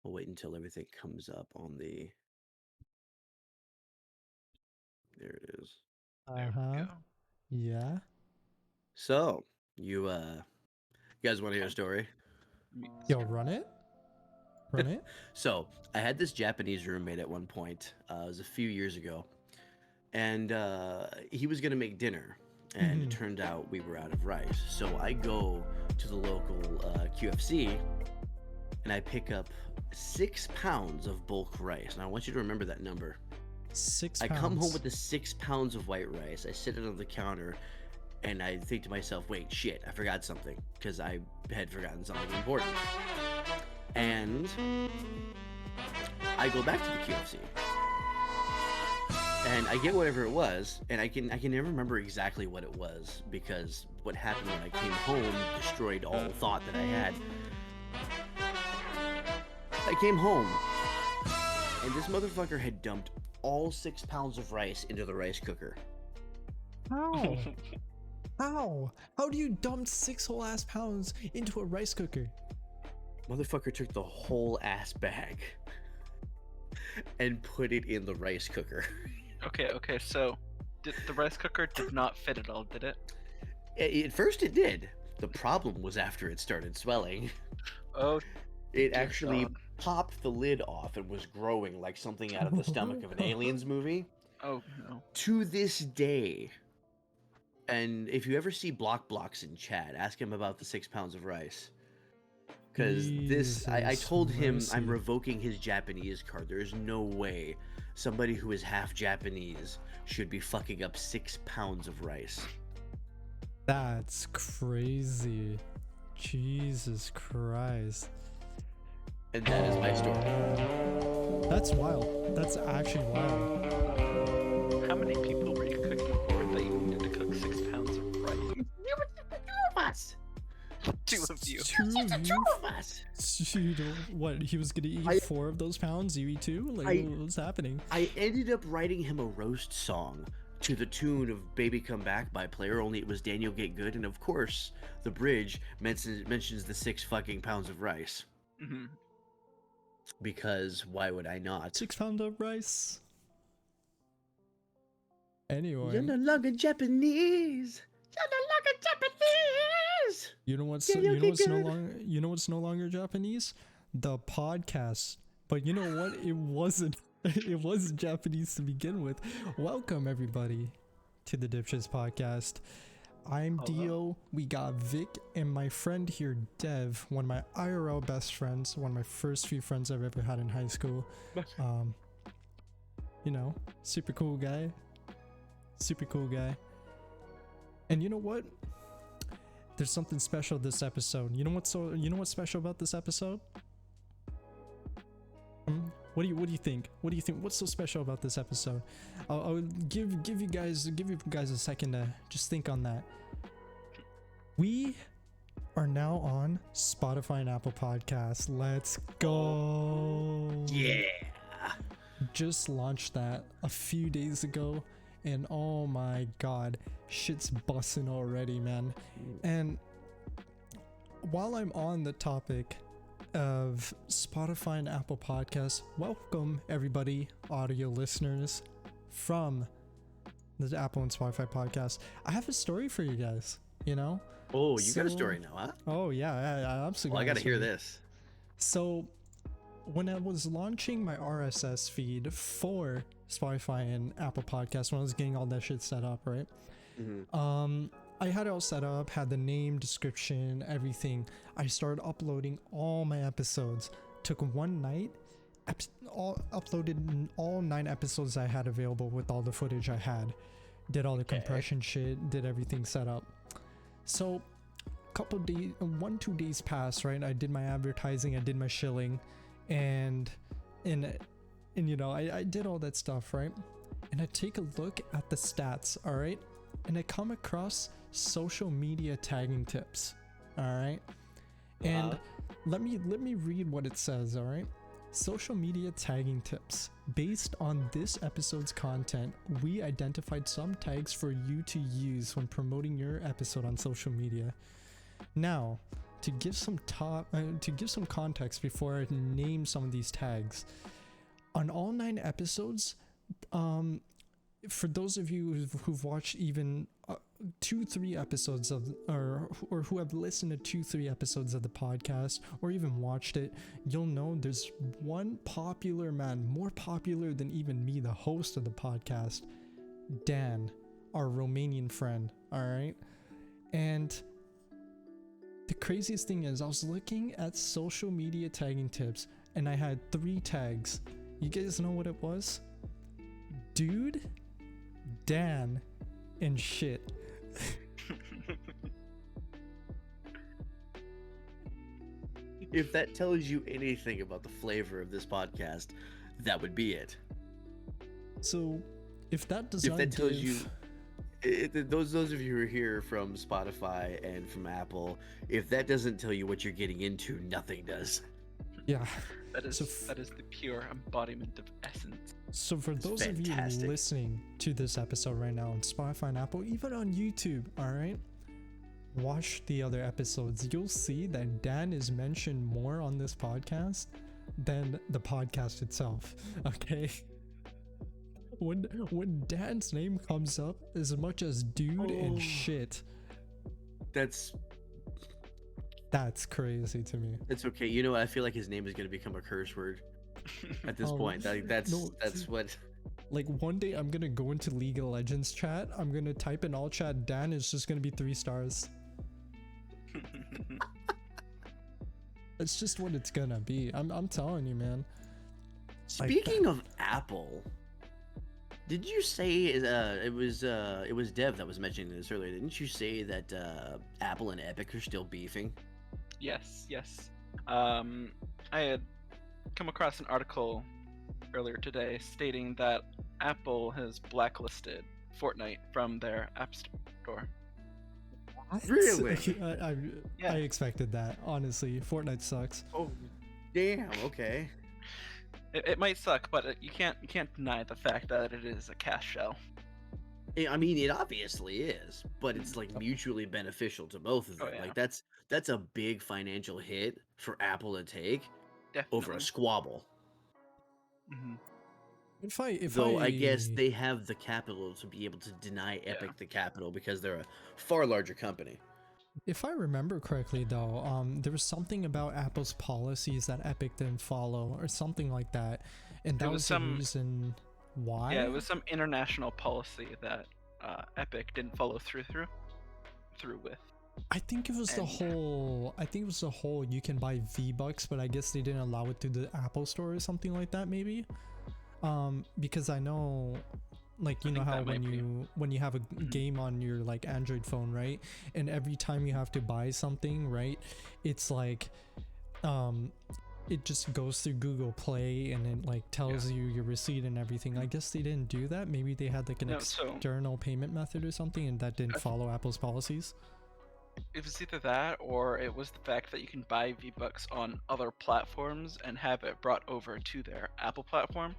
We'll wait until everything comes up on the. There it is. There we go. Yeah. So you guys want to hear a story? Yo, run it. Run it. So I had this Japanese roommate at one point. It was a few years ago, and he was gonna make dinner, and it turned out we were out of rice. So I go to the local QFC, and I pick up 6 pounds of bulk rice. And I want you to remember that number. 6 I pounds. come home with the 6 pounds of white rice. I sit it on the counter, and I think to myself, wait, shit, I forgot something, because I had forgotten something important. And I go back to the QFC, and I get whatever it was, and I can never remember exactly what it was, because what happened when I came home destroyed all thought that I had. I came home, and this motherfucker had dumped all 6 pounds of rice into the rice cooker. How? How do you dump 6 whole ass pounds into a rice cooker? Motherfucker took the whole ass bag and put it in the rice cooker. Okay, so the rice cooker did not fit at all, did it? At first it did. The problem was after it started swelling. Oh, It dear actually God. popped the lid off and was growing like something out of the stomach of an Aliens movie. Oh no. To this day. And if you ever see Blocks in chat, ask him about the 6 pounds of rice. Because this, I told him I'm revoking his Japanese card. There is no way somebody who is half Japanese should be fucking up 6 pounds of rice. That's crazy. Jesus Christ. And that is my story. That's wild. That's actually wild. How many people were you cooking for that you needed to cook 6 pounds of rice? There were 2 of us. 2 of you. 2 of us. What, he was gonna eat 4 of those pounds? You eat 2? Like, what's happening? I ended up writing him a roast song to the tune of Baby Come Back by Player, only it was Daniel Get Good, and of course the bridge mentions the 6 fucking pounds of rice. Mm-hmm. Because why would I not? 6 pounds of rice. Anyway, You're no longer Japanese. You're no longer Japanese. you know what's no longer Japanese? The podcast. But you know what? It wasn't. It wasn't Japanese to begin with. Welcome everybody to the D.I.P.S.H.I.T.S podcast. I'm Dio. We got Vic and my friend here, Dev, one of my IRL best friends, one of my first few friends I've ever had in high school. You know, super cool guy. Super cool guy. And you know what? There's something special this episode. You know what's special about this episode? What do you think? What do you think? What's so special about this episode? I'll give you guys a second to just think on that. We are now on Spotify and Apple Podcasts. Let's go. Yeah. Just launched that a few days ago, and oh my god, shit's busting already, man. And while I'm on the topic of Spotify and Apple Podcasts, welcome everybody, audio listeners from the Apple and Spotify podcast. I have a story for you guys, you know? Oh, you got a story now, huh? Oh yeah, I absolutely. Well, I gotta hear this. So when I was launching my RSS feed for Spotify and Apple Podcasts, when I was getting all that shit set up, right? Mm-hmm. I had it all set up, had the name, description, everything. I started uploading all my episodes. Took one night, uploaded all 9 episodes I had available with all the footage I had. Did all the compression shit, did everything set up. So couple days, 1-2 days passed, right? I did my advertising, I did my shilling, and you know, I did all that stuff, right? And I take a look at the stats, all right? And I come across social media tagging tips, all right? And let me read what it says, all right? Social media tagging tips. Based on this episode's content, we identified some tags for you to use when promoting your episode on social media. Now, to give some context before I name some of these tags, on all 9 episodes, for those of you who've watched even 2-3 episodes of, or who have listened to 2-3 episodes of the podcast, or even watched it, you'll know there's one popular man, more popular than even me, the host of the podcast, Dan, our Romanian friend. All right, and the craziest thing is, I was looking at social media tagging tips, and I had 3 tags. You guys know what it was? Dude, Dan, and shit. If that tells you anything about the flavor of this podcast, that would be it. So, if that does If not that tells give, you, those of you who are here from Spotify and from Apple, if that doesn't tell you what you're getting into, nothing does. yeah. That is So that is the pure embodiment of essence. So for It's those of you fantastic. listening to this episode right now on Spotify and Apple, even on YouTube, all right, watch the other episodes. You'll see that Dan is mentioned more on this podcast than the podcast itself. Okay. When Dan's name comes up as much as dude and Oh. shit, That's crazy to me. It's okay. You know what? I feel like his name is going to become a curse word at this Oh, point. That's no, what. Like one day I'm gonna go into League of Legends chat, I'm gonna type in all chat Dan, it's just gonna be 3 stars. It's just what it's gonna be. I'm telling you, man. Speaking of Apple, did you say it was Dev that was mentioning this earlier? Didn't you say that Apple and Epic are still beefing? Yes. I had come across an article earlier today stating that Apple has blacklisted Fortnite from their App Store. Really? Yeah. I expected that. Honestly, Fortnite sucks. Oh, damn. Okay. It might suck, but you can't deny the fact that it is a cash shell. I mean, it obviously is, but it's like mutually beneficial to both of them. Oh, yeah. Like that's a big financial hit for Apple to take Definitely. over a squabble. Mhm. If I guess they have the capital to be able to deny Epic the capital because they're a far larger company. If I remember correctly, though, there was something about Apple's policies that Epic didn't follow, or something like that, and that was was some- the reason why. Yeah, it was some international policy that Epic didn't follow through with. I think it was the And- whole. I think it was the whole. You can buy V-Bucks, but I guess they didn't allow it through the Apple Store or something like that, maybe. Because I know, like, you I know think how that might be. when you have a game on your like Android phone, right? And every time you have to buy something, right? It's like, it just goes through Google Play and it like tells you your receipt and everything. I guess they didn't do that. Maybe they had like an No, so- external payment method or something, and that didn't follow Apple's policies. It was either that, or it was the fact that you can buy V-Bucks on other platforms and have it brought over to their Apple platform,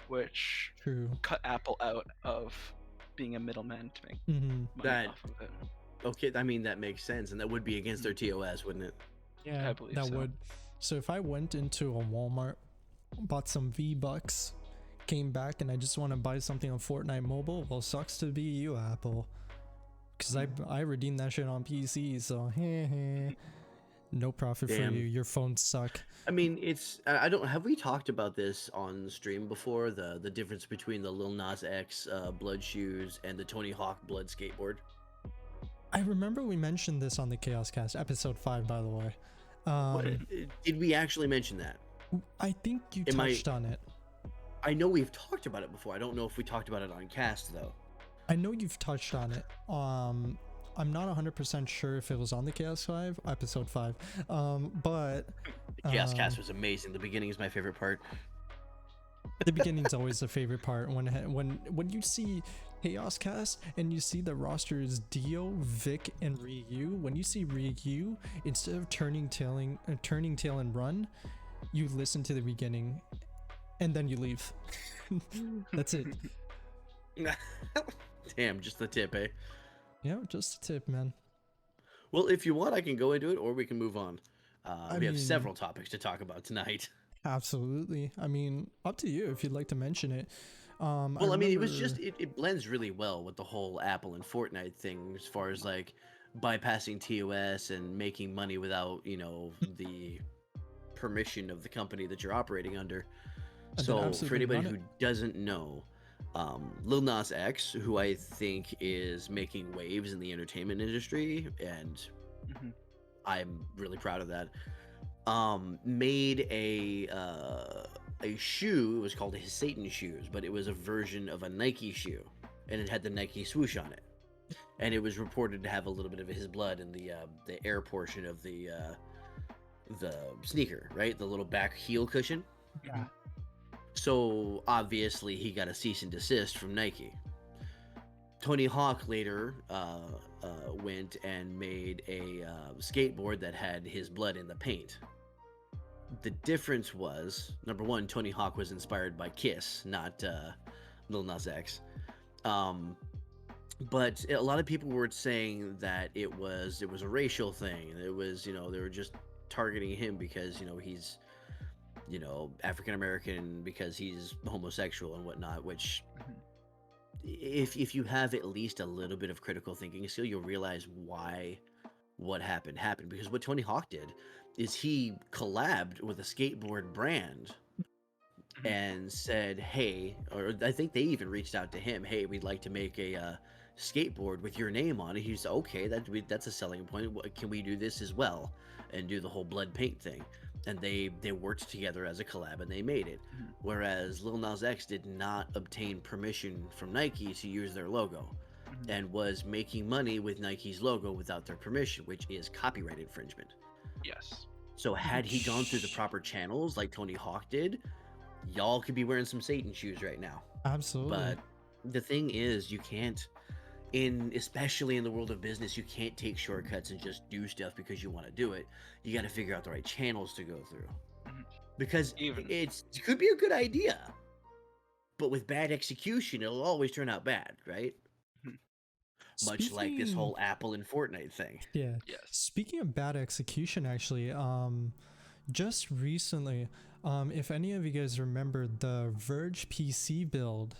which True. cut Apple out of being a middleman to make Mm-hmm. money That- off of it. Okay, I mean that makes sense, and that would be against their TOS, wouldn't it? Yeah, I believe that so. would. So if I went into a Walmart, bought some V-Bucks, came back and I just want to buy something on Fortnite mobile, well, sucks to be you, Apple. Because I redeemed that shit on PC, so no profit for Damn. you. Your phones suck. I mean, it's I don't have we talked about this on stream before, the difference between the Lil Nas X blood shoes and the Tony Hawk blood skateboard. I remember we mentioned this on the Chaos Cast, episode 5, by the way. Did we actually mention that? I think you Am I- touched on it. I know we've talked about it before. I don't know if we talked about it on cast though. I know you've touched on it. I'm not 100% sure if it was on the Chaos 5, episode 5. But The Chaos Cast was amazing. The beginning is my favorite part. the beginning's always the favorite part. When you see Chaos Cast and you see the roster is Dio, Vic, and Ryu. When you see Ryu, instead of turning tail and run, you listen to the beginning, and then you leave. That's it. Damn, just the tip, eh? Yeah, just a tip, man. Well, if you want, I can go into it, or we can move on. I We have mean, several topics to talk about tonight. absolutely. I mean, up to you if you'd like to mention it. I Well, I mean, it was just remember. it blends really well with the whole Apple and Fortnite thing, as far as like bypassing TOS and making money without the permission of the company that you're operating under. And then So, for absolutely anybody run it. who doesn't know, Lil Nas X, who I think is making waves in the entertainment industry, and Hmm. I'm really proud of that, made a shoe. It was called his Satan shoes, but it was a version of a Nike shoe, and it had the Nike swoosh on it. And it was reported to have a little bit of his blood in the air portion of the sneaker, right? The little back heel cushion. Yeah. So obviously he got a cease and desist from Nike. Tony Hawk later went and made a skateboard that had his blood in the paint. The difference was, number one, Tony Hawk was inspired by Kiss, not Lil Nas X. Um, but a lot of people were saying that it was a racial thing. It was they were just targeting him because he's African American, because he's homosexual and whatnot. Which, Hmm. if you have at least a little bit of critical thinking skill, you'll realize why what happened. Because what Tony Hawk did is he collabed with a skateboard brand Hmm. and said, "Hey," or I think they even reached out to him, "Hey, we'd like to make a skateboard with your name on it." He's okay. That's a selling point. Can we do this as well and do the whole blood paint thing? And they worked together as a collab and they made it. Hmm. Whereas Lil Nas X did not obtain permission from Nike to use their logo, Hmm. and was making money with Nike's logo without their permission, which is copyright infringement. Yes. So had he gone through the Which proper channels like Tony Hawk did, y'all could be wearing some Satan shoes right now. absolutely. But the thing is, you can't, especially in the world of business, you can't take shortcuts and just do stuff because you want to do it. You got to figure out the right channels to go through, Mhm. because Even. it could be a good idea, but with bad execution, it'll always turn out bad, right? Mhm. Much like this Speaking, whole Apple and Fortnite thing. yeah. Yes. Speaking of bad execution, actually, just recently, if any of you guys remember the Verge PC build,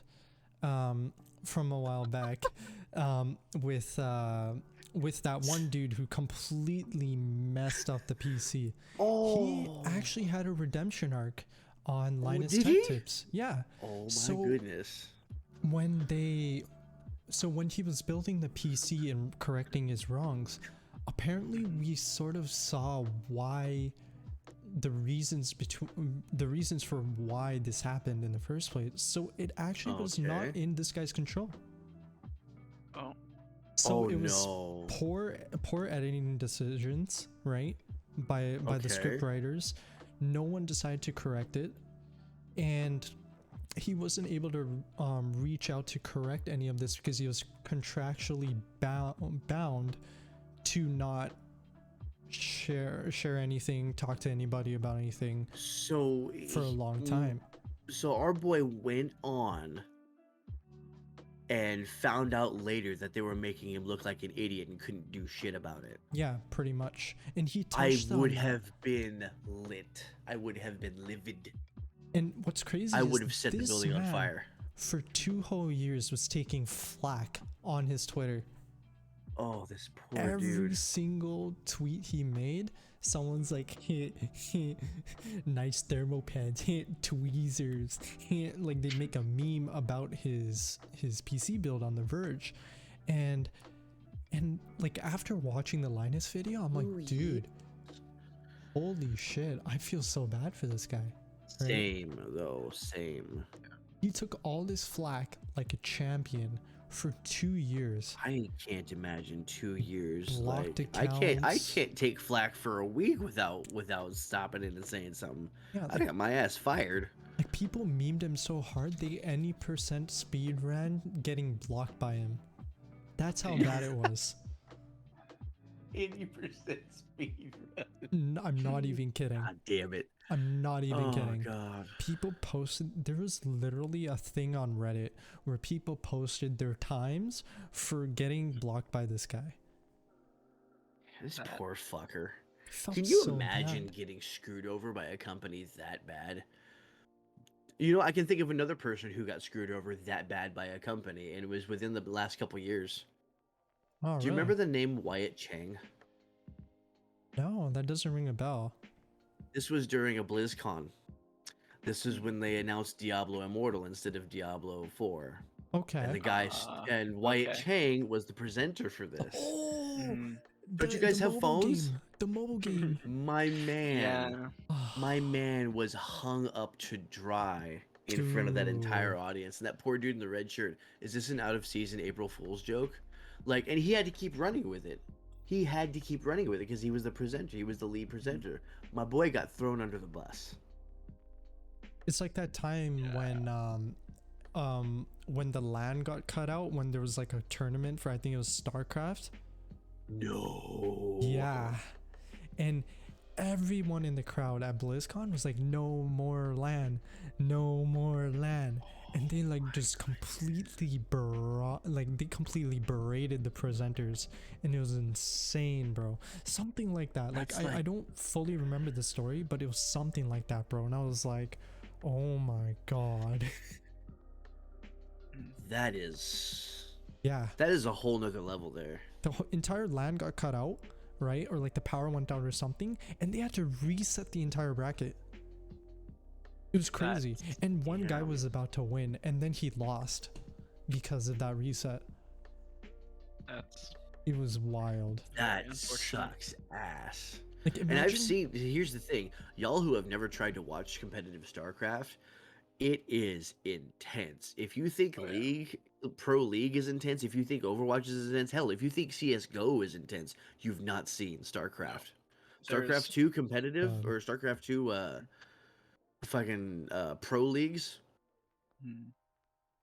from a while back, with that one dude who completely messed up the PC. He Oh, actually had a redemption arc on oh, Linus did Tech he? Tips. Yeah. Oh my So goodness. when they when he was building the PC and correcting his wrongs, apparently we sort of saw why the reasons for why this happened in the first place. So it actually was not Okay. in this guy's control. Oh. So Oh it was no. poor editing decisions, right? By the Okay. script writers. No one decided to correct it, and he wasn't able to reach out to correct any of this because he was contractually bound to not share anything, talk to anybody about anything So for a long time. so our boy went on and found out later that they were making him look like an idiot and couldn't do shit about it. Yeah, pretty much. And he I touched would on, have been lit. I would have been livid. and what's crazy I is would have set the this building on man fire. for 2 whole years was taking flack on his Twitter. Oh, this poor Every dude. single tweet he made, someone's like, nice thermal pads, tweezers. Like they make a meme about his PC build on The Verge, and like after watching the Linus video, I'm like, Ooh, dude, holy shit, I feel so bad for this guy. Right? Same though, same. He took all this flack like a champion for 2 years. I can't imagine 2 years. Blocked Like I accounts. can't take flack for a week without stopping it and saying something. Yeah, I got my ass fired. like people memed him so hard they any percent speed ran getting blocked by him. That's how bad it was. 80% speed run. I'm not even kidding. God damn it. I'm not even Oh kidding. god. People posted, there was literally a thing on Reddit where people posted their times for getting blocked by this guy. This That poor fucker. Felt Can you so imagine bad. getting screwed over by a company that bad? You know, I can think of another person who got screwed over that bad by a company, and it was within the last couple years. Oh, Do you really? remember the name Wyatt Chang? No, that doesn't ring a bell. This was during a BlizzCon. This is when they announced Diablo Immortal instead of Diablo 4. And Okay. the guy, and Wyatt okay. Chang was the presenter for this. Oh, Mm. Don't you the guys have mobile phones? game. The mobile game. Yeah. My man was hung up to dry in front of that Dude. entire audience. And that poor dude in the red shirt, is this an out of season April Fool's joke? Like, and he had to keep running with it. He had to keep running with it because he was the presenter. He was the lead presenter. My boy got thrown under the bus. It's like that time when the LAN got cut out when there was like a tournament for, I think it was StarCraft. No. Yeah. And everyone in the crowd at BlizzCon was like, no more LAN, no more LAN. And they like just completely berated the presenters, and it was insane, bro. Something like that. Like I don't fully remember the story, but it was something like that, bro. And I was like, oh my god. That is Yeah, a whole nother level there. the entire LAN got cut out, right? Or like the power went out or something, and they had to reset the entire bracket. It was crazy. And one guy was about to win, and then he lost because of that reset. It was wild. That sucks ass. Like, imagine, and I've seen, here's the thing, y'all who have never tried to watch competitive StarCraft, it is intense. If you think Pro League is intense, if you think Overwatch is intense, hell, if you think CSGO is intense, you've not seen StarCraft. StarCraft 2 competitive or StarCraft 2 fucking pro leagues.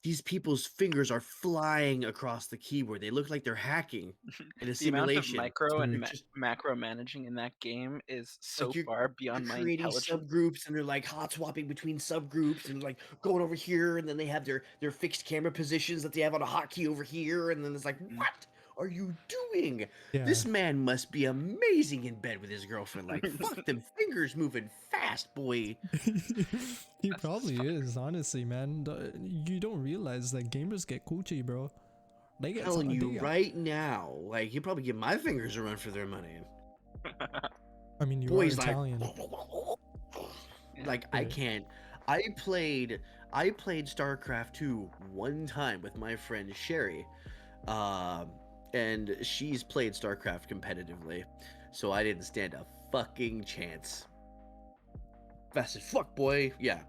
These people's fingers are flying across the keyboard. They look like they're hacking in a simulation. The amount of micro and macro managing in that game is so far beyond my intelligence. Subgroups, and they're like hot swapping between subgroups and like going over here, and then they have their fixed camera positions that they have on a hotkey over here, and then it's like, what are you doing? Yeah. This man must be amazing in bed with his girlfriend. Like, fuck, them fingers moving fast, boy. He probably is, honestly, man. You don't realize that gamers get coochie, bro. They get telling you right now, like, you probably give my fingers a run for their money. I mean, you Boys, are Italian. Like, I can't. I played StarCraft 2 one time with my friend Sherry. And she's played StarCraft competitively, so I didn't stand a fucking chance. Fast as fuck, boy. Yeah.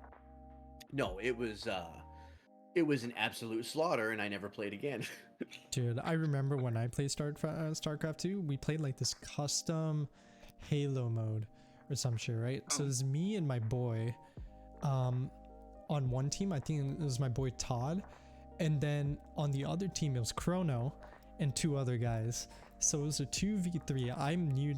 No, it was an absolute slaughter, and I never played again. Dude, I remember when I played StarCraft 2, we played like this custom Halo mode or some shit, right? So it was me and my boy on one team. I think it was my boy Todd, and then on the other team it was Chrono and two other guys. So it was a 2v3. I'm new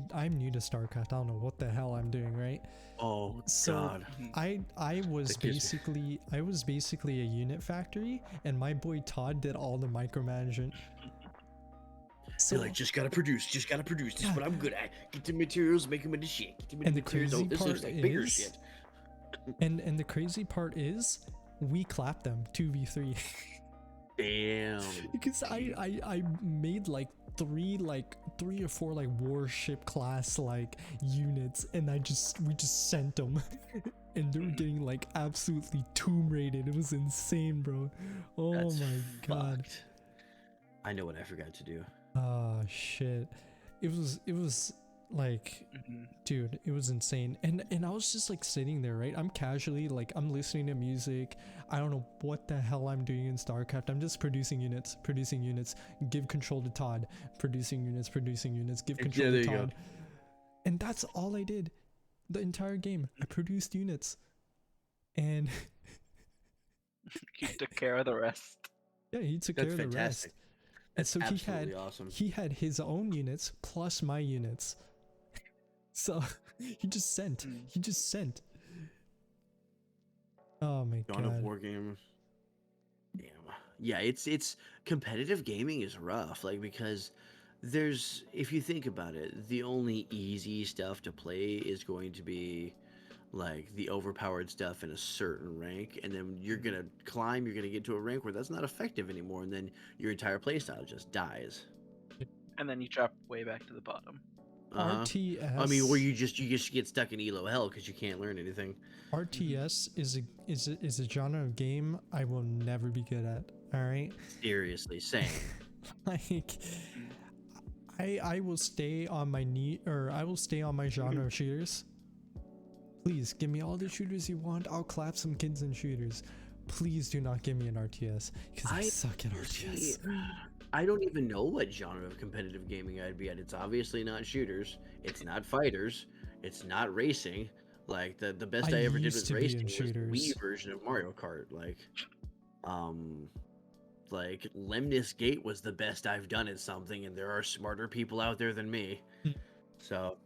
to StarCraft. I don't know what the hell I'm doing, right? Oh, so God. I was basically a unit factory, and my boy Todd did all the micromanagement. So you're like, just gotta produce. This is what I'm good at. Get the materials, make them into shit. Get the materials. Oh, this looks like bigger shit. And the crazy part is, we clapped them 2v3. Damn. Because I made like three or four like warship class like units, and we just sent them, and they were getting like absolutely tomb raided. It was insane, bro. Oh, that's my god. I know what I forgot to do. Oh shit. It was like, dude, it was insane. And I was just like sitting there, right? I'm casually like, I'm listening to music. I don't know what the hell I'm doing in StarCraft. I'm just producing units, give control to Todd, producing units, give control to Todd. And that's all I did the entire game. I produced units, and he took care of the rest. Yeah, he took care of the rest. And so he had his own units plus my units. So he just sent. Oh my god. Dawn of War game. Damn. Yeah, it's competitive gaming is rough, like, because if you think about it, the only easy stuff to play is going to be like the overpowered stuff in a certain rank, and then you're gonna climb, you're gonna get to a rank where that's not effective anymore, and then your entire playstyle just dies. And then you drop way back to the bottom. RTS. I mean, where you just get stuck in elo hell because you can't learn anything. RTS is a genre of game I will never be good at. All right. Seriously, same. Like, I will stay on my I will stay on my genre of shooters. Please give me all the shooters you want. I'll clap some kids in shooters. Please do not give me an RTS because I suck at RTS. I don't even know what genre of competitive gaming I'd be at. It's obviously not shooters. It's not fighters. It's not racing. Like the best I ever did used with to be in racing was the shooters. Wii version of Mario Kart. Like Lemnis Gate was the best I've done at something, and there are smarter people out there than me. So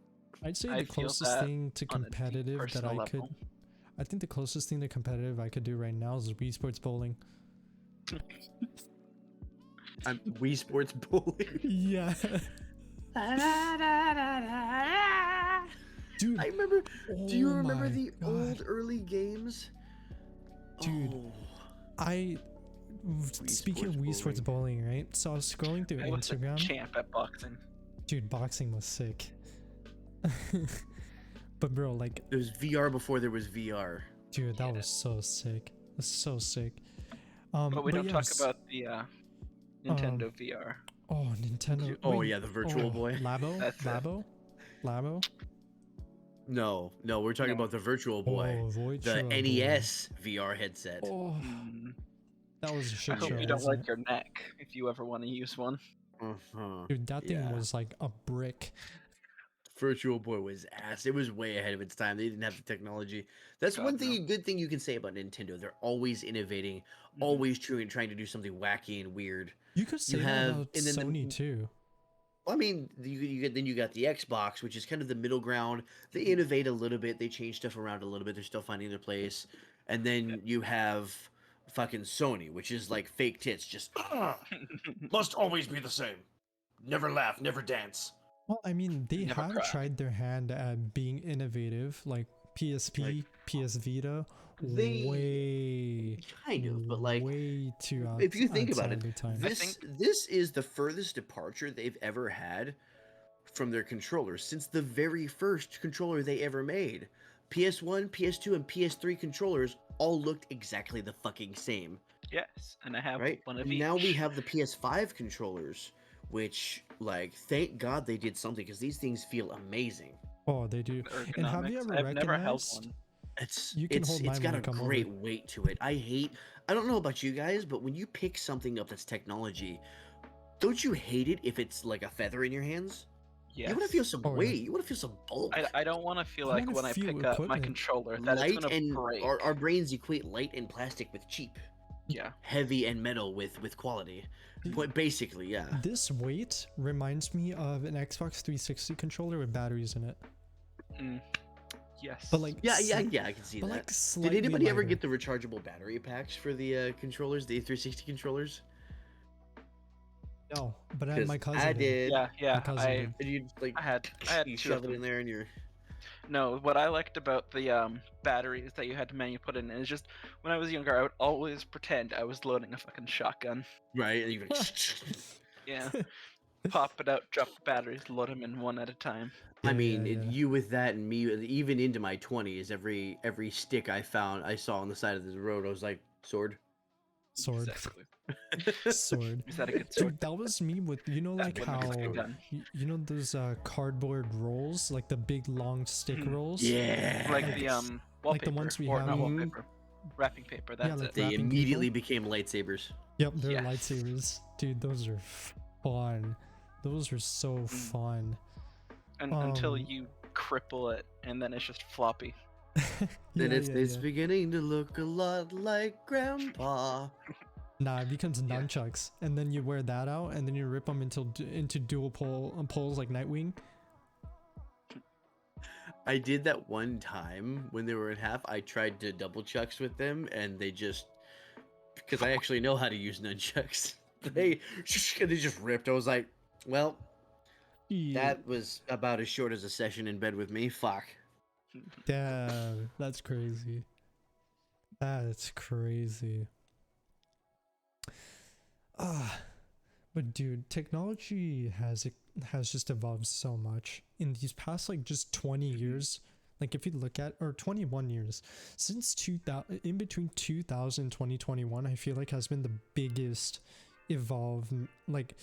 I'd say I the feel closest that thing to on a deep competitive that personal I could. level. I think the closest thing to competitive I could do right now is Wii Sports Bowling. I'm Wii Sports Bowling. Yeah. Dude, I remember. Do you oh remember my the God. old early games? Dude, Oh. speaking of Sports Wii Sports Bowling, right? So I was scrolling through I was a Instagram. champ at boxing. Dude, boxing was sick. But bro, like, There was VR before there was VR. dude, that Yeah. was so sick. That's so sick. But we don't talk yes, about the Nintendo VR. Oh, Nintendo. Oh wait, yeah, the Virtual Boy. Labo? That's it. Labo? No, we're talking No. about the Virtual Boy, Oh, the Virtual NES VR headset. Boy. Oh, Mm, that was a I shit hope show. you don't wasn't like it? your neck if you ever want to use one. Uh-huh. Dude, that thing Yeah. was like a brick. Virtual Boy was ass. It was way ahead of its time. They didn't have the technology. That's God, one thing, no. good thing you can say about Nintendo. They're always innovating, Mhm. always trying to do something wacky and weird. You could say that have- about and then the- Sony too. I mean, you got the Xbox, which is kind of the middle ground. They innovate a little bit. They change stuff around a little bit. They're still finding their place. And then you have fucking Sony, which is like fake tits, just must always be the same. Never laugh, never dance. Well, I mean, they Never have cry. tried their hand at being innovative, like PSP, PS Vita, They- way, Kind of, but like way too out, if you think about outside it, their time. this is the furthest departure they've ever had from their controllers since the very first controller they ever made. PS1, PS2, and PS3 controllers all looked exactly the fucking same, Yes, and I have right? one of each. Now we have the PS5 controllers, which, like, thank God they did something because these things feel amazing. Oh, they do. The And have you ergonomics. ever I've never held recognized? one. You can hold It's mine got when a you come great over. weight to it. I don't know about you guys, but when you pick something up that's technology, don't you hate it if it's like a feather in your hands? Yes. You want to feel some Oh, yeah. weight. You want to feel some bulk. I don't want to feel I like wanna when I feel pick up my equipment. controller that Light it's gonna and break. our brains equate light and plastic with cheap, Yeah. heavy and metal with quality. But basically, yeah. This weight reminds me of an Xbox 360 controller with batteries in it. Mm. Yes. But like, Yeah, I can see but that. like Did slightly anybody ever lighter. get the rechargeable battery packs for the controllers, the 360 controllers? No, but I had my 'Cause cousin. I did. Yeah. My cousin I did. And you like I had you two of shove it them. in there and you're No, what I liked about the batteries that you had to manually put in is just when I was younger, I would always pretend I was loading a fucking shotgun. right. And you're like, Yeah. Pop it out, drop the batteries, load them in one at a time. I Yeah, mean, yeah, yeah. you with that and me, even into my 20s, every stick I saw on the side of the road, I was like, sword. Sword. Exactly. Sword. Is that a good sword? Dude, that was me with, you know, That like would how, look like a gun. you know those cardboard rolls, like the big long stick Mm. rolls? Yeah. Like the wallpaper. Like the ones we or have. not Mhm. wallpaper. Wrapping paper. That's like it. They wrapping immediately paper? became lightsabers. Yep, they're Yes. lightsabers. Dude, those are fun. Those are so fun. And until um, you cripple it, and then it's just floppy. Then Yeah, it's yeah. beginning to look a lot like Grandpa. Nah, it becomes Yeah. nunchucks, and then you wear that out, and then you rip them into dual poles like Nightwing. I did that one time when they were in half. I tried to double chucks with them, and they just because I actually know how to use nunchucks. They just ripped. I was like, well, That was about as short as a session in bed with me. Fuck. Damn, that's crazy. That's crazy. But dude, technology has just evolved so much in these past like just 20 years. Like if you look at, or 21 years since 2000, in between 2000 and 2021, I feel like has been the biggest like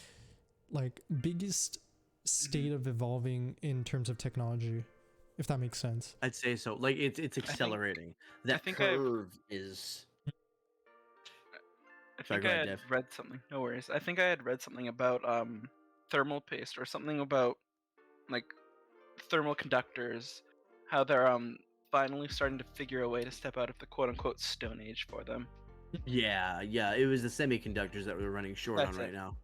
biggest state of evolving in terms of technology, if that makes sense. I'd say so. Like it's accelerating. That think curve is. I Sorry, think go I ahead, had Dev. read something. No worries. I think I had read something about thermal paste or something about like thermal conductors, how they're finally starting to figure a way to step out of the quote unquote Stone Age for them. Yeah, it was the semiconductors that we're running short That's on right now.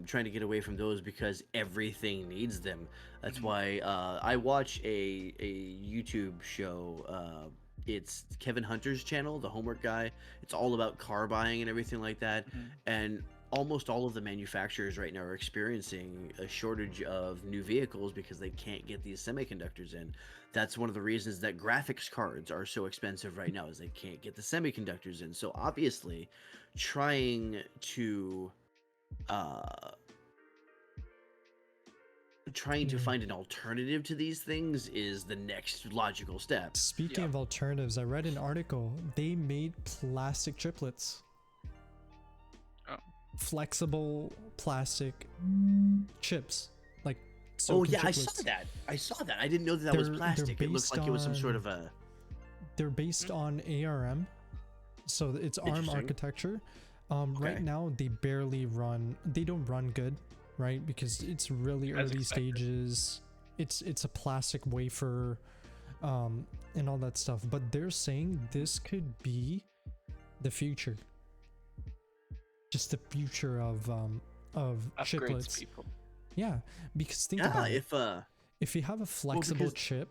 Trying to get away from those because everything needs them. That's why I watch a YouTube show. It's Kevin Hunter's channel, the Homework Guy. It's all about car buying and everything like that. And almost all of the manufacturers right now are experiencing a shortage of new vehicles because they can't get these semiconductors in. That's one of the reasons that graphics cards are so expensive right now, is they can't get the semiconductors in. So obviously, trying to find an alternative to these things is the next logical step. Speaking of alternatives, I read an article. They made plastic chiplets. Flexible plastic chips, like chiplets. I saw that. I didn't know that was plastic. It looks like it was some sort of a. They're based on ARM, so it's ARM architecture. Right now they barely run. They don't run good, right? Because it's really early stages. It's a plastic wafer, and all that stuff. But they're saying this could be the future. Just the future of chiplets. People. Yeah, because think about it. If you have a flexible chip,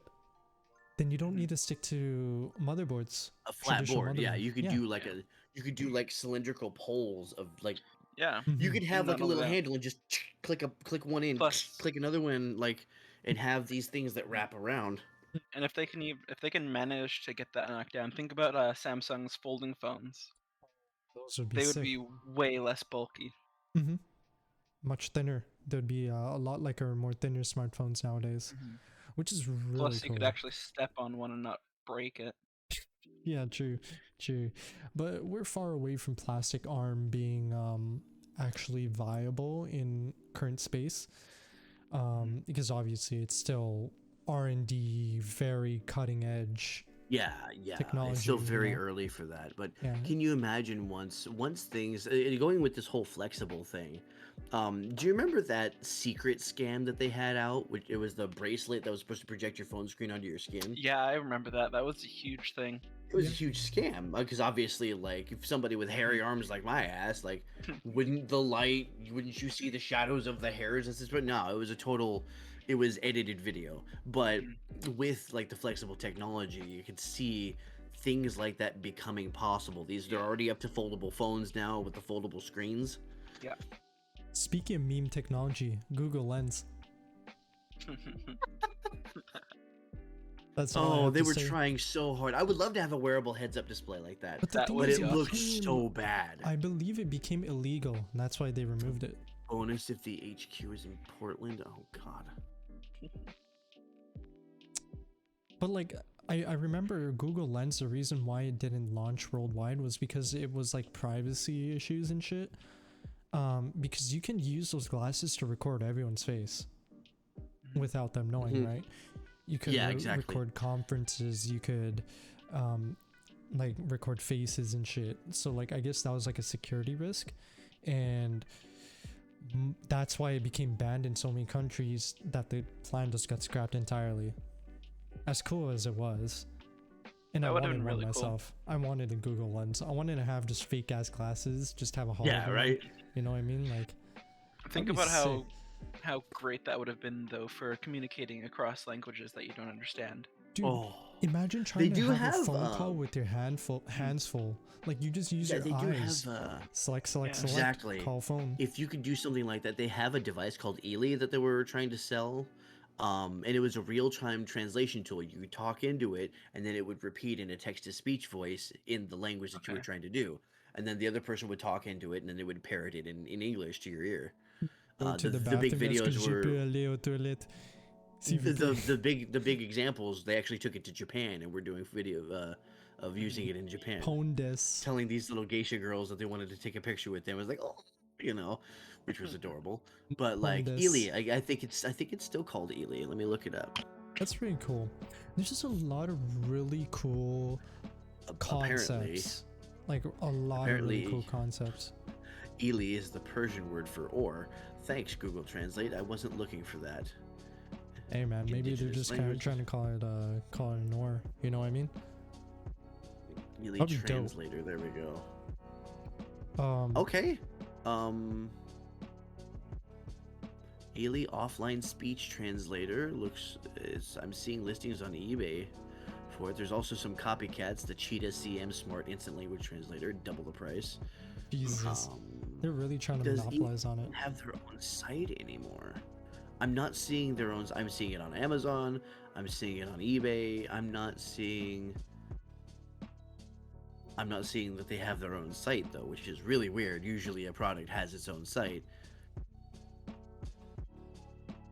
then you don't need to stick to motherboards. A flat board, yeah. You could do like you could do like cylindrical poles of like. Yeah. You could have like a little handle and just click one in, click another one, like, and have these things that wrap around. And if they can manage to get that knocked down, think about Samsung's folding phones. They would be way less bulky. Much thinner. They'd be a lot like our more thinner smartphones nowadays, which is really Plus, you cool. could actually step on one and not break it. Yeah, true. But we're far away from plastic arm being actually viable in current space, because obviously it's still R&D, very cutting edge. Yeah, technology, it's still very early for that. But can you imagine once things going with this whole flexible thing? Do you remember that secret scam that they had out? Which it was the bracelet that was supposed to project your phone screen onto your skin. Yeah, I remember that. That was a huge thing. It was a huge scam because obviously, like, if somebody with hairy arms like my ass, like, wouldn't you see the shadows of the hairs? But no, it was it was edited video. But with like the flexible technology, you could see things like that becoming possible. They're already up to foldable phones now with the foldable screens. Yeah. Speaking of meme technology, Google Lens. That's they were trying so hard. I would love to have a wearable heads-up display like that, but it looks so bad. I believe it became illegal, and that's why they removed it. Bonus if the HQ is in Portland. Oh god. But like, I remember Google Lens, the reason why it didn't launch worldwide was because it was like privacy issues and shit. Because you can use those glasses to record everyone's face without them knowing, right? You could record conferences, you could like record faces and shit. So like, I guess that was like a security risk, and that's why it became banned in so many countries that the plan just got scrapped entirely. As cool as it was, and I wanted one myself. I wanted a Google Lens. I wanted to have just fake ass glasses, just have a hologram. Yeah, right. You know what I mean? Like, think about how great that would have been though for communicating across languages that you don't understand. Dude, Imagine They trying to do have a have phone call with your hands full. Like you just use yeah, your they do eyes. have Select, Yeah. exactly. call phone. If you could do something like that, they have a device called Ely that they were trying to sell. And it was a real-time translation tool. You could talk into it, and then it would repeat in a text-to-speech voice in the language that you were Okay. trying to do. And then the other person would talk into it, and then it would parrot it in English to your ear. Go to the The big bathroom. Est-ce que videos je peux were aller aux toilettes? S'il vous the, plaît. the big examples. They actually took it to Japan, and we're doing video of using it in Japan. Pondes. Telling these little geisha girls that they wanted to take a picture with them. It was like, oh, which was adorable. But like Pondes. Ely, I think it's still called Ely. Let me look it up. That's pretty cool. There's just a lot of really cool concepts. Like a lot of really cool concepts. Ely is the Persian word for or. Thanks, Google Translate. I wasn't looking for that. Hey man, maybe they're just kind of trying to call it an or. You know what I mean? Ely translator. There we go. Okay. Ely offline speech translator I'm seeing listings on eBay for it. There's also some copycats. The Cheetah CM Smart Instant Language Translator, double the price. Jesus, they're really trying to monopolize on it. Have their own site anymore? I'm not seeing their own. I'm seeing it on Amazon. I'm seeing it on eBay. I'm not seeing that they have their own site though, which is really weird. Usually a product has its own site.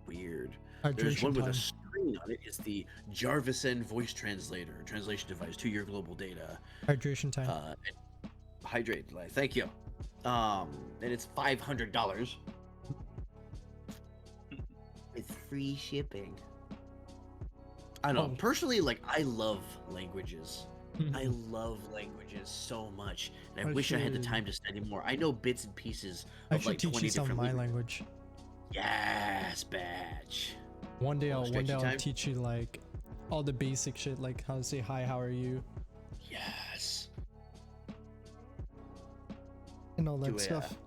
Weird. There's one with a screen on it. It's the Jarvisen voice translation device to your global data. Hydration time. Hydrate. Thank you. And it's $500 with free shipping. I don't know. Personally, like I love languages. I love languages so much, and I wish I had the time to study more. I know bits and pieces of like 20 different my language. Yes, batch. One day I'll teach you like all the basic shit, like how to say hi, how are you? Yes. And all that stuff.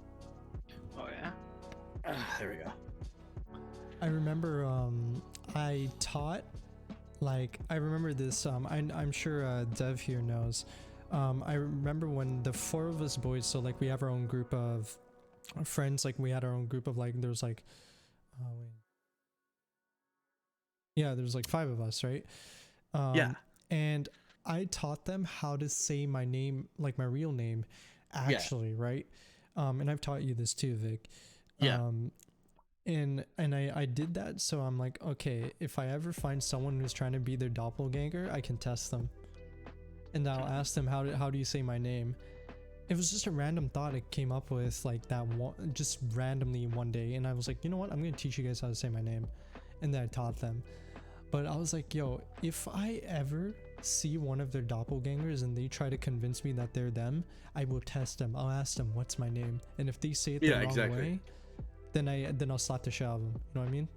Oh yeah. There we go. I remember I taught I remember this I'm sure Dev here knows. I remember when the four of us boys, so like we have our own group of friends, like we had our own group of like there's like there's like 5 of us, right? And I taught them how to say my name, like my real name actually, right? And I've taught you this too, Vic. And I did that, so I'm like, okay, if I ever find someone who's trying to be their doppelganger, I can test them. And I'll ask them how do you say my name? It was just a random thought it came up with, like that one, just randomly one day, and I was like, you know what, I'm gonna teach you guys how to say my name. And then I taught them. But I was like, yo, if I ever see one of their doppelgangers and they try to convince me that they're them, I will test them. I'll ask them what's my name, and if they say it the wrong way, then I'll slap the shit out of them. You know what I mean?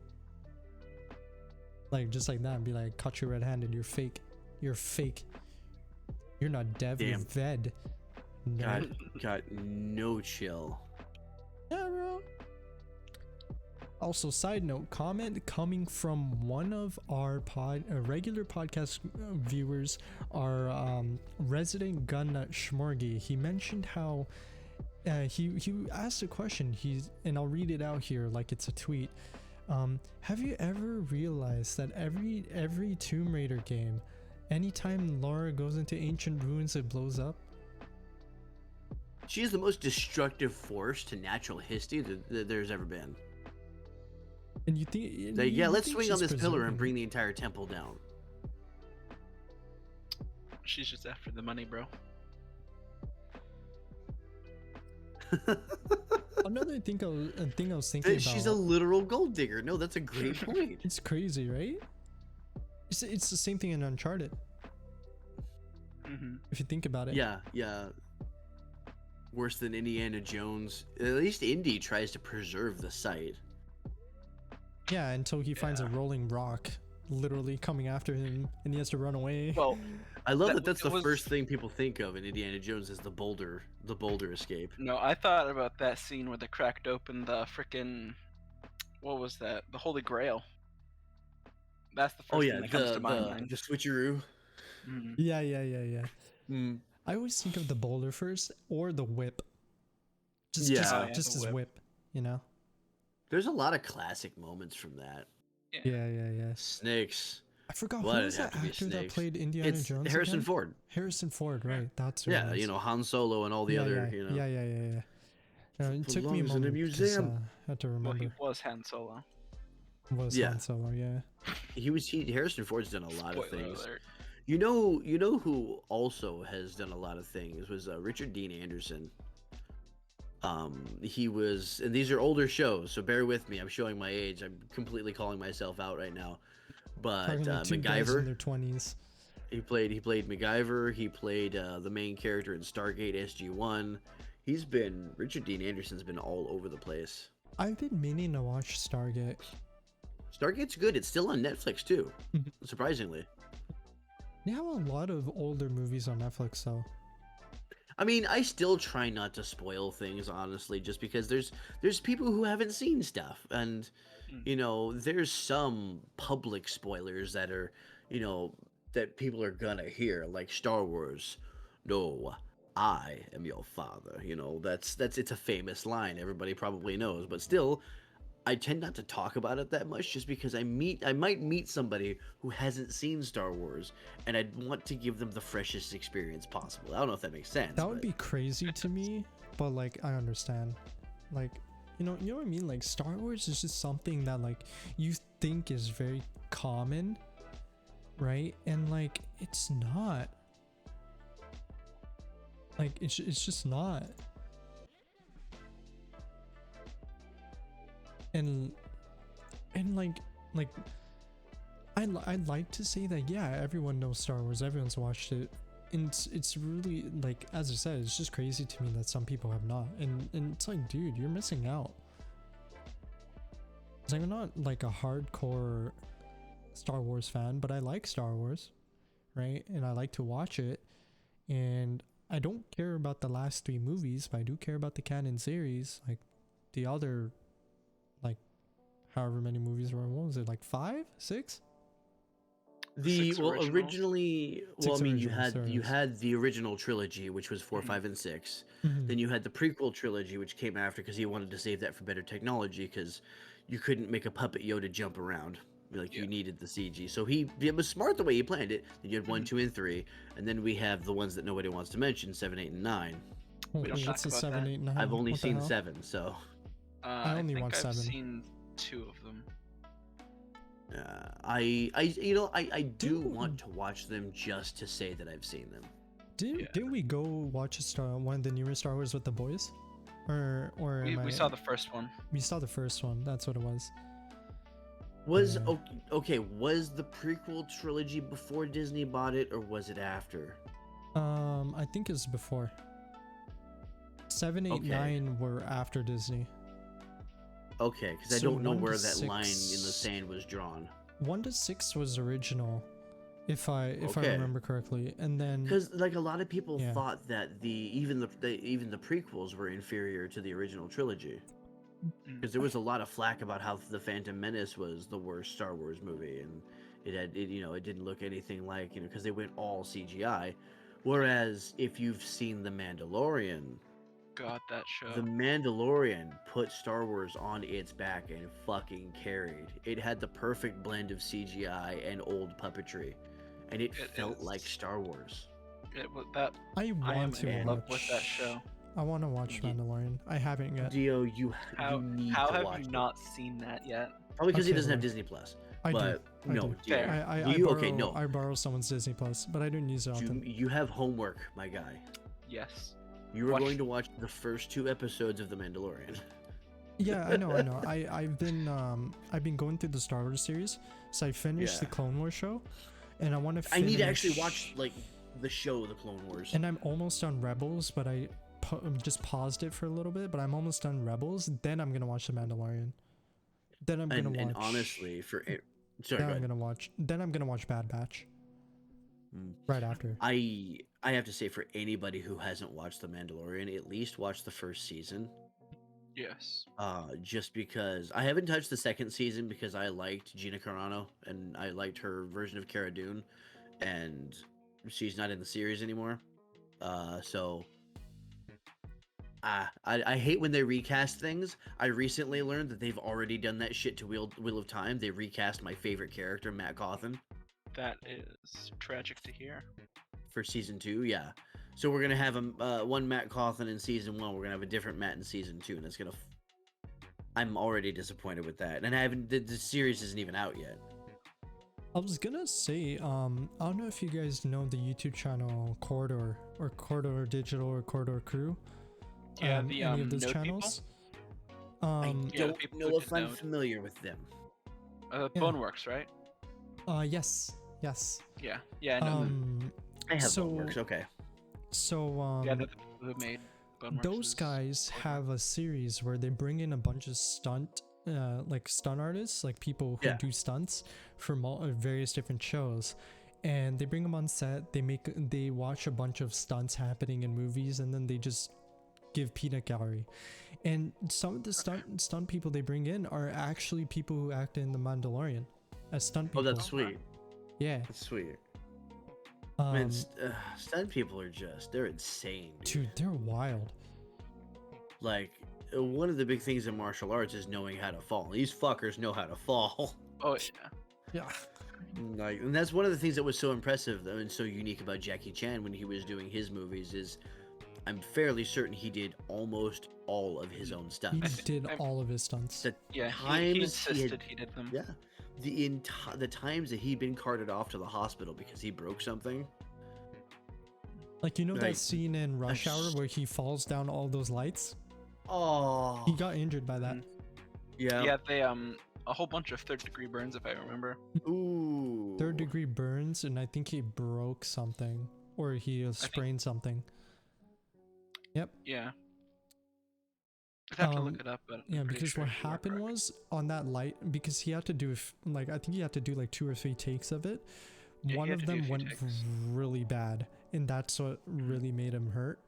Like just like that, and be like, caught you red-handed. You're fake. You're fake. You're not Dev. You're Ved. No. Got no chill. Yeah, bro. Also, side note, comment coming from one of our regular podcast viewers, our resident gun nut Schmorgy. He mentioned how he asked a question. And I'll read it out here like it's a tweet. Have you ever realized that every Tomb Raider game, anytime Laura goes into ancient ruins, it blows up? She is the most destructive force to natural history that there's ever been. And you think? Let's swing on this pillar and bring the entire temple down. She's just after the money, bro. Another thing I was thinking about. She's a literal gold digger. No, that's a great point. It's crazy, right? It's the same thing in Uncharted. If you think about it. Yeah. Worse than Indiana Jones. At least Indy tries to preserve the site. Yeah, until he finds a rolling rock literally coming after him and he has to run away. Well, I love that's the first thing people think of in Indiana Jones is the boulder escape. No, I thought about that scene where they cracked open the frickin', what was that? The Holy Grail. That's the first thing that comes to my mind. The switcheroo. Mm. Yeah. Mm. I always think of the boulder first or the whip. Just Yeah. just, Oh, yeah, just the his whip. whip, you know? There's a lot of classic moments from that. Yeah. Snakes. I forgot Why who did was it have that to be actor that snakes? played Indiana It's Jones Harrison again? Ford. Harrison Ford, right? That's who it Yeah, was. Han Solo and all the yeah, other, yeah. It took me a belongs in a moment because museum. I had to Well, he remember. was Han Solo. Was Yeah. Han Solo, yeah. Harrison Ford's done a lot of Spoiler things. alert. You know who also has done a lot of things was Richard Dean Anderson. He was, and these are older shows, so bear with me. I'm showing my age. I'm completely calling myself out right now. But Talking to two guys in their MacGyver, 20s. he played MacGyver. He played the main character in Stargate SG-1. Richard Dean Anderson's been all over the place. I've been meaning to watch Stargate. Stargate's good. It's still on Netflix too, Mhm. surprisingly. They have a lot of older movies on Netflix, though. I mean, I still try not to spoil things, honestly, just because there's people who haven't seen stuff, and there's some public spoilers that are, that people are gonna hear, like Star Wars. No, I am your father. That's it's a famous line everybody probably knows, but still, I tend not to talk about it that much just because I might meet somebody who hasn't seen Star Wars and I'd want to give them the freshest experience possible. I don't know if that makes sense. That would be crazy to me, but like I understand. Like, you know what I mean? Like Star Wars is just something that like you think is very common, right? And like it's not. Like it's just not. And like I'd like to say that yeah, everyone knows Star Wars, everyone's watched it, and it's really like, as I said, it's just crazy to me that some people have not, and it's like, dude, you're missing out. It's like I'm not like a hardcore Star Wars fan, but I like Star Wars, right? And I like to watch it, and I don't care about the last 3 movies, but I do care about the canon series, like the other, like however many movies were. What was it, like 5, 6? Originally, Six I mean, originals, you had the original trilogy, which was 4, 5, and 6. Mhm. Then you had the prequel trilogy, which came after because he wanted to save that for better technology because you couldn't make a puppet Yoda jump around. You needed the CG. So it was smart the way he planned it. Then you had 1, 2, and 3, and then we have the ones that nobody wants to mention, 7, 8, and 9. We don't Wait, talk what's the about 7, that. 8, 9? I've only What the seen hell? 7, so I only think watched I've 7. seen 2 of them. I do Dude. want to watch them just to say that I've seen them. Didn't we go watch one of the newer Star Wars with the boys? Or We saw the first one. We saw the first one. That's what it was. Was Yeah. okay, was the prequel trilogy before Disney bought it or was it after? I think it's before. 7, 8, Okay. 9 were after Disney. Okay, because I So don't know 1 to where that line in the 6 sand was drawn. 1 to 6 was original, if I Okay. remember correctly, and then Because like a lot of people Yeah. thought that even the prequels were inferior to the original trilogy. Mm. Because there was a lot of flack about how the Phantom Menace was the worst Star Wars movie, and it didn't look anything like, because they went all CGI. Whereas if you've seen The Mandalorian, God, that show. The Mandalorian put Star Wars on its back and fucking carried. It had the perfect blend of CGI and old puppetry, and it felt like is. Star Wars. I I am want to in watch. love with that show. I want to watch Yeah. Mandalorian. I haven't yet. Dio, you need How to have watch you it. not seen that yet? Probably because he Okay, doesn't have Lord. Disney Plus. I But do. no, I do. Dio, Fair. I you borrow, okay? No, I borrow someone's Disney Plus, but I don't use it often. you have homework, my guy. Yes. You are Watch- going to watch the first 2 episodes of The Mandalorian. Yeah, I know. I've been going through the Star Wars series, so I finished the Yeah. Clone Wars show, and I want to. I need to actually watch like the show, The Clone Wars. And I'm almost done Rebels, but I just paused it for a little bit. But I'm almost done Rebels. Then I'm gonna watch the Mandalorian. Then I'm gonna watch. And honestly, sorry, then go I'm ahead. gonna watch. Then I'm gonna watch Bad Batch. Mm. Right after. I have to say, for anybody who hasn't watched The Mandalorian, at least watch the first season. Yes. Just because I haven't touched the second season because I liked Gina Carano and I liked her version of Cara Dune, and she's not in the series anymore. So I hate when they recast things. I recently learned that they've already done that shit to Wheel of Time. They recast my favorite character, Matt Cawthon, That is tragic to hear. for season 2. Yeah. So we're gonna have one Matt Cawthon in season 1. We're gonna have a different Matt in season 2, and it's gonna. I'm already disappointed with that, and I haven't. The series isn't even out yet. I was gonna say, I don't know if you guys know the YouTube channel Corridor or Corridor Digital or Corridor Crew. Yeah, the any of those Node channels. I Yeah, the don't people know who if did I'm Node. familiar with them. Yeah. Boneworks, right? Yes. Yeah, I know them. I have So- Boneworks. Okay. So Yeah, they're the people who made Boneworks. those guys have a series where they bring in a bunch of stunt artists, like people who Yeah. do stunts for various different shows, and they bring them on set. They watch a bunch of stunts happening in movies, and then they just give peanut gallery. And some of the stunt people they bring in are actually people who act in The Mandalorian as stunt Oh, people. that's sweet. Yeah. That's sweet. Um, Man, stunt people are they're insane, dude. dude, they're wild. Like, one of the big things in martial arts is knowing how to fall. These fuckers know how to fall. Oh yeah. Yeah. Like, and that's one of the things that was so impressive and so unique about Jackie Chan when he was doing his movies is I'm fairly certain he did almost all of his own He stunts. did all of his stunts. The Yeah, times he had- insisted he did them. Yeah. The times that he'd been carted off to the hospital because he broke something. Like, you know Like, that scene in Rush Hour s- where he falls down all those lights? Oh. He got injured by that. Yeah. Yeah, they a whole bunch of third-degree burns, if I remember. Ooh. Third degree burns, and I think he broke something. Or he sprained something. Yeah. I'd have to look Um, it up, but I'm Yeah, pretty because sure what you are happened correct. was on that light, because he had to do, I think he had to do like 2 or 3 takes of it. Yeah, he One had of to do a them few went takes. really bad, and that's what really made him hurt.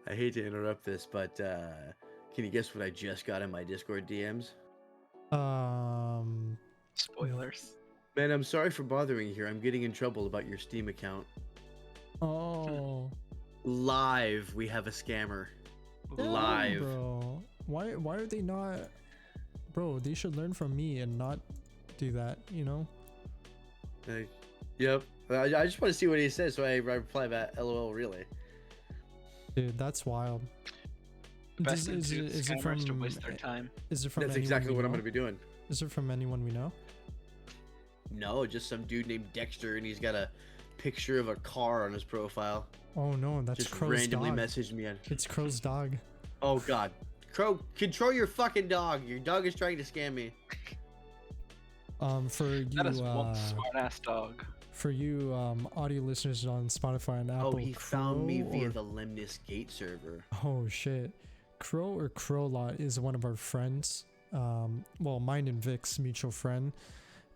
I hate to interrupt this, but can you guess what I just got in my Discord DMs? Spoilers. Man, I'm sorry for bothering you here. I'm getting in trouble about your Steam account. Oh. Live, we have a scammer. Damn, Live. bro. Why are they not, bro? They should learn from me and not do that, you know? Like, yep. I just want to see what he says, so I reply back, LOL, really. Dude, that's wild. The best thing Is to do it with from scammers to waste their time. is it from That's anyone exactly we what I'm know? going to be doing. Is it from anyone we know? No, just some dude named Dexter, and he's got a picture of a car on his profile. Oh no, that's Just Crow's randomly dog. messaged me on. It's Crow's dog. Oh God, Crow, control your fucking dog. Your dog is trying to scam me. For you, That is one smart-ass dog. for you, audio listeners on Spotify and Apple. Oh, he found me Crow via or- the Lemnis Gate server. Oh shit, Crow or Crowlot is one of our friends. Well, mine and Vic's mutual friend.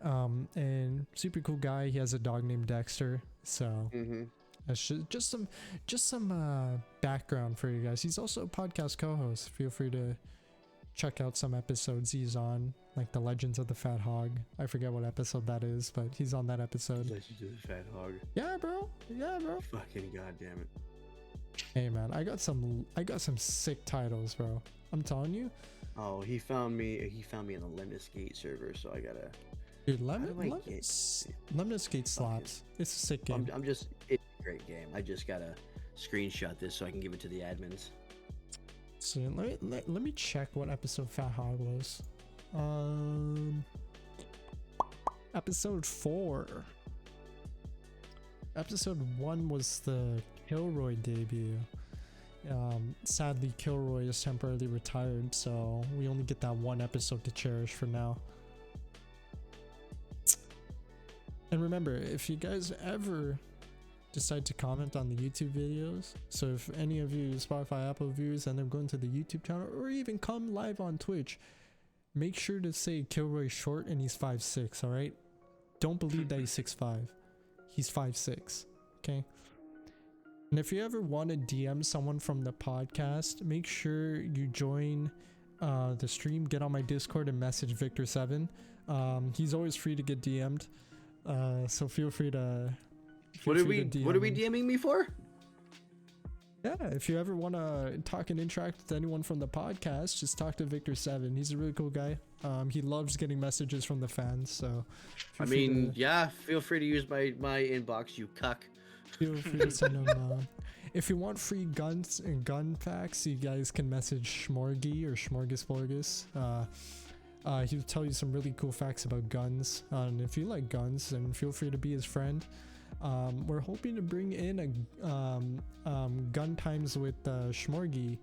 And super cool guy. He has a dog named Dexter. So Mm-hmm. that's just some background for you guys. He's also a podcast co-host. Feel free to check out some episodes he's on, like the Legends of the Fat Hog. I forget what episode that is, but he's on that episode. Legends of the Fat Hog. Yeah, bro. Yeah, bro. Fucking goddamn it. Hey, man, I got some sick titles, bro. I'm telling you, Oh, he found me. He found me in the Lemnis Gate server, so I gotta. dude. do I get- Lemnis Gate slaps. It's a sick game. I'm just. It's a great game. I just gotta screenshot this so I can give it to the admins. So let me check what episode Fat Hog was. Episode 4. Episode 1 was the Kilroy debut. Sadly, Kilroy is temporarily retired, so we only get that one episode to cherish for now. And remember, if you guys ever decide to comment on the YouTube videos, so if any of you Spotify, Apple viewers end up going to the YouTube channel or even come live on Twitch, make sure to say Kilroy's short and he's 5'6", all right? Don't believe that he's 6'5". He's 5'6", okay? And if you ever want to DM someone from the podcast, make sure you join the stream, get on my Discord and message Victor7. He's always free to get DM'd. So feel free to. What are we DMing me for? Yeah, if you ever want to talk and interact with anyone from the podcast, just talk to Victor7. He's a really cool guy. He loves getting messages from the fans. So, yeah, feel free to use my inbox, you cuck. Feel free to send him. If you want free guns and gun facts, you guys can message Schmorgy or Schmorgasforgus. He'll tell you some really cool facts about guns. And if you like guns, then feel free to be his friend. We're hoping to bring in a gun times with Schmorgy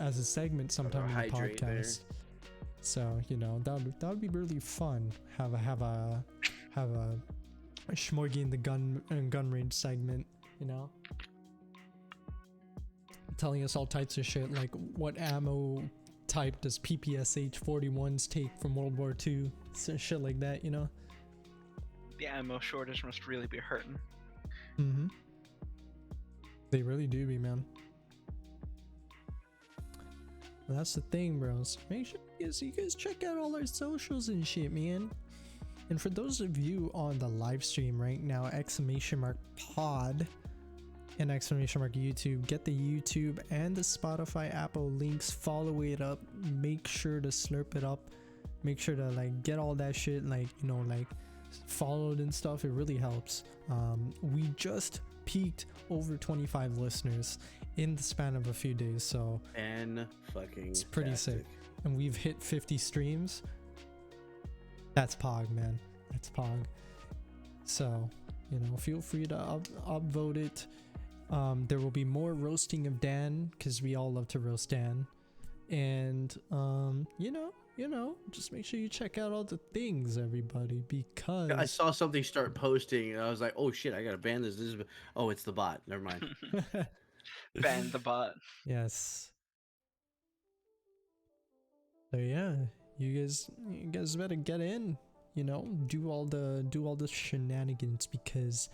as a segment sometime in the podcast. So that would be really fun. Have a Schmorgy in the gun range segment. Telling us all types of shit like what ammo type does Ps5 take from World War II, so shit like that. The ammo shortage must really be hurting. Mm-hmm. They really do be, man. Well, that's the thing, bros. Make sure you guys check out all our socials and shit, man. And for those of you on the live stream right now, !pod and !YouTube, get the YouTube and the Spotify Apple links, follow it up, make sure to slurp it up, make sure to get all that shit followed and stuff. It really helps. We just peaked over 25 listeners in the span of a few days, so it's pretty sick. And we've hit 50 streams. That's Pog, man. That's Pog. So feel free to upvote it. There will be more roasting of Dan because we all love to roast Dan, and just make sure you check out all the things, everybody, because I saw something start posting and I was like, oh shit, I gotta ban this. Oh, it's the bot. Never mind. Ban the bot. Yes. So yeah, you guys better get in. Do all the shenanigans because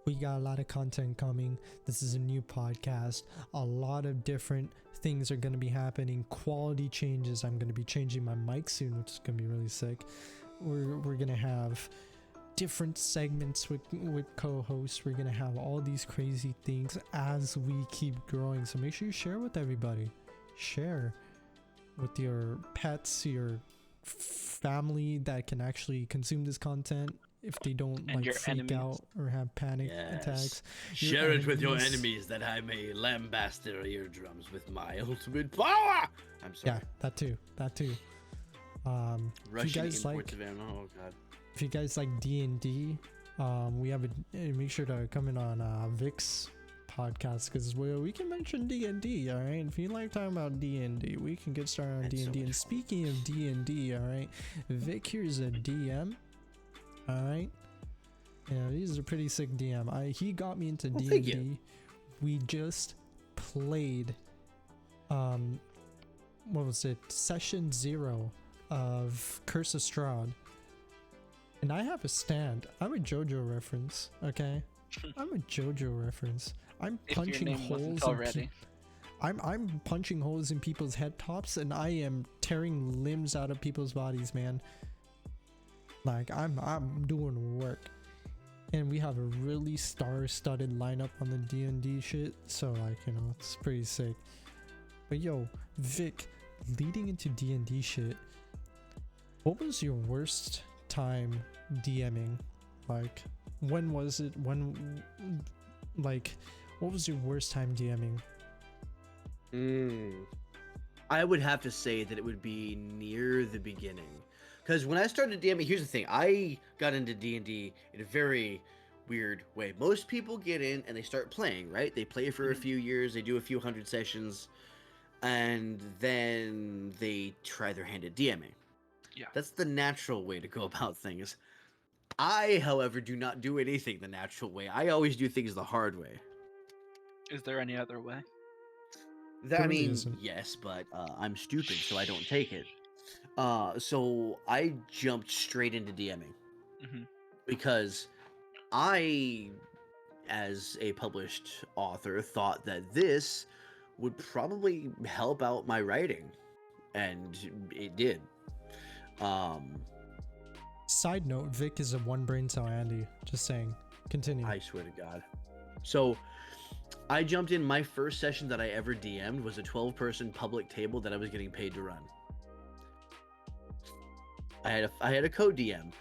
we got a lot of content coming. This is a new podcast. A lot of different things are going to be happening. Quality changes. I'm going to be changing my mic soon, which is going to be really sick. We're going to have different segments with co-hosts. We're going to have all these crazy things as we keep growing. So make sure you share with everybody. Share with your pets, your family that can actually consume this content. If they don't freak out or have panic attacks, share it with your enemies that I may lambaste their eardrums with my ultimate power. I'm sorry. Yeah, that too. Russian imports of ammo. Oh god. If you guys like D&D, we have make sure to come in on Vic's podcast because we can mention D&D. All right, if you like talking about D&D, we can get started on D&D. And speaking of D&D, all right, Vic here is a DM. All right, he's a pretty sick DM. He got me into D&D. We just played what was it, session 0 of Curse of Strahd, and I have a stand. I'm a JoJo reference. Okay, I'm a JoJo reference. I'm punching holes already. I'm punching holes in people's head tops, and I am tearing limbs out of people's bodies, man. I'm doing work, and we have a really star-studded lineup on the D&D shit. So it's pretty sick. But yo, Vic, leading into D&D shit, what was your worst time DMing? When was it? What was your worst time DMing? I would have to say that it would be near the beginning. Because when I started DMing, here's the thing. I got into D&D in a very weird way. Most people get in and they start playing, right? They play for a few years, they do a few hundred sessions, and then they try their hand at DMing. Yeah. That's the natural way to go about things. I, however, do not do anything the natural way. I always do things the hard way. Is there any other way? Yes, but I'm stupid, so I don't take it. So I jumped straight into DMing because I, as a published author, thought that this would probably help out my writing. and it did. Um, Side note: Vic is a one brain cell Andy. Just saying. Continue. I swear to God. So I jumped in. My first session that I ever DM'd was a 12-person public table that I was getting paid to run. I had a co-DM.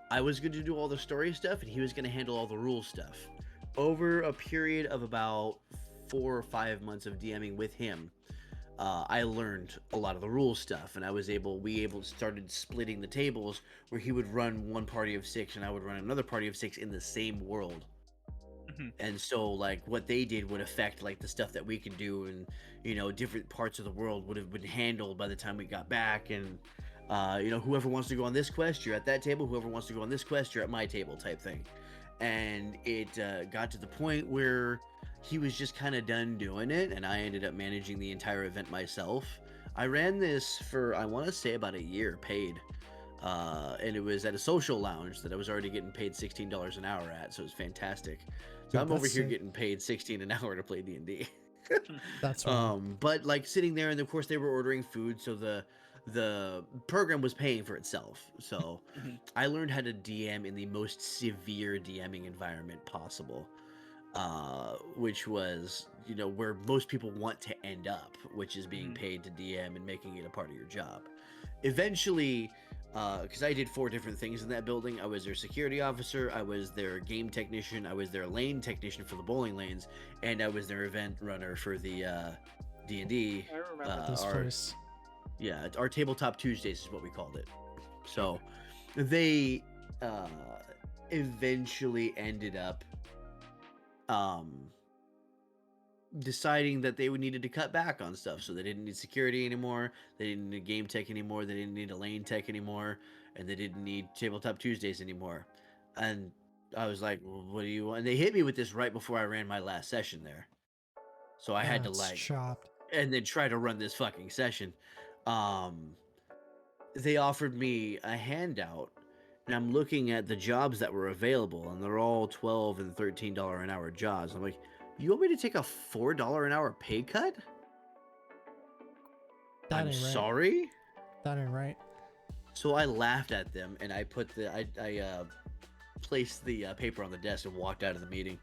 I was going to do all the story stuff, and he was going to handle all the rules stuff. Over a period of about 4 or 5 months of DMing with him, I learned a lot of the rules stuff, and we started splitting the tables where he would run one party of 6 and I would run another party of 6 in the same world. And so like what they did would affect like the stuff that we could do, and different parts of the world would have been handled by the time we got back. And whoever wants to go on this quest, you're at that table. Whoever wants to go on this quest, you're at my table, type thing. And it got to the point where he was just kind of done doing it, and I ended up managing the entire event myself. I ran this for, I want to say, about a year paid. And it was at a social lounge that I was already getting paid $16 an hour at, so it was fantastic. So Dude, I'm over that's here sick. getting paid $16 an hour to play D&D. That's wild. But like sitting there, and of course they were ordering food, so the program was paying for itself. So I learned how to DM in the most severe DMing environment possible, which was where most people want to end up, which is being paid to DM and making it a part of your job. Eventually, because I did 4 different things in that building. I was their security officer, I was their game technician, I was their lane technician for the bowling lanes, and I was their event runner for the D&D. I remember This place. Yeah, our Tabletop Tuesdays is what we called it. So they eventually ended up deciding that they needed to cut back on stuff. So they didn't need security anymore, they didn't need game tech anymore, they didn't need a lane tech anymore, and they didn't need Tabletop Tuesdays anymore. And I was like, well, what do you want? And they hit me with this right before I ran my last session there. So I had to That's like chopped. and then try to run this fucking session. They offered me a handout, and I'm looking at the jobs that were available, and they're all $12 and $13 an hour jobs. I'm like, you want me to take a $4 an hour pay cut? That I'm ain't right. sorry. That ain't right. So I laughed at them, and I put I placed the paper on the desk and walked out of the meeting.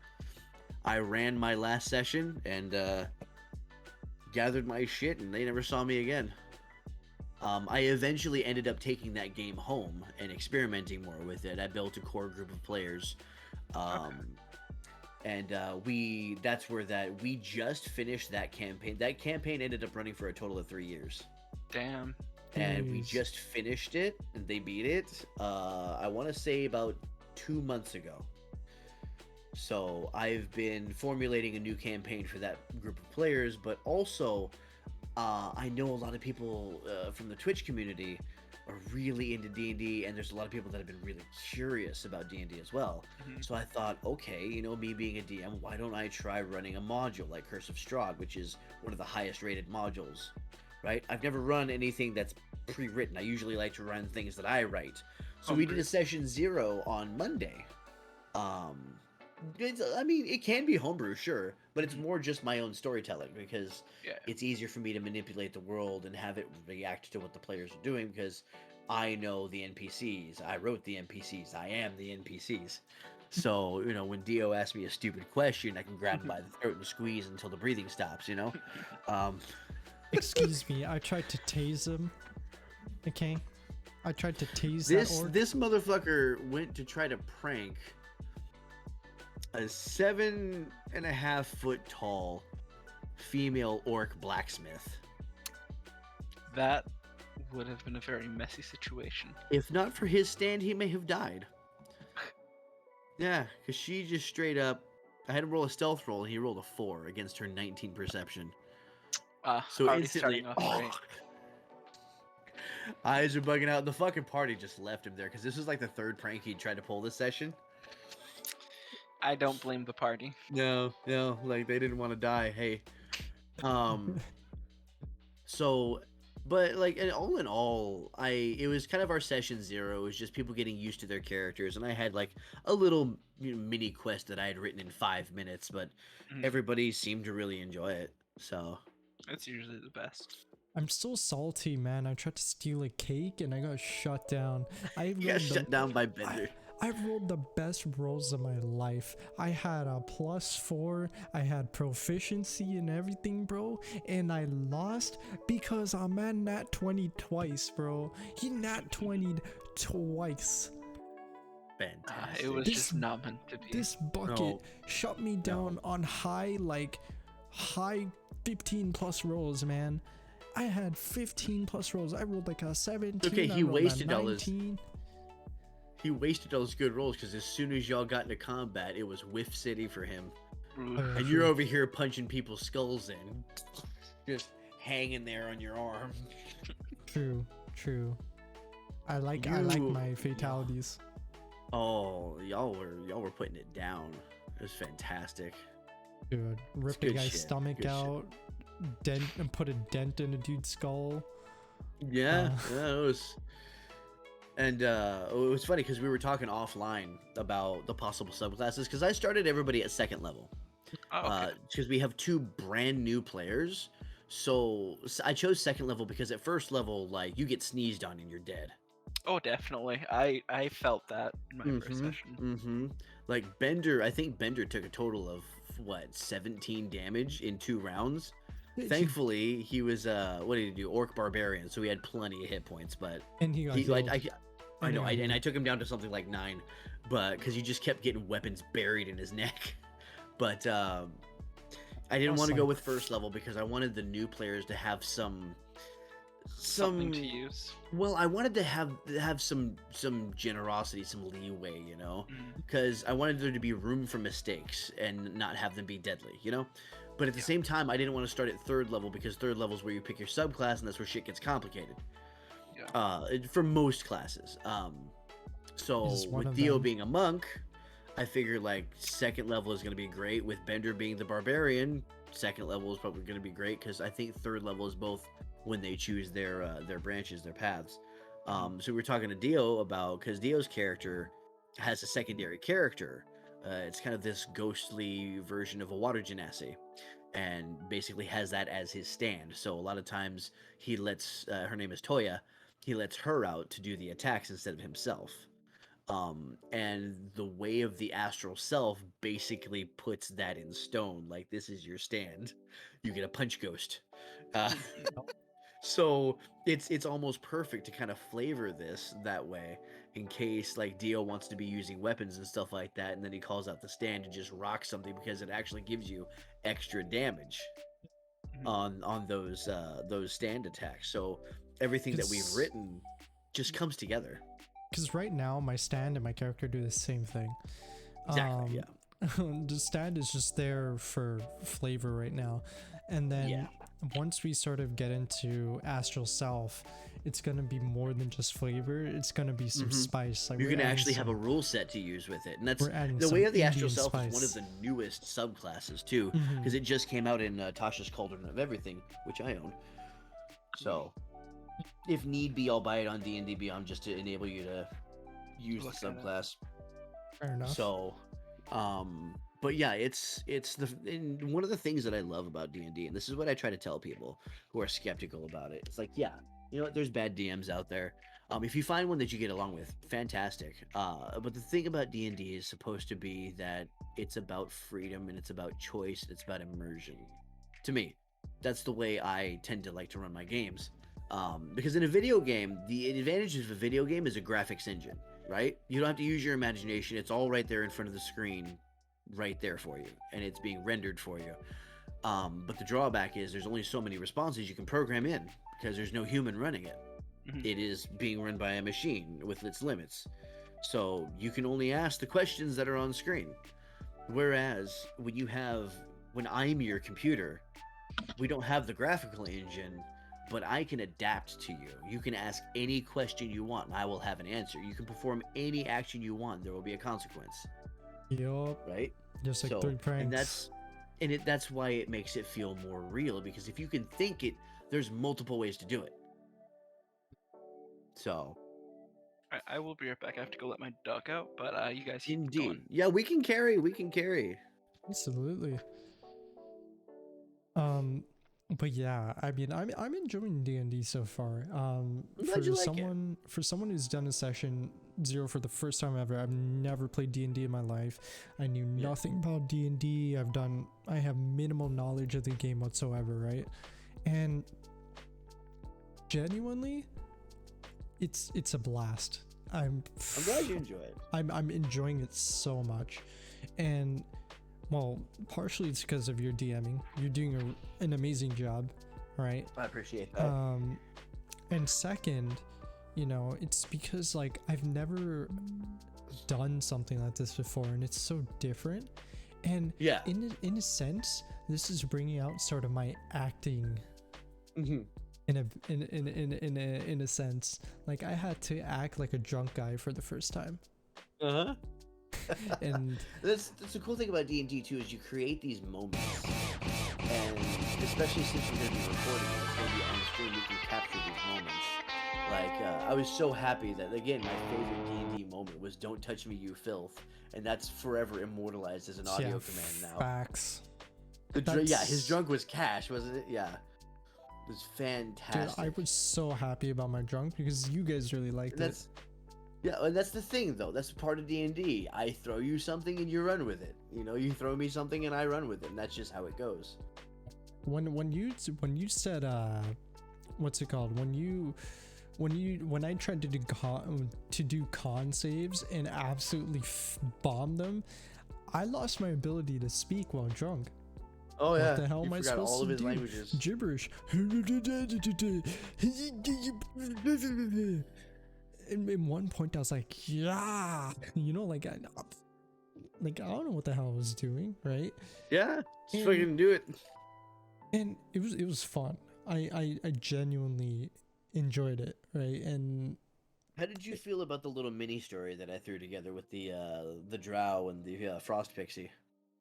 I ran my last session and gathered my shit, and they never saw me again. I eventually ended up taking that game home and experimenting more with it. I built a core group of players. And that's where we just finished that campaign. That campaign ended up running for a total of 3 years. Damn. And we Jeez. just finished it, and they beat it, I want to say about 2 months ago. So I've been formulating a new campaign for that group of players, but also I know a lot of people from the Twitch community are really into D&D, and there's a lot of people that have been really curious about D&D as well. So I thought, okay, me being a DM, why don't I try running a module like Curse of Strahd, which is one of the highest rated modules, right? I've never run anything that's pre-written. I usually like to run things that I write. So we did a session 0 on Monday. It can be homebrew, sure, but it's more just my own storytelling, because it's easier for me to manipulate the world and have it react to what the players are doing, because I know the NPCs. I wrote the NPCs. I am the NPCs. So, when Dio asks me a stupid question, I can grab him by the throat and squeeze until the breathing stops, Excuse me, I tried to tase him. Okay? I tried to tase that orc. This motherfucker went to try to prank a 7.5 foot tall female orc blacksmith. That would have been a very messy situation. If not for his stand, he may have died. Yeah, because she just straight up, I had to roll a stealth roll, and he rolled a 4 against her 19 perception. So already instantly, starting off great. eyes are bugging out. The fucking party just left him there, because this was like the 3rd prank he tried to pull this session. I don't blame the party. No, like they didn't want to die. Hey, so, but like, and all in all, it was kind of our session 0. It was just people getting used to their characters, and I had like a little mini quest that I had written in 5 minutes, but everybody seemed to really enjoy it. So It's usually the best. I'm so salty, man. I tried to steal a cake and I got shut down. I You got rolled shut down by Bender. I rolled the best rolls of my life. I had a +4. I had proficiency and everything, bro. And I lost because I'm at nat 20 twice, bro. He nat 20'd twice. Fantastic. It was This- just not meant to be. This bucket No. shut me down on high 15 plus rolls, man. I had 15 plus rolls. I rolled like a 17. Okay, I he rolled a wasted all his- 19. He wasted those good rolls because as soon as y'all got into combat, it was Whiff City for him. Ooh. And you're over here punching people's skulls in, just hanging there on your arm. True. I like You- my fatalities. Oh, y'all were putting it down. It was fantastic. Dude, ripped a good guy's shit, stomach good shit. out, dent and put a dent in a dude's skull. Yeah, yeah, it was. And it was funny because we were talking offline about the possible subclasses because I started everybody at 2nd level. Oh, okay. Because we have 2 brand new players. So I chose 2nd level because at 1st level, like, you get sneezed on and you're dead. Oh, definitely. I felt that in my first session. Mm-hmm. Like Bender, I think Bender took a total of what 17 damage in 2 rounds. Thankfully, he was what did he do? Orc barbarian, so he had plenty of hit points. But And he got he, healed. I know, he got and I healed. took him down to something like 9, but because he just kept getting weapons buried in his neck. But I didn't want to go Awesome. with 1st level because I wanted the new players to have Something some to use. well, I wanted to have some generosity, some leeway, you know, Mm. because I wanted there to be room for mistakes and not have them be deadly, you know. But at the same time, I didn't want to start at 3rd level because 3rd level is where you pick your subclass and that's where shit gets complicated. For most classes. So This is one with of Dio them. being a monk, I figured like 2nd level is going to be great. With Bender being the barbarian, 2nd level is probably going to be great because I think 3rd level is both when they choose their branches, their paths. So we were talking to Dio about because Dio's character has a secondary character. It's kind of this ghostly version of a water genasi, and basically has that as his stand. So a lot of times he lets her name is Toya. He lets her out to do the attacks instead of himself. And the way of the astral self basically puts that in stone. Like, this is your stand. You get a punch ghost. So it's almost perfect to kind of flavor this that way in case like Dio wants to be using weapons and stuff like that, and then he calls out the stand and just rocks something because it actually gives you extra damage on those stand attacks. So everything that we've written just comes together. Because right now my stand and my character do the same thing. Exactly. Yeah. The stand is just there for flavor right now, and then once we sort of get into astral self, it's gonna be more than just flavor. It's gonna be some spice. Like You we're can adding actually have a some- rule set to use with it, and that's We're adding the way some of the astral Indian self is one of spice. the newest subclasses too, Mhm. because it just came out in Tasha's Cauldron of Everything, which I own. So, if need be, I'll buy it on D&D Beyond just to enable you to use Look the at it. subclass. Fair enough. So, but yeah, it's and one of the things that I love about D&D, and this is what I try to tell people who are skeptical about it. It's like, yeah, you know what? There's bad DMs out there. If you find one that you get along with, fantastic. But the thing about D&D is supposed to be that it's about freedom and it's about choice. And it's about immersion. To me, that's the way I tend to like to run my games. Because in a video game, the advantage of a video game is a graphics engine, right? You don't have to use your imagination. It's all right there in front of the screen, right there for you, and it's being rendered for you. But the drawback is there's only so many responses you can program in because there's no human running it. Mhm. It is being run by a machine with its limits. So you can only ask the questions that are on screen. Whereas when I'm your computer, we don't have the graphical engine, but I can adapt to you. You can ask any question you want and I will have an answer. You can perform any action you want. There will be a consequence, Yup. right? Just like So, 3 pranks. and that's why it makes it feel more real, because if you can think it, there's multiple ways to do it. So, I will be right back. I have to go let my dog out, but you guys keep indeed. going. Yeah, we can carry. Absolutely. Um, But yeah, I mean, I'm enjoying D&D so far. I'm glad you like it. For someone who's done a session 0 for the first time ever, I've never played D&D in my life. I knew nothing about D&D. I have minimal knowledge of the game whatsoever, right? And genuinely, it's a blast. I'm glad you enjoy it. I'm enjoying it so much, and well, partially it's because of your DMing. You're doing an amazing job, right? I appreciate that. And second, you know, it's because like I've never done something like this before, and it's so different. And yeah, in a sense, this is bringing out sort of my acting. Mm-hmm. In a sense, like I had to act like a drunk guy for the first time. Uh-huh. And that's the cool thing about D&D too, is you create these moments, and especially since you're going to be recording it, it's going to be on the stream, you can capture these moments. Like I was so happy that, again, my favorite D&D moment was "Don't touch me, you filth," and that's forever immortalized as an audio command now. Facts. Yeah, his drunk was cash, wasn't it? Yeah. It was fantastic. Dude, I was so happy about my drunk because you guys really liked it. Yeah, and that's the thing though. That's part of D&D. I throw you something and you run with it. You know, you throw me something and I run with it, and that's just how it goes. When you said what's it called? When I tried to do con saves and absolutely bomb them, I lost my ability to speak while drunk. Oh yeah, what the hell am I supposed all of to his do? languages. Gibberish. In one point I was like, yeah, you know, like I don't know what the hell I was doing, right? Yeah, just fucking do it. And it was fun. I genuinely enjoyed it, right? And how did you feel about the little mini story that I threw together with the drow and the frost pixie?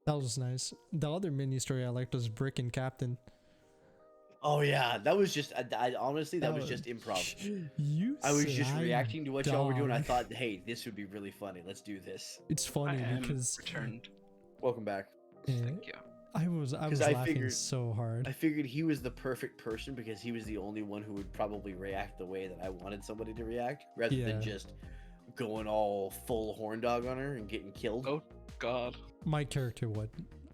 That was nice. The other mini story I liked was Brick and Captain. Oh yeah, that was just I honestly that was just improv. I was just reacting to what y'all were doing. I thought, hey, this would be really funny. Let's do this. It's funny because returned. Welcome back. Thank you. I was laughing so hard. I figured he was the perfect person because he was the only one who would probably react the way that I wanted somebody to react, rather than just going all full horn dog on her and getting killed. Oh God. My character would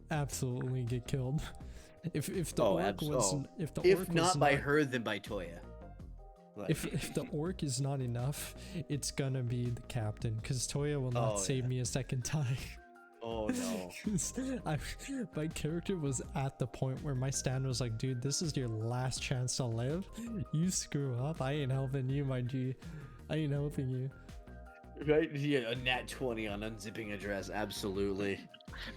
absolutely get killed. If the orc was if not by her, then by Toya. Like, if the orc is not enough, it's gonna be the captain, because Toya will not save me a second time. Oh no. My character was at the point where my stand was like, dude, this is your last chance to live. You screw up, I ain't helping you, my G. I ain't helping you. Right? Yeah, a nat 20 on unzipping a dress, absolutely.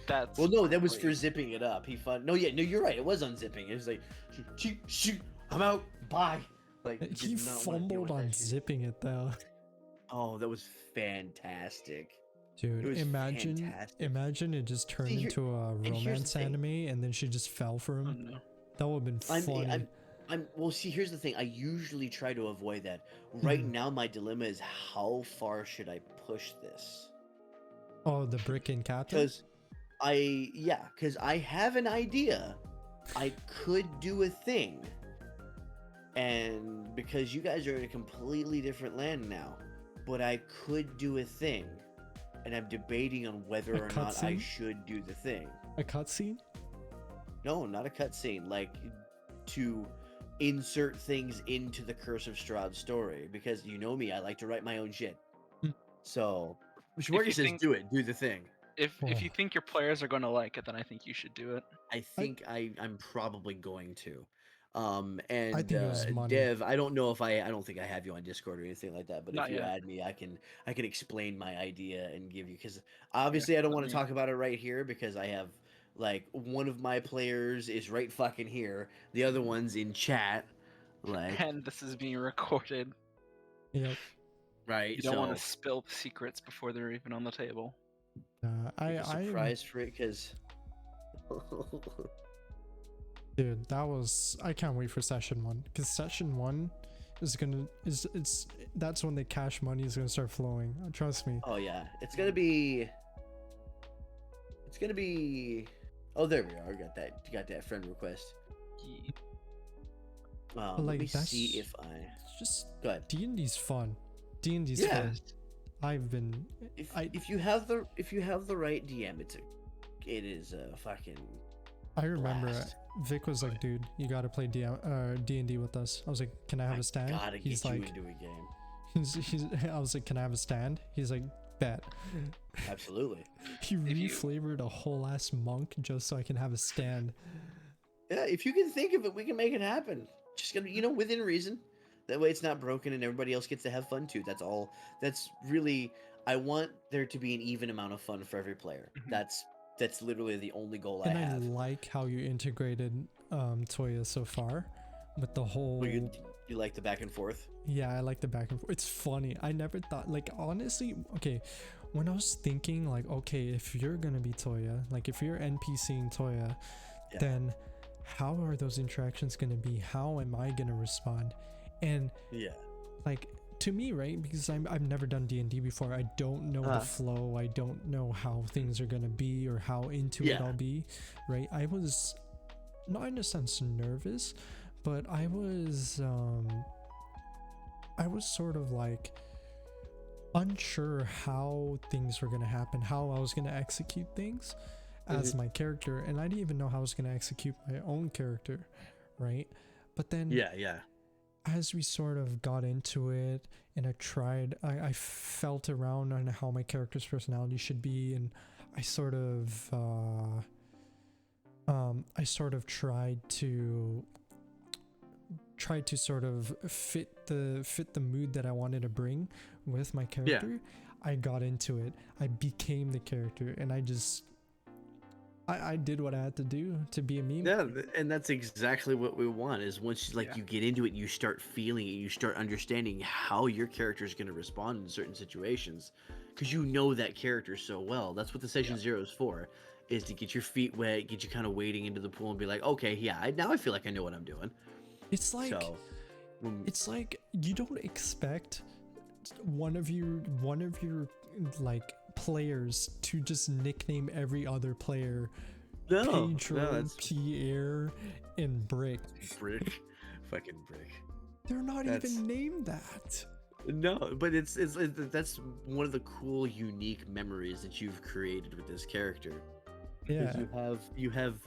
That's well, no, that was for zipping it up. No, you're right. It was unzipping. It was like, shoot, I'm out. Bye. Like he fumbled on zipping it though. Oh, that was fantastic. Dude, imagine it just turned into a romance anime and then she just fell for him. Oh, no. That would have been funny. Well, see, here's the thing. I usually try to avoid that. Right now, my dilemma is how far should I push this? Oh, the brick and captain? Because I have an idea. I could do a thing. And because you guys are in a completely different land now, but I could do a thing. And I'm debating on whether or not I should do the thing. A cutscene? No, not a cutscene. Like, to insert things into the Curse of Strahd story, because you know me, I like to write my own shit. So, Shmorky says, do the thing. If you think your players are going to like it, then I think you should do it. I think I'm probably going to. And I think it was money. Dev, I don't know if I don't think I have you on Discord or anything like that, but if you add me, I can explain my idea and give you, because obviously I don't want to talk about it right here because I have, like, one of my players is right fucking here, the other one's in chat, like, and this is being recorded. Yep. Right. You don't want to spill the secrets before they're even on the table. I'm surprised for it, because dude, I can't wait for session 1, because session 1 is that's when the cash money is gonna start flowing. Trust me. Oh yeah, it's gonna be. Oh, there we are. Got that friend request. But Let me like see that's if I just go ahead. D&D's fun. D&D's Yeah, fun. I've been I if you have the right DM, it is a fucking I remember blast. Vic was like, dude, you gotta play D&D with us. I was like, can I have I a stand? gotta He's get you like, into a game. I was like, can I have a stand? He's like, bet. Absolutely. He If you reflavored a whole ass monk just so I can have a stand. Yeah, if you can think of it, we can make it happen. Just gonna, within reason. That way, it's not broken, and everybody else gets to have fun too. That's all. That's really. I want there to be an even amount of fun for every player. Mhm. That's literally the only goal I And I have. like how you integrated Toya so far with the whole. Well, you like the back and forth. Yeah, I like the back and forth. It's funny. I never thought, like, honestly, okay, when I was thinking, like, okay, if you're gonna be Toya, like, if you're NPCing Toya, Yeah. then how are those interactions gonna be? How am I gonna respond? And Yeah. like, to me, right, because I've never done D&D before, I don't know the flow, I don't know how things are gonna be or how into it Yeah. I'll be, right? I was not in a sense nervous, but I was sort of like unsure how things were gonna happen, how I was gonna execute things as my character, and I didn't even know how I was gonna execute my own character, right? But then Yeah. as we sort of got into it and I felt around on how my character's personality should be, and I sort of tried to sort of fit the mood that I wanted to bring with my character. I got into it, I became the character, and I did what I had to do to be a meme. Yeah, and that's exactly what we want. Is once Yeah. you get into it, you start feeling it, you start understanding how your character is going to respond in certain situations, because you know that character so well. That's what the session 0 is for, is to get your feet wet, get you kind of wading into the pool, and be like, okay, yeah, now I feel like I know what I'm doing. It's like So, it's like you don't expect one of your like players to just nickname every other player no, Pedro, that's Pierre, and Brick. brick, fucking brick. They're not That's- even named that. No, but it's that's one of the cool, unique memories that you've created with this character. Yeah, Because you have,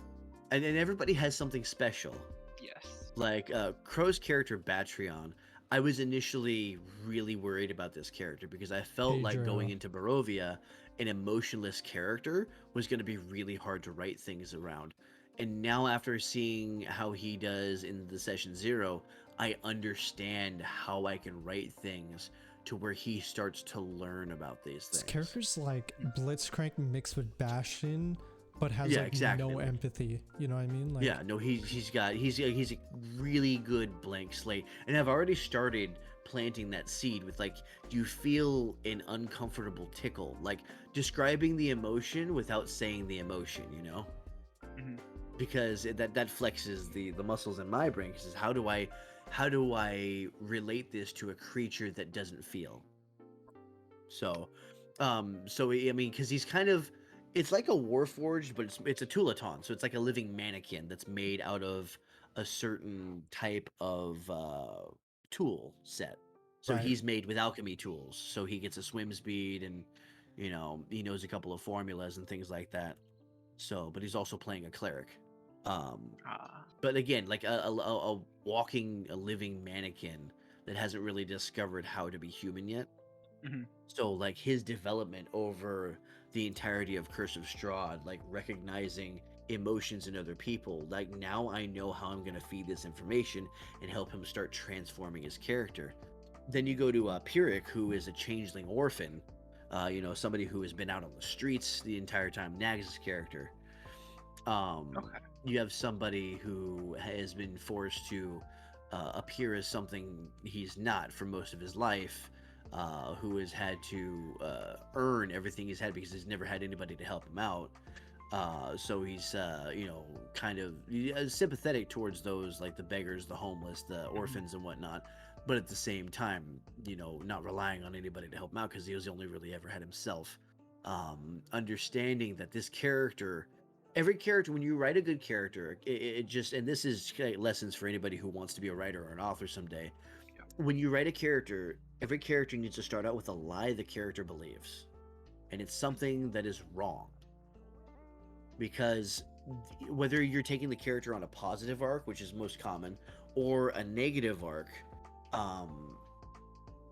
and everybody has something special. Yes. Like Crow's character Batreon, I was initially really worried about this character because I felt like Pedro. going into Barovia, an emotionless character was going to be really hard to write things around. And now after seeing how he does in the session 0, I understand how I can write things to where he starts to learn about these This things. character's like Blitzcrank mixed with Bastion, but has Yeah, like exactly. no empathy. You know what I mean? Like, Yeah, no, he's a really good blank slate, and I've already started planting that seed with like, do you feel an uncomfortable tickle? Like describing the emotion without saying the emotion, Mhm. because that flexes the muscles in my brain. Because how do I relate this to a creature that doesn't feel? So, I mean, because he's kind of, it's like a Warforged, but it's a Tulaton, so it's like a living mannequin that's made out of a certain type of tool set. So Right. he's made with alchemy tools, so he gets a swim speed, and he knows a couple of formulas and things like that. So, but he's also playing a cleric. Ah. But again, like a walking, a living mannequin that hasn't really discovered how to be human yet. Mhm. So like his development over the entirety of Curse of Strahd, like recognizing emotions in other people, like now I know how I'm gonna feed this information and help him start transforming his character. Then you go to Pyrrhic, who is a changeling orphan, somebody who has been out on the streets the entire time. Nags' character. Okay. You have somebody who has been forced to appear as something he's not for most of his life, who has had to earn everything he's had because he's never had anybody to help him out. So he's, kind of sympathetic towards those like the beggars, the homeless, the orphans, and whatnot. But at the same time, not relying on anybody to help him out because he was only really ever had himself. Understanding that this character every character, when you write a good character, it just, and this is lessons for anybody who wants to be a writer or an author someday. Yeah. When you write a character, every character needs to start out with a lie the character believes, and it's something that is wrong. Because whether you're taking the character on a positive arc, which is most common, or a negative arc,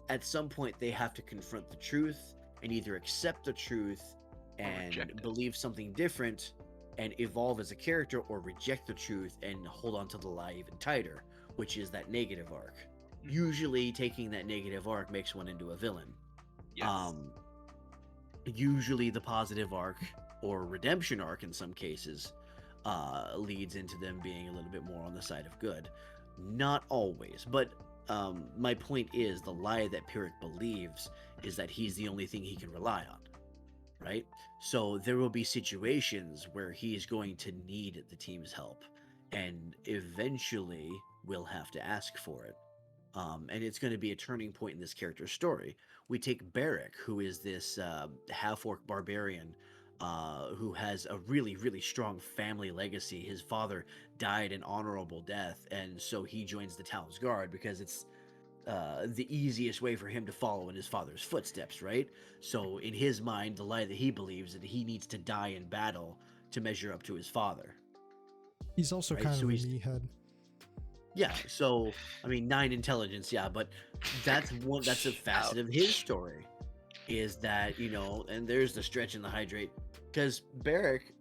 at some point they have to confront the truth and either accept the truth and believe something different and evolve as a character, or reject the truth and hold on to the lie even tighter, which is that negative arc. Usually taking that negative arc makes one into a villain. Yes. Usually the positive arc, or redemption arc in some cases, leads into them being a little bit more on the side of good. Not always, but my point is, the lie that Pyrrhic believes is that he's the only thing he can rely on, right? So there will be situations where he's going to need the team's help, and eventually will have to ask for it. And it's going to be a turning point in this character's story. We take Barrick, who is this half-orc barbarian who has a really, really strong family legacy. His father died an honorable death, and so he joins the town's guard because it's the easiest way for him to follow in his father's footsteps, right? So in his mind, the lie that he believes is that he needs to die in battle to measure up to his father. He's also Right, kind so of a he's- meathead. Yeah, so I mean, 9 intelligence, yeah, but that's a facet of his story, is that, you know, and there's the stretch and the hydrate, because Barrick,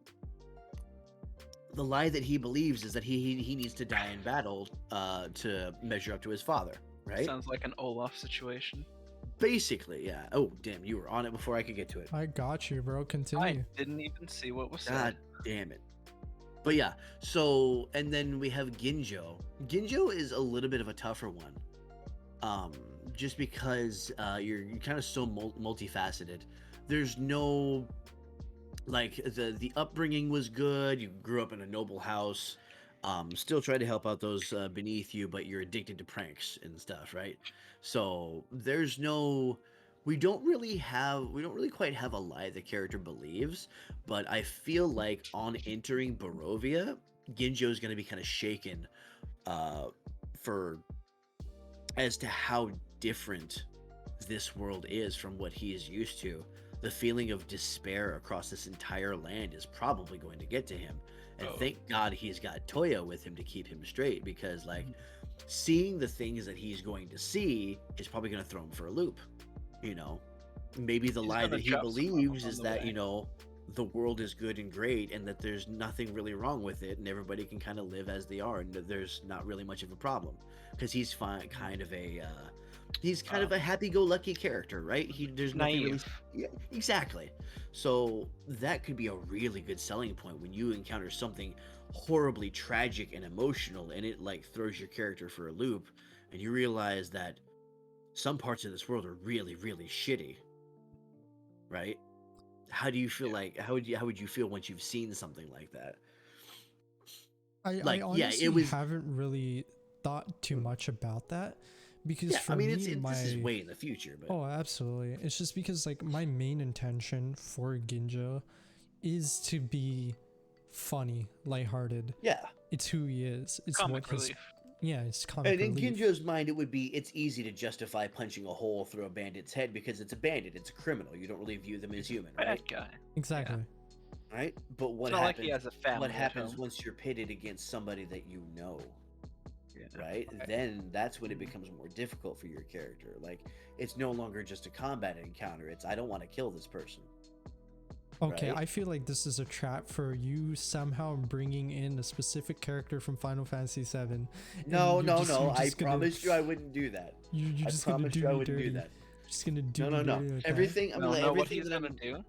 the lie that he believes is that he needs to die in battle to measure up to his father, right? Sounds like an Olaf situation. Basically, yeah. Oh, damn, you were on it before I could get to it. I got you, bro. Continue. I didn't even see what was God said. damn it. But yeah, so, and then we have Ginjo. Ginjo is a little bit of a tougher one. Just because you're kind of so multifaceted. There's no, like, the upbringing was good. You grew up in a noble house. Still try to help out those beneath you, but you're addicted to pranks and stuff, right? So there's no, we don't really quite have a lie the character believes, but I feel like on entering Barovia, Ginjo is going to be kind of shaken as to how different this world is from what he is used to. The feeling of despair across this entire land is probably going to get to him. And thank God he's got Toya with him to keep him straight, because, like, seeing the things that he's going to see is probably going to throw him for a loop. You know, maybe the He's lie gonna that he drop some believes on is the that, way. you know, the world is good and great and that there's nothing really wrong with it and everybody can kind of live as they are and that there's not really much of a problem, because he's kind of a happy-go-lucky character, right? There's nothing really. Naive. Yeah, exactly. So that could be a really good selling point when you encounter something horribly tragic and emotional, and it, like, throws your character for a loop, and you realize that some parts of this world are really, really shitty, right? How do you feel? Like, how would you feel once you've seen something like that? I honestly haven't really thought too much about that, because Yeah, for I mean, me, this is way in the future, but Oh, absolutely. It's just because, like, my main intention for Ginjo is to be funny, lighthearted. yeah. It's who he is. It's Comic what his relief. yeah, it's comic And in relief. Ginjo's mind, it's easy to justify punching a hole through a bandit's head because it's a bandit, it's a criminal. You don't really view them as human, right? Bad guy. Exactly. Right? But what It's not like happens? he has a family. What at happens home. once you're pitted against somebody that you know, Yeah. right? Okay. Then that's when it becomes more difficult for your character. Like, it's no longer just a combat encounter. It's, I don't want to kill this person. Okay, Right? I feel like this is a trap for you somehow bringing in a specific character from Final Fantasy VII. No, and you're no. I just gonna- promised you I wouldn't do that. You're I just gonna promised do you I me wouldn't dirty. do that. Just gonna do No, me no, no. dirty like that. Everything. No, what everything he's that I'm- gonna do?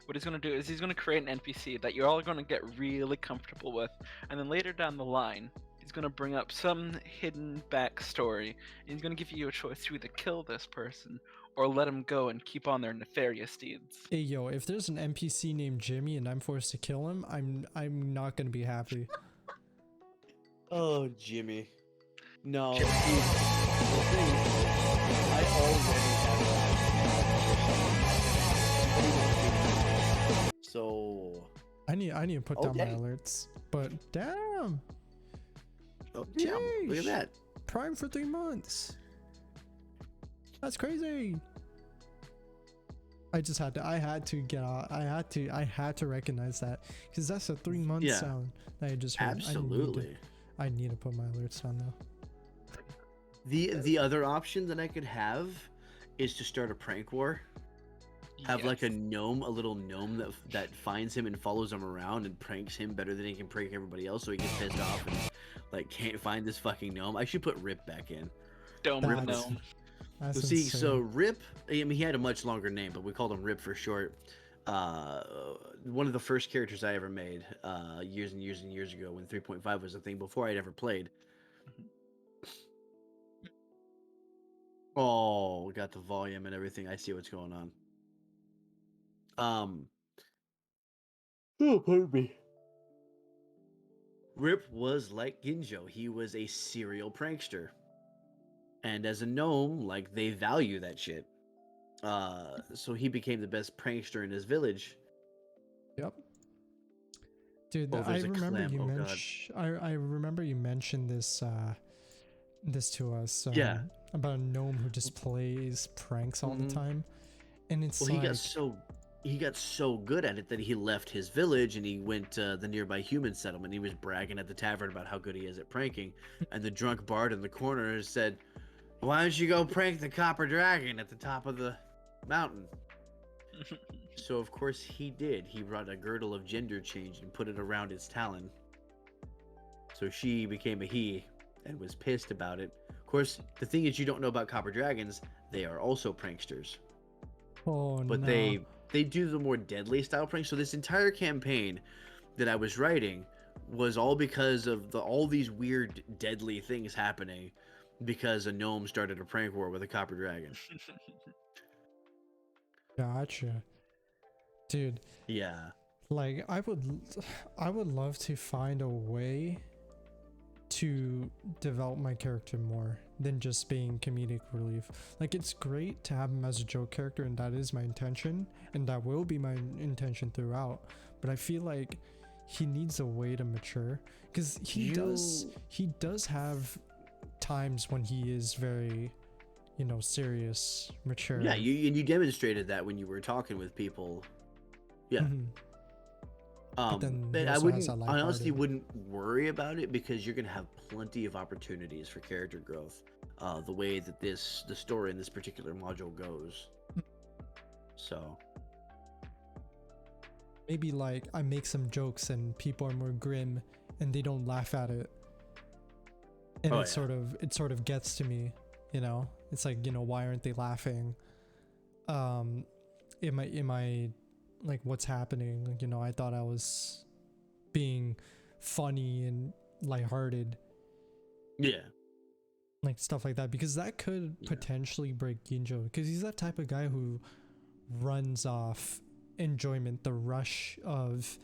What he's gonna do is he's gonna create an NPC that you're all gonna get really comfortable with, and then later down the line, he's gonna bring up some hidden backstory, and he's gonna give you a choice to either kill this person or let him go and keep on their nefarious deeds. Hey yo, if there's an NPC named Jimmy and I'm forced to kill him, I'm not gonna be happy. Oh, Jimmy. No. See, the thing is, I already have a so I need to put Oh, down my dang. alerts. But damn, Oh, damn. Look at Yeesh. that. Prime for 3 months. That's crazy. I just had to. I had to get out. I had to recognize that because that's a 3 month Yeah. sound that I just heard. Absolutely. I need to put my alerts on now. The other option that I could have is to start a prank war. Have like a Yes. gnome, a little gnome that finds him and follows him around and pranks him better than he can prank everybody else, so he gets pissed off and like can't find this fucking gnome. I should put Rip back in. Dome the That's- gnome. That's See, insane. so Rip, I mean, he had a much longer name, but we called him Rip for short. One of the first characters I ever made, years and years and years ago when 3.5 was a thing, before I'd ever played. Oh, got the volume and everything. I see what's going on. Oh, pardon me. Rip was like Ginjo. He was a serial prankster. And as a gnome, like, they value that shit. So he became the best prankster in his village. Yep. Dude, Oh, I there's a remember clam. you Oh, God. mentioned. I remember you mentioned this. This to us. Yeah. About a gnome who just plays pranks all the Mhm. time, and it's Well, like he got so good at it that he left his village and he went to the nearby human settlement. He was bragging at the tavern about how good he is at pranking, and the drunk bard in the corner said, "Why don't you go prank the copper dragon at the top of the mountain?" So of course he did. He brought a girdle of gender change and put it around its talon. So she became a he and was pissed about it. Of course, the thing is, you don't know about copper dragons. They are also pranksters, oh but no. they do the more deadly style pranks. So this entire campaign that I was writing was all because of all these weird deadly things happening because a gnome started a prank war with a copper dragon. Gotcha. Dude, Yeah. like I would love to find a way to develop my character more than just being comedic relief. Like, it's great to have him as a joke character, and that is my intention, and that will be my intention throughout. But I feel like he needs a way to mature, because he does have times when he is very, serious, mature. Yeah, you demonstrated that when you were talking with people. Yeah. Mhm. But then he I also has that honestly lighthearted. wouldn't worry about it because you're gonna have plenty of opportunities for character growth. The way that the story in this particular module goes. So Maybe like I make some jokes and people are more grim and they don't laugh at it, and Oh, it sort of gets to me. It's like, why aren't they laughing? Am I like, what's happening? Like, I thought I was being funny and lighthearted, yeah, like stuff like that, because that could potentially break Ginjo, because he's that type of guy who runs off enjoyment, the rush of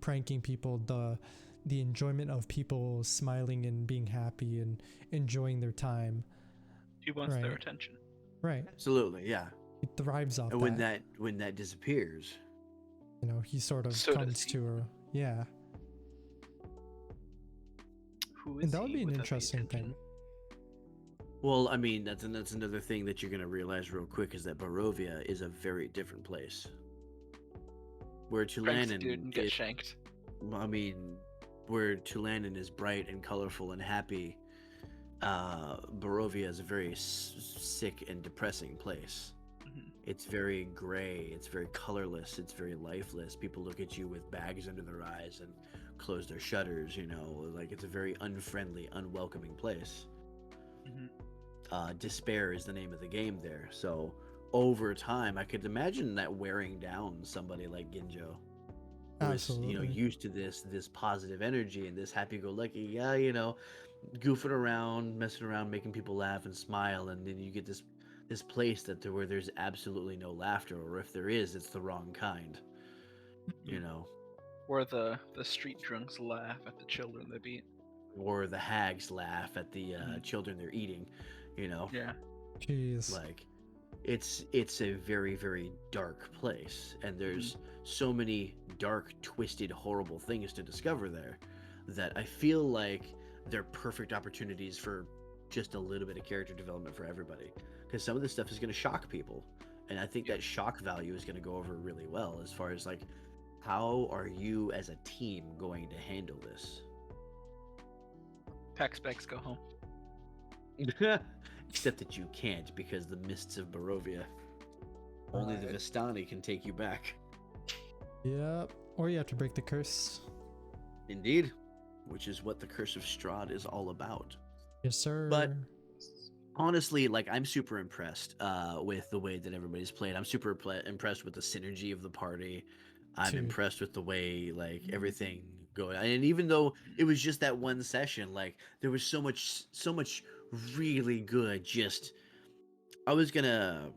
pranking people, the enjoyment of people smiling and being happy and enjoying their time. He wants their Right. attention. Right. absolutely, yeah. He thrives off And that. when that disappears, He sort of So does comes he. to a yeah. Who is And that would he be an without the interesting attention? thing. well, I mean that's another thing that you're gonna realize real quick is that Barovia is a very different place. Where Pranks a dude and get is, shanked. I mean, where Tulanen is bright and colorful and happy, Barovia is a very sick and depressing place. Mhm. It's very gray, it's very colorless, it's very lifeless. People look at you with bags under their eyes and close their shutters, like it's a very unfriendly, unwelcoming place. Mhm. Despair is the name of the game there. So over time, I could imagine that wearing down somebody like Ginjo, who is Absolutely. used to this positive energy and this happy-go-lucky, goofing around, messing around, making people laugh and smile, and then you get this place where there's absolutely no laughter, or if there is, it's the wrong kind. You know, Where the street drunks laugh at the children they beat. or the hags laugh at the Mhm. children they're eating. Yeah. Jeez. Like it's a very, very dark place, and there's so many dark, twisted, horrible things to discover there that I feel like they're perfect opportunities for just a little bit of character development for everybody, because some of this stuff is going to shock people, and I think that shock value is going to go over really well as far as like, how are you as a team going to handle this? Pack specs, go home. Except that you can't, because the mists of Barovia, only the Right. Vistani can take you back. Yep. Or you have to break the curse. Indeed, which is what the Curse of Strahd is all about. Yes, sir. But honestly, like, I'm super impressed with the way that everybody's played. I'm super impressed with the synergy of the party. I'm Dude. impressed with the way like everything going. And even though it was just that one session, like there was so much really good. Just I was going to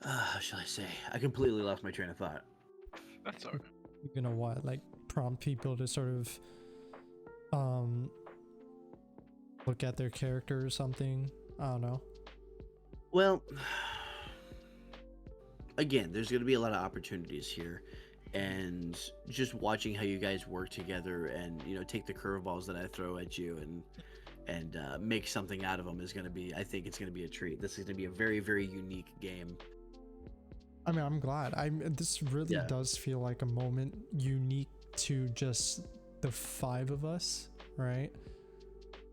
how shall I say? I completely lost my train of thought. That's alright. You're gonna what? Like prompt people to sort of look at their character or something. I don't know. Well, again, there's going to be a lot of opportunities here, and just watching how you guys work together and, you know, take the curveballs that I throw at you and make something out of them is going to be, I think it's going to be a treat. This is going to be a very, very unique game. I mean, I'm glad. This really does feel like a moment unique to just the 5 of us, right?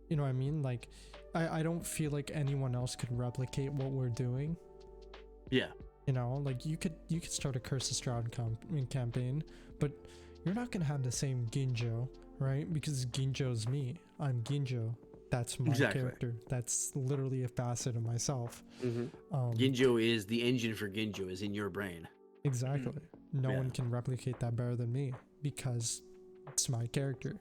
You know what I mean? Like, I don't feel like anyone else could replicate what we're doing. Yeah. You know, like you could start a Curse of Strahd campaign, but you're not gonna have the same Ginjo, right? Because Ginjo's me. I'm Ginjo. That's my character. That's literally a facet of myself. Ginjo is the engine for Ginjo is in your brain. Exactly. No one can replicate that better than me because it's my character,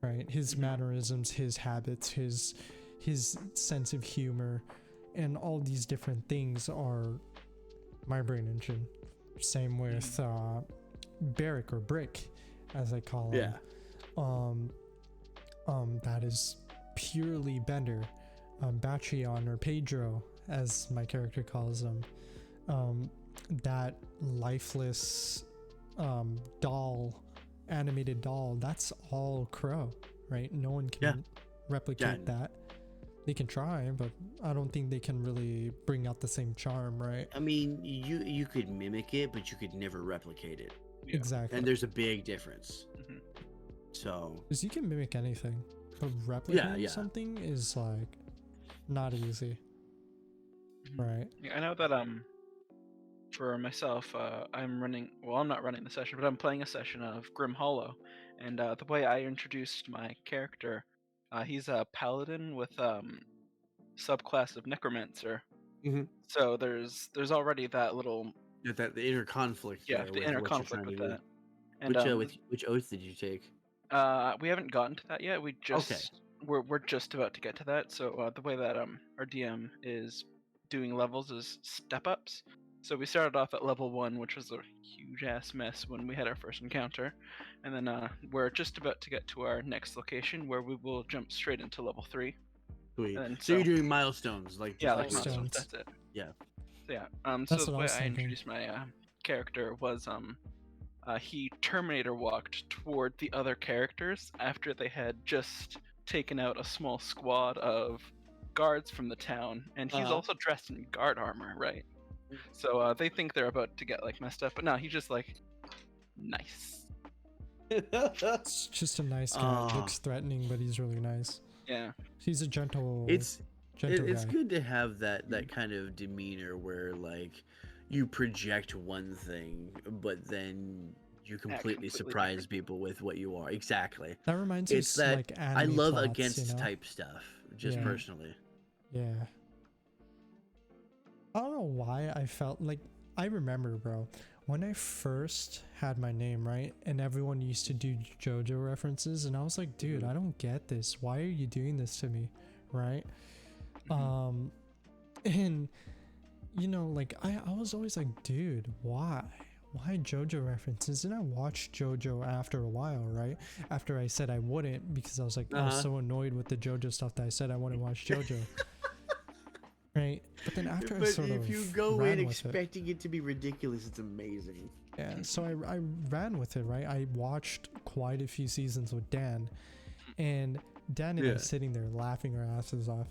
right? His mannerisms, his habits, his sense of humor, and all these different things are my brain engine. Same with Barrick or Brick, as I call him. That is purely Bender. Bachion or Pedro, as my character calls him. That lifeless animated doll, that's all Crow, right? No one can replicate that. They can try, but I don't think they can really bring out the same charm, right? I mean, you could mimic it, but you could never replicate it. Exactly. And there's a big difference. So, because you can mimic anything, but replicating something is like not easy, right? I know that for myself, I'm not running the session, but I'm playing a session of Grim Hollow, and the way I introduced my character, he's a paladin with subclass of necromancer. So there's already that little the inner conflict. The inner conflict with that. And which oath did you take? We haven't gotten to that yet. We just we're just about to get to that. So the way that our DM is doing levels is step ups. So we started off at level 1, which was a huge ass mess when we had our first encounter, and then we're just about to get to our next location where we will jump straight into level 3. Sweet. So you're doing milestones, like milestones. That's it. Yeah. So the way I introduced my character was he Terminator walked toward the other characters after they had just taken out a small squad of guards from the town, and he's also dressed in guard armor, right? So they think they're about to get like messed up, but no, he's just like nice. It's just a nice guy. Looks threatening, but he's really nice. Yeah, he's a gentle. It's guy. good to have that kind of demeanor where like you project one thing, but then you completely surprise people with what you are. Exactly. That reminds me. It's that like I love plots, against type stuff, just personally. Yeah. I don't know why I felt like I remember, bro, when I first had my name, right, and everyone used to do JoJo references, and I was like, dude, I don't get this. Why are you doing this to me, right? And you know, like I was always like, dude, why Why JoJo references? And I watched JoJo after a while, right? After I said I wouldn't, because I was like, I was so annoyed with the JoJo stuff that I said I wouldn't watch JoJo. Right? But then after I But sort if of you go ran in with it, expecting it to be ridiculous, it's amazing. yeah, so I ran with it, right? I watched quite a few seasons with Dan, and Dan and I Yeah. sitting there laughing our asses off,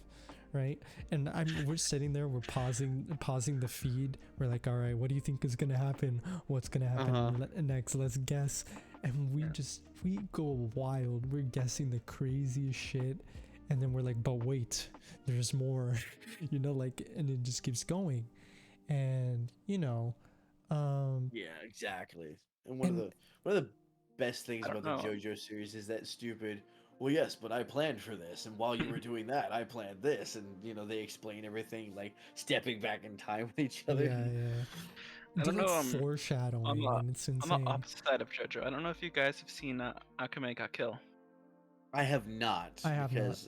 right? And we're sitting there, we're pausing the feed. We're like, all right, what do you think is gonna happen? What's gonna happen next? Let's guess. And we go wild. We're guessing the craziest shit, and then we're like, but wait, there's more, you know, like, and it just keeps going, and you know. Yeah, exactly. And one of the best things I about don't the know. JoJo series is that stupid. Well, yes, but I planned for this, and while you were doing that, I planned this, and they explain everything like stepping back in time with each other. Yeah, yeah. I They're don't like know. On foreshadowing, the and it's on the insane. opposite side of JoJo, I don't know if you guys have seen Akame ga Kill. I have not. I have not. Because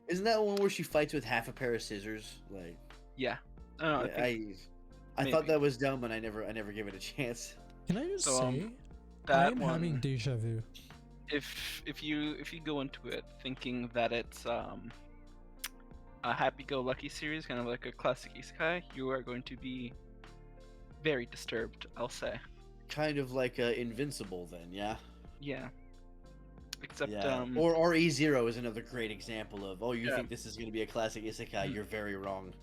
isn't that one where she fights with half a pair of scissors? Like, Yeah. I don't know. yeah, I think I thought maybe. that was dumb, and I never gave it a chance. Can I just So, say, I that am one. having deja vu. If you go into it thinking that it's a happy-go-lucky series, kind of like a classic isekai, you are going to be very disturbed, I'll say. Kind of like Invincible, then, yeah. Yeah. Except Yeah. Or E0 is another great example of, you Yeah. think this is going to be a classic isekai, you're very wrong.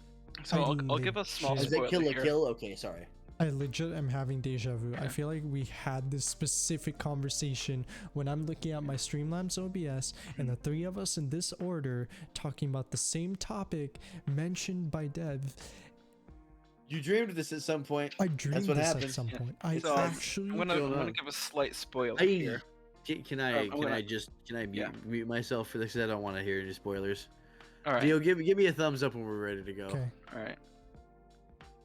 so I I'll give a small legit- Is it spoiler Kill la here. Kill? Okay, sorry. I legit am having deja vu. I Yeah. feel like we had this specific conversation when I'm looking at my Streamlabs OBS, and the three of us in this order talking about the same topic mentioned by Dev. You dreamed of this at some point. I dreamed what this happened. at some Yeah. point. I So, actually. I'm going gonna on? give a slight spoiler I, here. can I I'm gonna- mute, mute myself for this? I don't want to hear any spoilers. All right. Dio, give me a thumbs up when we're ready to go. Okay. All right.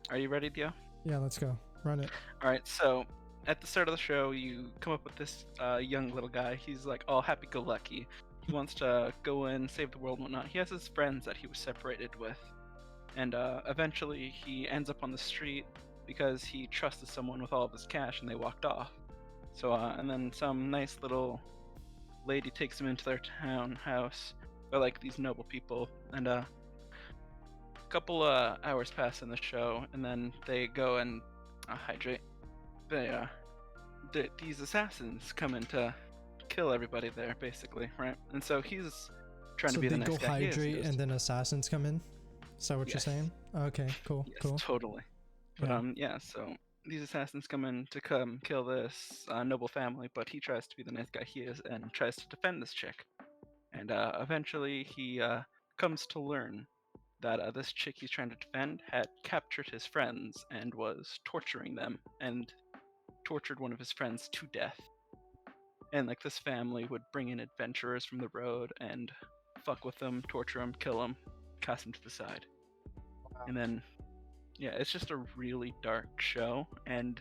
Are you ready, Dio? Yeah, let's go. Run it. All right. So at the start of the show, you come up with this young little guy. He's like all happy-go-lucky. He wants to go in, save the world, and whatnot. He has his friends that he was separated with, and eventually he ends up on the street because he trusted someone with all of his cash, and they walked off. So and then some nice little lady takes him into their townhouse. They're like these noble people, and a couple hours pass in the show, and then they go and hydrate. These assassins come in to kill everybody there, basically, right? And so he's trying So to be they the go nice guy. He is, hydrate, and then assassins come in. Is that what you're Yes. saying? Okay, cool, yes, cool. totally. But Yeah. so these assassins come in to come kill this noble family, but he tries to be the nice guy he is and tries to defend this chick. And eventually he comes to learn that this chick he's trying to defend had captured his friends and was torturing them and tortured one of his friends to death. And like this family would bring in adventurers from the road and fuck with them, torture them, kill them, cast them to the side. And then yeah, it's just a really dark show, and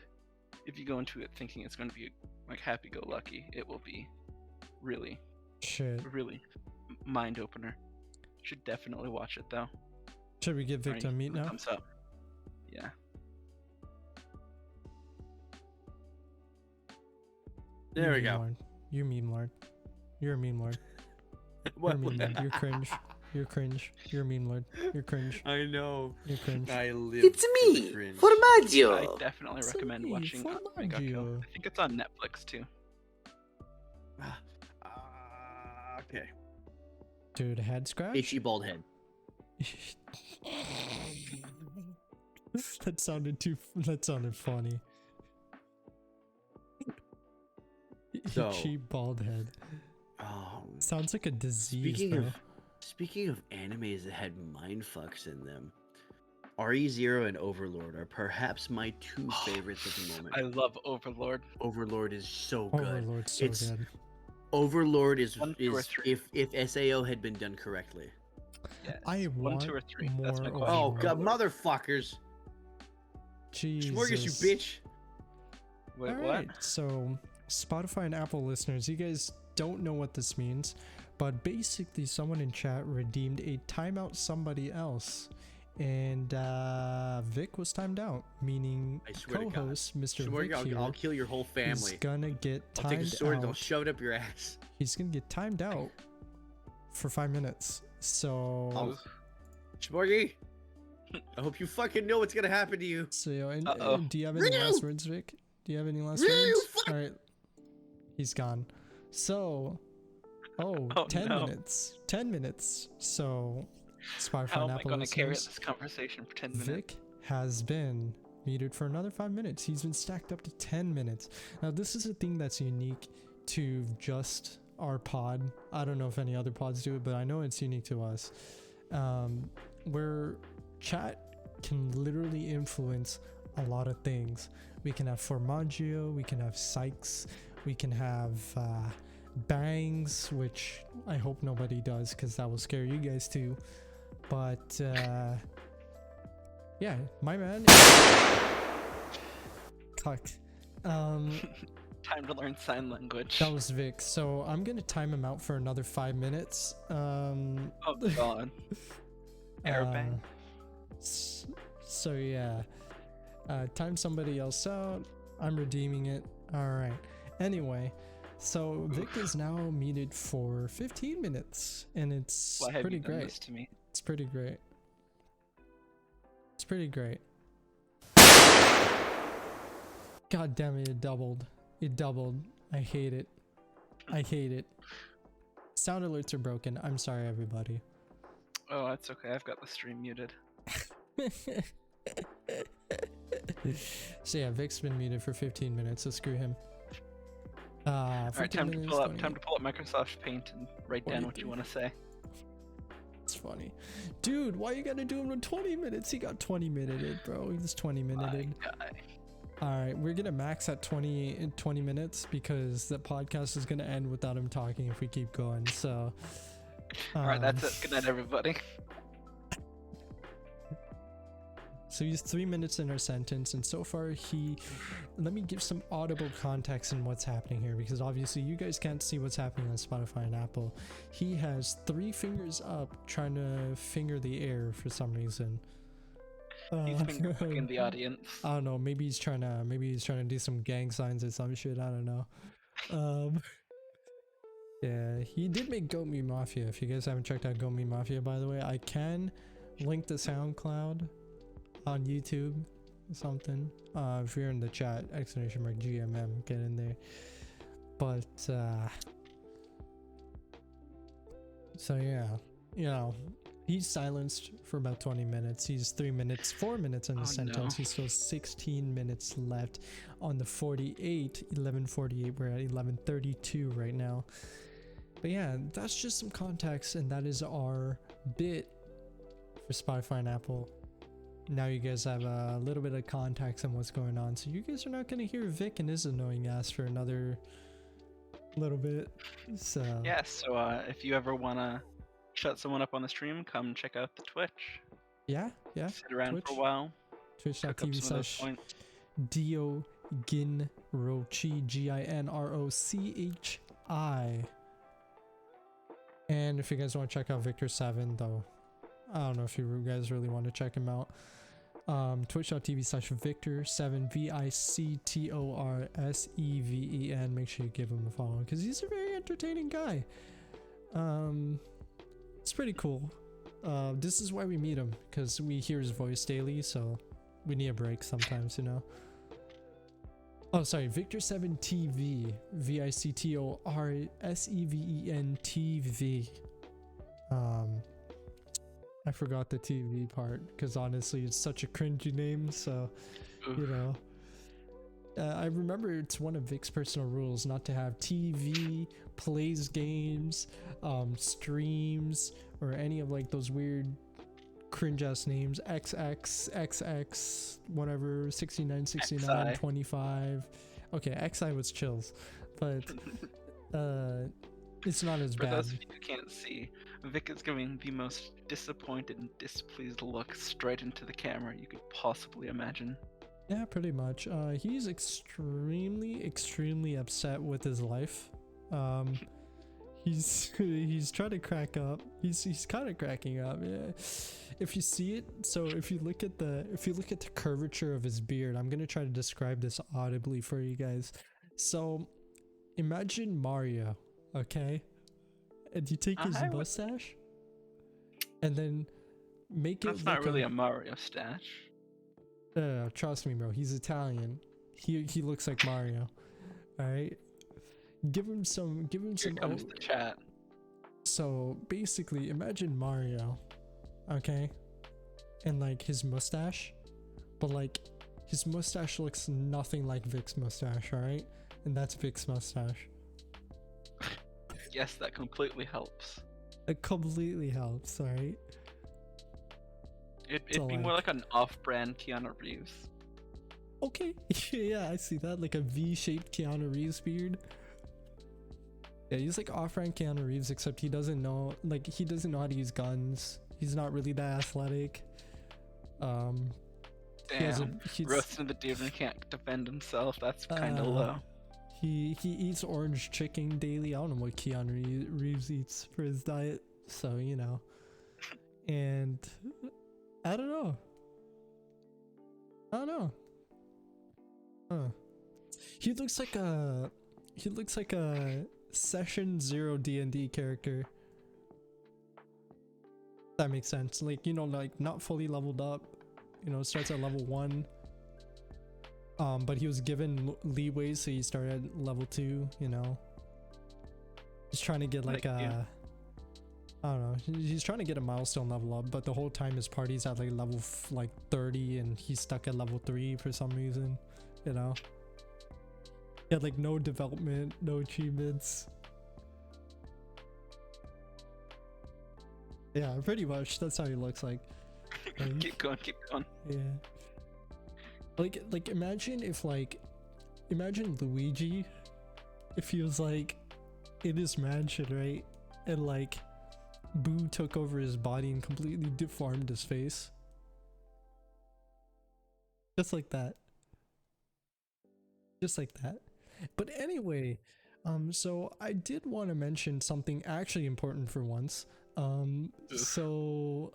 if you go into it thinking it's going to be like happy-go-lucky, it will be really, Shit. really mind opener. Should definitely watch it though. Should we give Victor a meet now? Thumbs up. Yeah. There we You meme go. lord. You meme lord. You're a meme lord. You're What? a meme lord. You're cringe. You're cringe. You're a meme lord. You're cringe. I know. You're cringe. I live. It's for the me, cringe. I Formaggio. definitely It's recommend me, watching Akame ga Kill. Formaggio. I think it's on Netflix too. Okay. Dude, head scratch? Itchy bald head. That sounded funny. So- Itchy bald head. Sounds like a disease, bro. Speaking of animes that had mindfucks in them, RE0 and Overlord are perhaps my two favorites at the moment. I love Overlord. Overlord is so good. Overlord's so It's- good. Overlord is 1, 2, or 3. if SAO had been done correctly. Yes. I 1, want 2, or 3. more That's my question. Oh Overlord. god, motherfuckers! Jesus. Smorgas, you bitch! Wait, All what? right, so Spotify and Apple listeners, you guys don't know what this means, but basically someone in chat redeemed a timeout somebody else And Vic was timed out, meaning I swear to God. co-host Mr. Shimori, Vic here I'll kill your whole is family. gonna get I'll take a timed sword and I'll out. shove it up your ass. He's gonna get timed out for 5 minutes. So, Oh. Shimori, I hope you fucking know what's gonna happen to you. and, Uh-oh. do you have any Ryu! last words, Vic? Do you have any last Ryu, words? fuck! All right, he's gone. So, Oh, 10 no. minutes. 10 minutes. So, Spotify How and am I Apple going to carry listeners, this conversation for 10 minutes? Vic has been muted for another 5 minutes. He's been stacked up to 10 minutes. Now, this is a thing that's unique to just our pod. I don't know if any other pods do it, but I know it's unique to us. Where chat can literally influence a lot of things. We can have formaggio, we can have Sykes, we can have bangs, which I hope nobody does because that will scare you guys too. But yeah, my man. Fuck. Time to learn sign language. That was Vic. So I'm gonna time him out for another 5 minutes. Oh god. Airbang. So yeah, time somebody else out. I'm redeeming it. All right. Anyway, so Vic is now muted for 15 minutes, and it's Why have pretty you done great. this to me? It's pretty great. It's pretty great. God damn it! It doubled. It doubled. I hate it. I hate it. Sound alerts are broken. I'm sorry, everybody. Oh, that's okay. I've got the stream muted. So yeah, Vic's been muted for 15 minutes, so screw him. All right, 15 time to minutes, pull up. 20. Time to pull up Microsoft Paint and write down what you want to say. It's funny. Dude, why you gotta do him in 20 minutes? He got 20 minuted, bro. He was 20 minuted. Guy. Alright, we're gonna max at 20 minutes because the podcast is gonna end without him talking if we keep going. So All right, that's it. Good night, everybody. So he's 3 minutes in our sentence, and so far let me give some audible context in what's happening here, because obviously you guys can't see what's happening on Spotify and Apple. He has 3 fingers up trying to finger the air for some reason. He's finger fucking the audience. I don't know, maybe he's trying to do some gang signs or some shit, I don't know. Yeah, he did make Goat Meat Mafia. If you guys haven't checked out Goat Meat Mafia, by the way, I can link the SoundCloud on YouTube or something. If you're in the chat, !GMM, get in there. But so yeah, you know, he's silenced for about 20 minutes. He's 4 minutes in the sentence. No. He's still 16 minutes left on the 11:48. We're at 11:32 right now. But yeah, that's just some context, and that is our bit for Spotify and Apple. Now you guys have a little bit of context on what's going on, so you guys are not going to hear Vic and his annoying ass for another little bit. So Yeah, so if you ever want to shut someone up on the stream, come check out the Twitch. yeah, Sit around Twitch. for a while. Cook up some of those Twitch.tv/DioGinrochi, points. GINROCHI. And if you guys want to check out Victor7, though, I don't know if you guys really want to check him out. Twitch.tv/Victor7, VICTORSEVEN. Make sure you give him a follow because he's a very entertaining guy. It's pretty cool. This is why we meet him, because we hear his voice daily, so we need a break sometimes, you know. Oh, sorry, Victor7 TV, VICTORSEVEN TV. I forgot the TV part because honestly, it's such a cringy name. So, you know, I remember it's one of Vic's personal rules not to have TV, plays games, streams, or any of like those weird cringe ass names. XX, whatever, 69, 69, XI. 25. Okay, XI was chills, but it's not as For bad. those of you who can't see, Vic is giving the most disappointed and displeased look straight into the camera you could possibly imagine. Yeah, pretty much. He's extremely upset with his life. he's trying to crack up. He's kind of cracking up. Yeah. If you see it, so if you look at the curvature of his beard, I'm gonna try to describe this audibly for you guys. So imagine Mario, okay? And you take his mustache and then make it. That's not really a Mario stash. No, trust me, bro. He's Italian. He looks like Mario. All right. Give him some. Here comes the chat. So basically, imagine Mario, okay, and like his mustache, but like his mustache looks nothing like Vic's mustache, all right? And that's Vic's mustache. Yes, that completely helps. It completely helps, all right? It'd be more like an off-brand Keanu Reeves. Okay, yeah, I see that, like a V-shaped Keanu Reeves beard. Yeah, he's like off-brand Keanu Reeves, except he doesn't know how to use guns. He's not really that athletic. Damn, roasting the dude and can't defend himself. That's kind of low. He eats orange chicken daily. I don't know what Keanu Reeves eats for his diet, so you know. And I don't know. He looks like a Session 0 D&D character. That makes sense. Like, you know, like not fully leveled up. You know, starts at level 1. But he was given leeway, so he started at level 2, you know. He's trying to get like a... I don't know. He's trying to get a milestone level up, but the whole time his party's at like level 30 and he's stuck at level 3 for some reason, you know. He had like no development, no achievements. Yeah, pretty much. That's how he looks like. Keep going. Yeah. Like imagine Luigi, if he was like in his mansion, right? And like Boo took over his body and completely deformed his face. Just like that. But anyway, so I did want to mention something actually important for once. So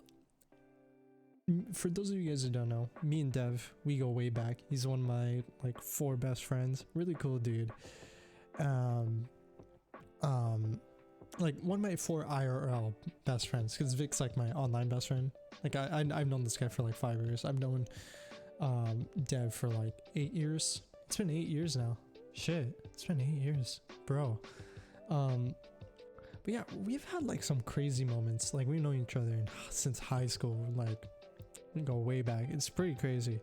for those of you guys who don't know, me and Dev, we go way back. He's one of my like 4 best friends. Really cool dude. Like one of my 4 IRL best friends, because Vic's like my online best friend. Like I've known this guy for like 5 years. I've known Dev for like 8 years. It's been 8 years now. Shit, it's been 8 years, bro. But yeah, we've had like some crazy moments. Like we've known each other since high school. Like we go way back. It's pretty crazy.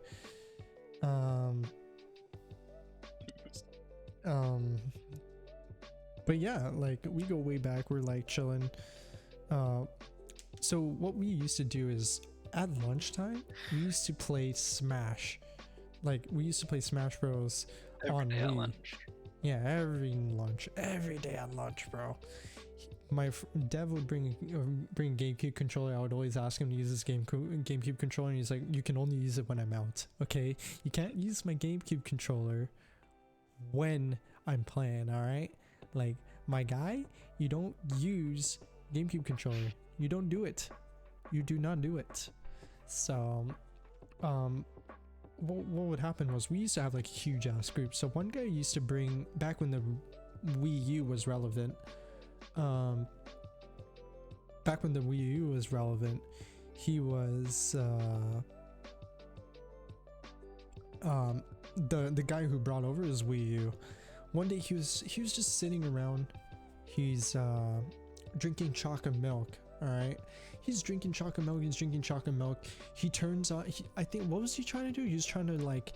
But yeah, like we go way back. We're like chilling. So what we used to do is at lunchtime we used to play Smash. Like we used to play Smash Bros on Wii. Lunch. Yeah, every day at lunch, bro. Dev would bring GameCube controller. I would always ask him to use this GameCube controller, and he's like, "You can only use it when I'm out. Okay, you can't use my GameCube controller when I'm playing. All right, like my guy, you don't use GameCube controller. You don't do it. You do not do it." So, what would happen was we used to have like a huge ass group. So one guy used to bring, back when the Wii U was relevant, he was the guy who brought over his Wii U. One day he was just sitting around. He's drinking chocolate milk. All right, he's drinking chocolate milk. He turns on, I think, what was he trying to do? He was trying to like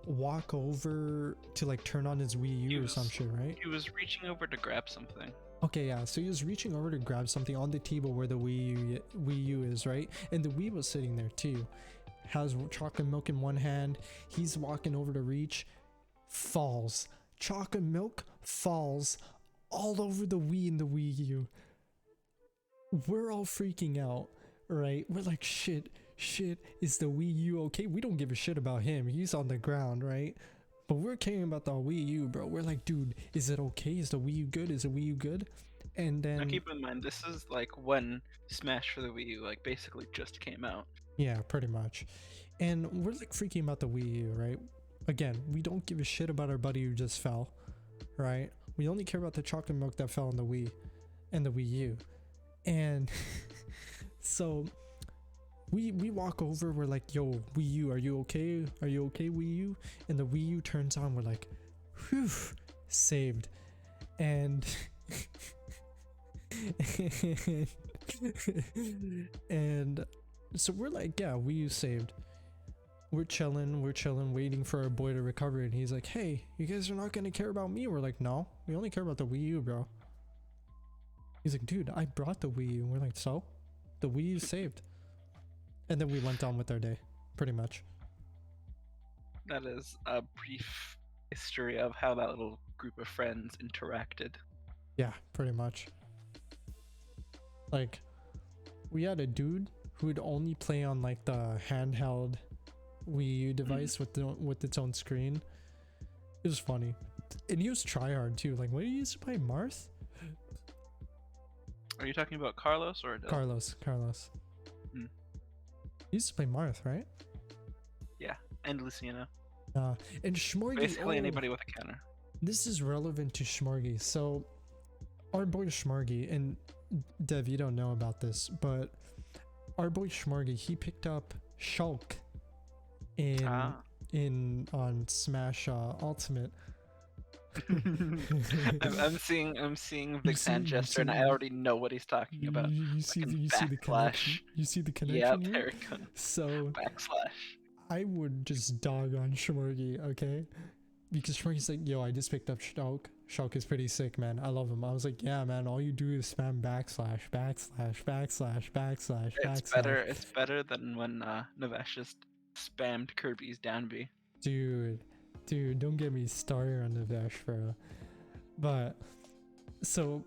walk over to like turn on his Wii U or some shit, right? He was reaching over to grab something. Okay, yeah, so he was reaching over to grab something on the table where the Wii U is, right? And the Wii was sitting there too. Has chocolate milk in one hand. He's walking over to reach, falls. Chocolate milk falls all over the Wii and the Wii U. We're all freaking out, right? We're like, shit, is the Wii U okay? We don't give a shit about him. He's on the ground, right? But we're caring about the Wii U, bro. We're like, dude, is it okay? Is the Wii U good? And Now then keep in mind, this is like when Smash for the Wii U like basically just came out. yeah, pretty much. And we're like freaking about the Wii U, right? Again, we don't give a shit about our buddy who just fell, right? We only care about the chocolate milk that fell on the Wii and the Wii U. And so we walk over, we're like, yo, Wii U, are you okay? Are you okay, Wii U? And the Wii U turns on, we're like, whew, saved. And and so we're like, yeah, Wii U saved. We're chilling, waiting for our boy to recover. And he's like, hey, you guys are not gonna care about me? We're like, no, we only care about the Wii U, bro. He's like, dude, I brought the Wii U. We're like, so? The Wii U saved. And then we went on with our day, pretty much. That is a brief history of how that little group of friends interacted. Yeah, pretty much. Like, we had a dude who would only play on like the handheld Wii U device with its own screen. It was funny. And he was tryhard too. Like, what did he used to play? Marth? Are you talking about Carlos or Adele? Carlos. Hmm. He used to play Marth, right? Yeah, and Luciano. And Schmorgy. Basically anybody with a counter. This is relevant to Schmorgy. So, our boy Schmorgy, and Dev, you don't know about this, but our boy Schmorgy, he picked up Shulk on Smash Ultimate. I'm seeing Vic's hand gesture, and I already know what he's talking about. You see the connection. You see the connection. Yeah, here? there it goes. So Backslash. I would just dog on Schmorgy, okay? Because Schmorgy's like, yo, I just picked up Shulk. Shulk is pretty sick, man. I love him. I was like, yeah, man. All you do is spam backslash. It's better than when Navesh just spammed Kirby's down B. Dude, don't get me started on the Dash, bro. But so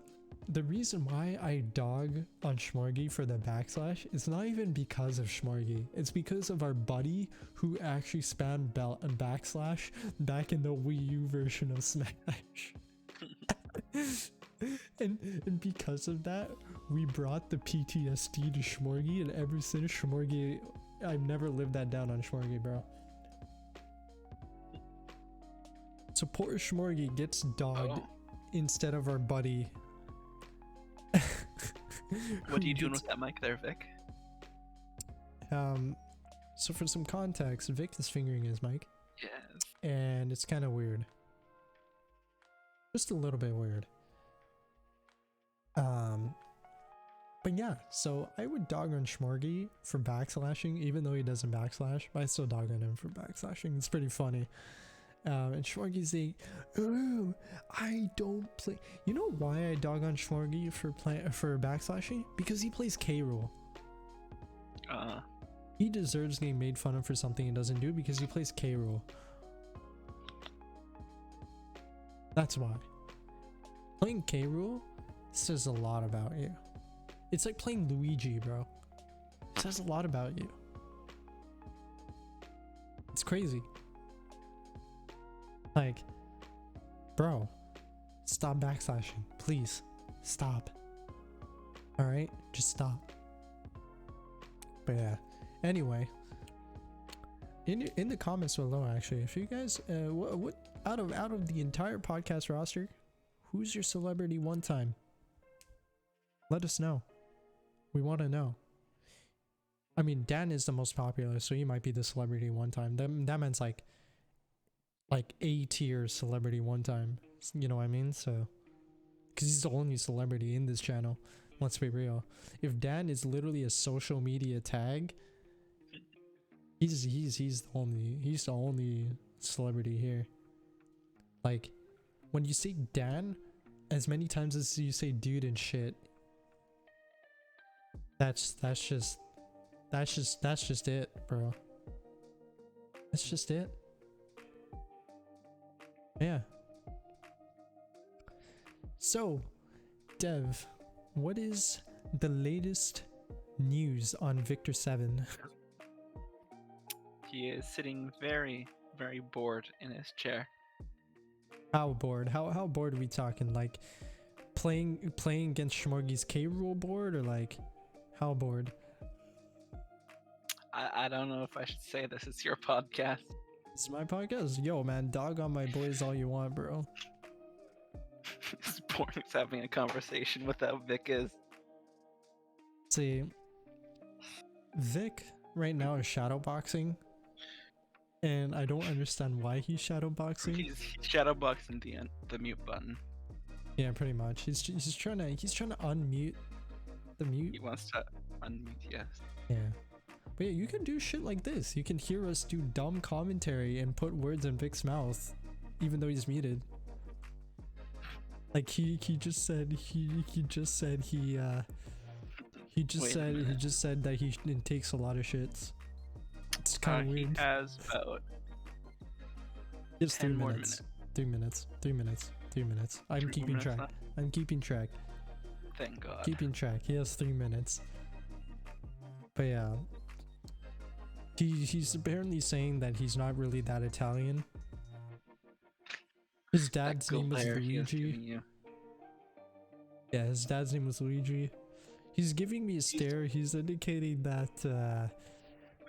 the reason why I dog on Schmorgy for the backslash is not even because of Schmorgy. It's because of our buddy who actually spammed backslash back in the Wii U version of Smash. and because of that, we brought the PTSD to Schmorgy, and ever since Schmorgy, I've never lived that down on Schmorgy, bro. So poor Schmorgy gets dogged instead of our buddy. What are you doing with that mic there, Vic? So for some context, Vic is fingering his mic. Yes. And it's kind of weird. Just a little bit weird. But yeah, so I would dog on Schmorgy for backslashing, even though he doesn't backslash, but I still dog on him for backslashing. It's pretty funny. And Schmorgy's like, oh, I don't play. You know why I dog on Schmorgy for backslashing? Because he plays K. Rool. He deserves getting made fun of for something he doesn't do because he plays K. Rool. That's why. Playing K. Rool says a lot about you. It's like playing Luigi, bro. It says a lot about you. It's crazy. Like, bro, stop backslashing. Please, stop. Alright? Just stop. But yeah. Anyway. In the comments below, actually, if you guys, what out of the entire podcast roster, who's your celebrity one time? Let us know. We want to know. I mean, Dan is the most popular, so he might be the celebrity one time. That man's like A tier celebrity one time. You know what I mean? So, because he's the only celebrity in this channel. Let's be real. If Dan is literally a social media tag, he's the only celebrity here. Like, when you say Dan, as many times as you say dude and shit, that's just it, bro. That's just it. Yeah. So, Dev, what is the latest news on Victor 7? He is sitting very, very bored in his chair. How bored? How bored are we talking? Like playing against Schmorgy's K rule board, or like how board? I don't know if I should say this. It's your podcast. It's my podcast. Yo, man, dog on my boys all you want, bro. It's boring as having a conversation without Vic is. See, Vic right now is shadowboxing, and I don't understand why he's shadowboxing. He's shadowboxing the mute button. Yeah, pretty much. He's trying to unmute the mute. He wants to unmute, yes. Yeah. But yeah, you can do shit like this. You can hear us do dumb commentary and put words in Vic's mouth, even though he's muted. Like he just said that he takes a lot of shits. It's kind of weird. He has about Just 10 3 more minutes. 3 minutes. 3 minutes. 3 minutes. I'm 3 keeping minutes track. left? I'm keeping track. Thank God. Keeping track. He has 3 minutes. But yeah. He's apparently saying that he's not really that Italian. His dad's name was Luigi. Yeah, his dad's name was Luigi. He's giving me a stare. He's indicating that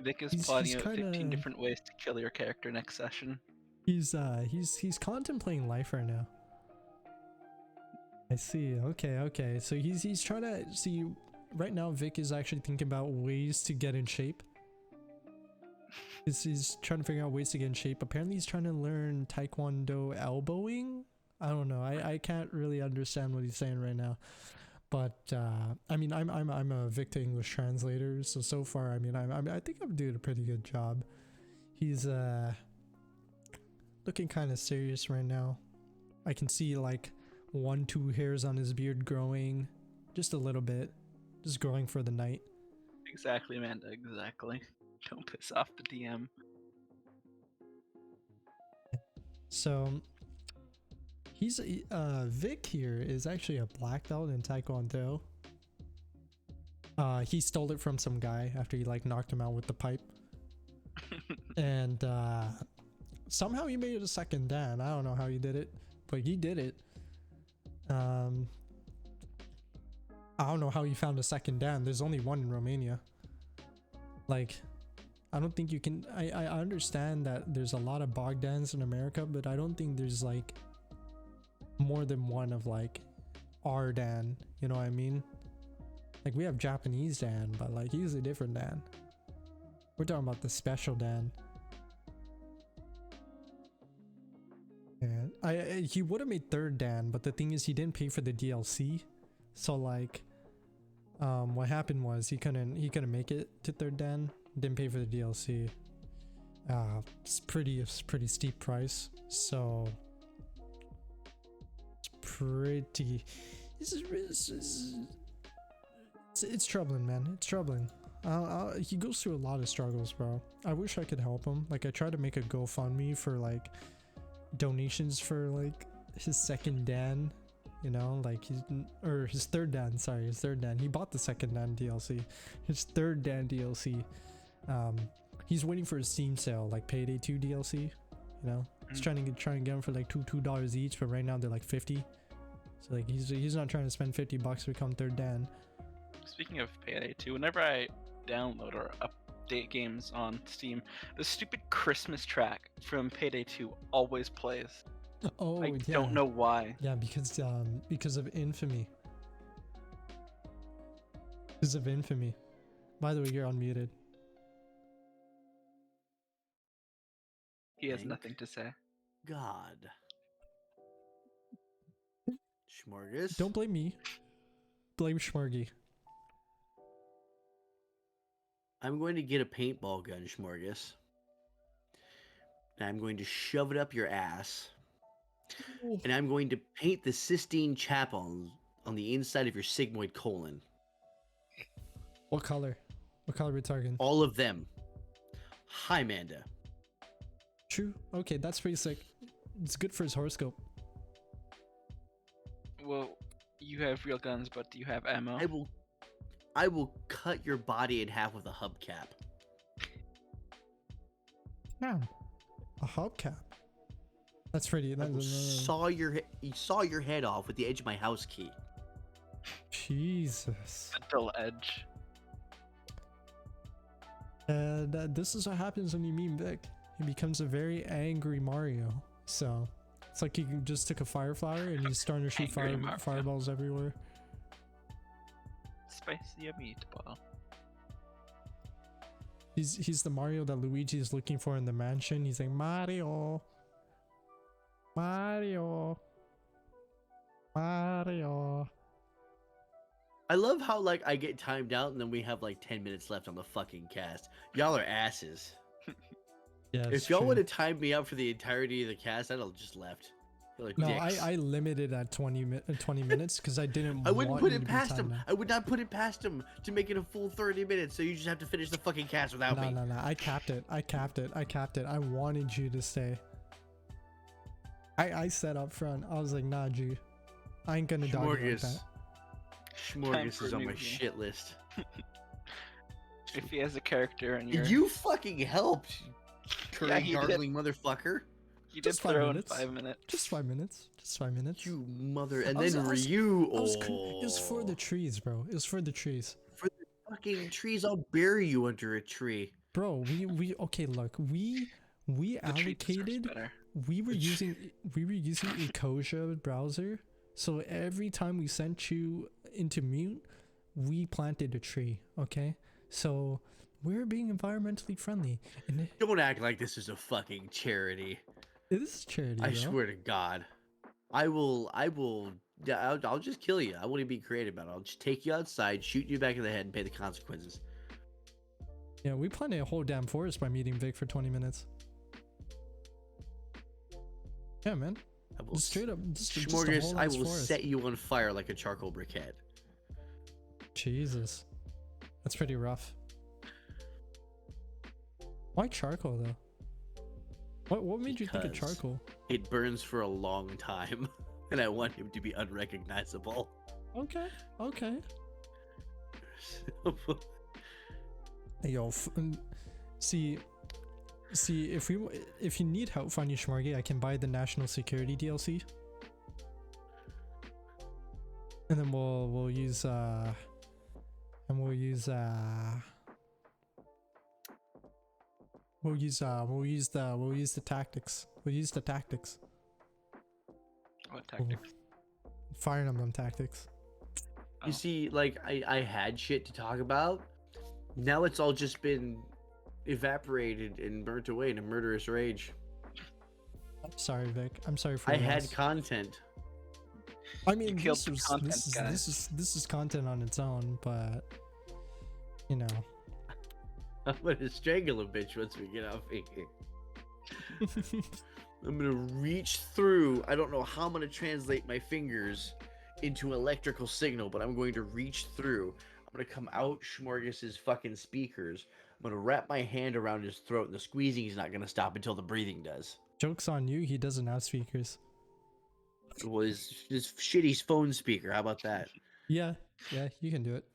Vic is plotting out 15 different ways to kill your character next session. he's contemplating life right now. I see. Okay. So he's trying to see right now. Vic is actually thinking about ways to get in shape. He's trying to figure out ways to get in shape. Apparently he's trying to learn Taekwondo elbowing. I don't know. I can't really understand what he's saying right now. But I mean, I'm a Vic to English translator, so far I mean I think I'm doing a pretty good job. He's looking kind of serious right now. I can see like 1-2 hairs on his beard growing, just a little bit, just growing for the night. Exactly, Amanda. Exactly. Don't piss off the DM. So he's Vic here is actually a black belt in Taekwondo. He stole it from some guy after he like knocked him out with the pipe. And somehow he made it a second dan. I don't know how he did it, but he did it. I don't know how he found a second dan. There's only one in Romania. Like, I don't think you can. I understand that there's a lot of Bogdans in America, but I don't think there's like more than one of like our Dan. You know what I mean? Like we have Japanese Dan, but like he's a different Dan. We're talking about the special Dan. And he would have made third Dan, but the thing is he didn't pay for the DLC. So like what happened was he couldn't make it to third Dan. Didn't pay for the DLC. It's pretty steep price. So it's troubling, man. It's troubling. He goes through a lot of struggles, bro. I wish I could help him. Like I tried to make a GoFundMe for like donations for like his second Dan, you know, like his third Dan. Sorry, his third Dan. He bought the second Dan DLC. His third Dan DLC. He's waiting for a Steam sale, like Payday 2 DLC. You know, he's trying to get them for like $2 each, but right now they're like 50. So like he's not trying to spend $50 to become third Dan. Speaking of Payday 2, whenever I download or update games on Steam, the stupid Christmas track from Payday 2 always plays. Oh, I yeah. don't know why. Yeah, because of infamy. Because of infamy. By the way, you're unmuted. He has nothing to say. God. Schmorgus. Don't blame me. Blame Schmorgy. I'm going to get a paintball gun, Schmorgus. And I'm going to shove it up your ass. Oh. And I'm going to paint the Sistine Chapel on the inside of your sigmoid colon. What color? What color are we targeting? All of them. Hi, Amanda. True. Okay, that's pretty sick. It's good for his horoscope. Well, you have real guns, but do you have ammo? I will cut your body in half with a hubcap. Damn. A hubcap. That's pretty. You saw your head off with the edge of my house key. Jesus. A dull edge. And this is what happens when you meet Vic. He becomes a very angry Mario. So it's like he just took a fire flower and he's starting to shoot Angry Mario. fireballs everywhere. Spicy meatball. He's the Mario that Luigi is looking for in the mansion. He's like, Mario, Mario, Mario. I love how like I get timed out and then we have like 10 minutes left on the fucking cast. Y'all are asses. Yeah, If y'all would have timed me out for the entirety of the cast, I'd have just left. You're like, no, dicks. I limited at 20 minutes because I didn't. I wouldn't want put you it to be past timed him. out. I would not put it past him to make it a full 30 minutes. So you just have to finish the fucking cast without me. No. I capped it. I wanted you to stay. I said up front. I was like, nah, G. I ain't gonna dog you like that. Schmorgus is on my shit list. If he has a character and you're... You fucking helped, Yeah, he did. gargling motherfucker. You did Just 5 throw in minutes. 5 minutes. Just 5 minutes. Just 5 minutes. You mother. And I was- then I was- Ryu. It was for the trees, bro. It was for the trees. For the fucking trees, I'll bury you under a tree. Bro, we okay, look. We The tree deserves allocated better. we were using Ecosia browser. So every time we sent you into mute, we planted a tree, okay? So we're being environmentally friendly. And Don't act like this is a fucking charity. it is charity, I bro. swear to God. Yeah, I'll just kill you. I won't even be creative about it. I'll just take you outside, shoot you back in the head, and pay the consequences. Yeah, we planted a whole damn forest by meeting Vic for 20 minutes. Yeah, man. I will, Just straight up, just a Schmorgus, whole I ass will forest. set you on fire like a charcoal briquette. Jesus. That's pretty rough. Why charcoal though? What made you think of Because charcoal? It burns for a long time, and I want him to be unrecognizable. Okay, okay. Hey, yo, see, if you need help finding Schmorgy, I can buy the National Security DLC, and then we'll use the tactics. We'll use the tactics. What tactics? Fire Emblem tactics. You see, like, I had shit to talk about. Now it's all just been evaporated and burnt away in a murderous rage. I'm sorry, Vic. I'm sorry for I your had loss. content. I mean, killed this the was content, this guys. is content on its own, but you know. I'm gonna strangle a bitch once we get off of here. I'm gonna reach through. I don't know how I'm gonna translate my fingers into electrical signal, but I'm going to reach through. I'm gonna come out Schmorgus's fucking speakers. I'm gonna wrap my hand around his throat, and the squeezing is not gonna stop until the breathing does. Joke's on you. He doesn't have speakers. It was his shitty phone speaker. How about that? Yeah, you can do it.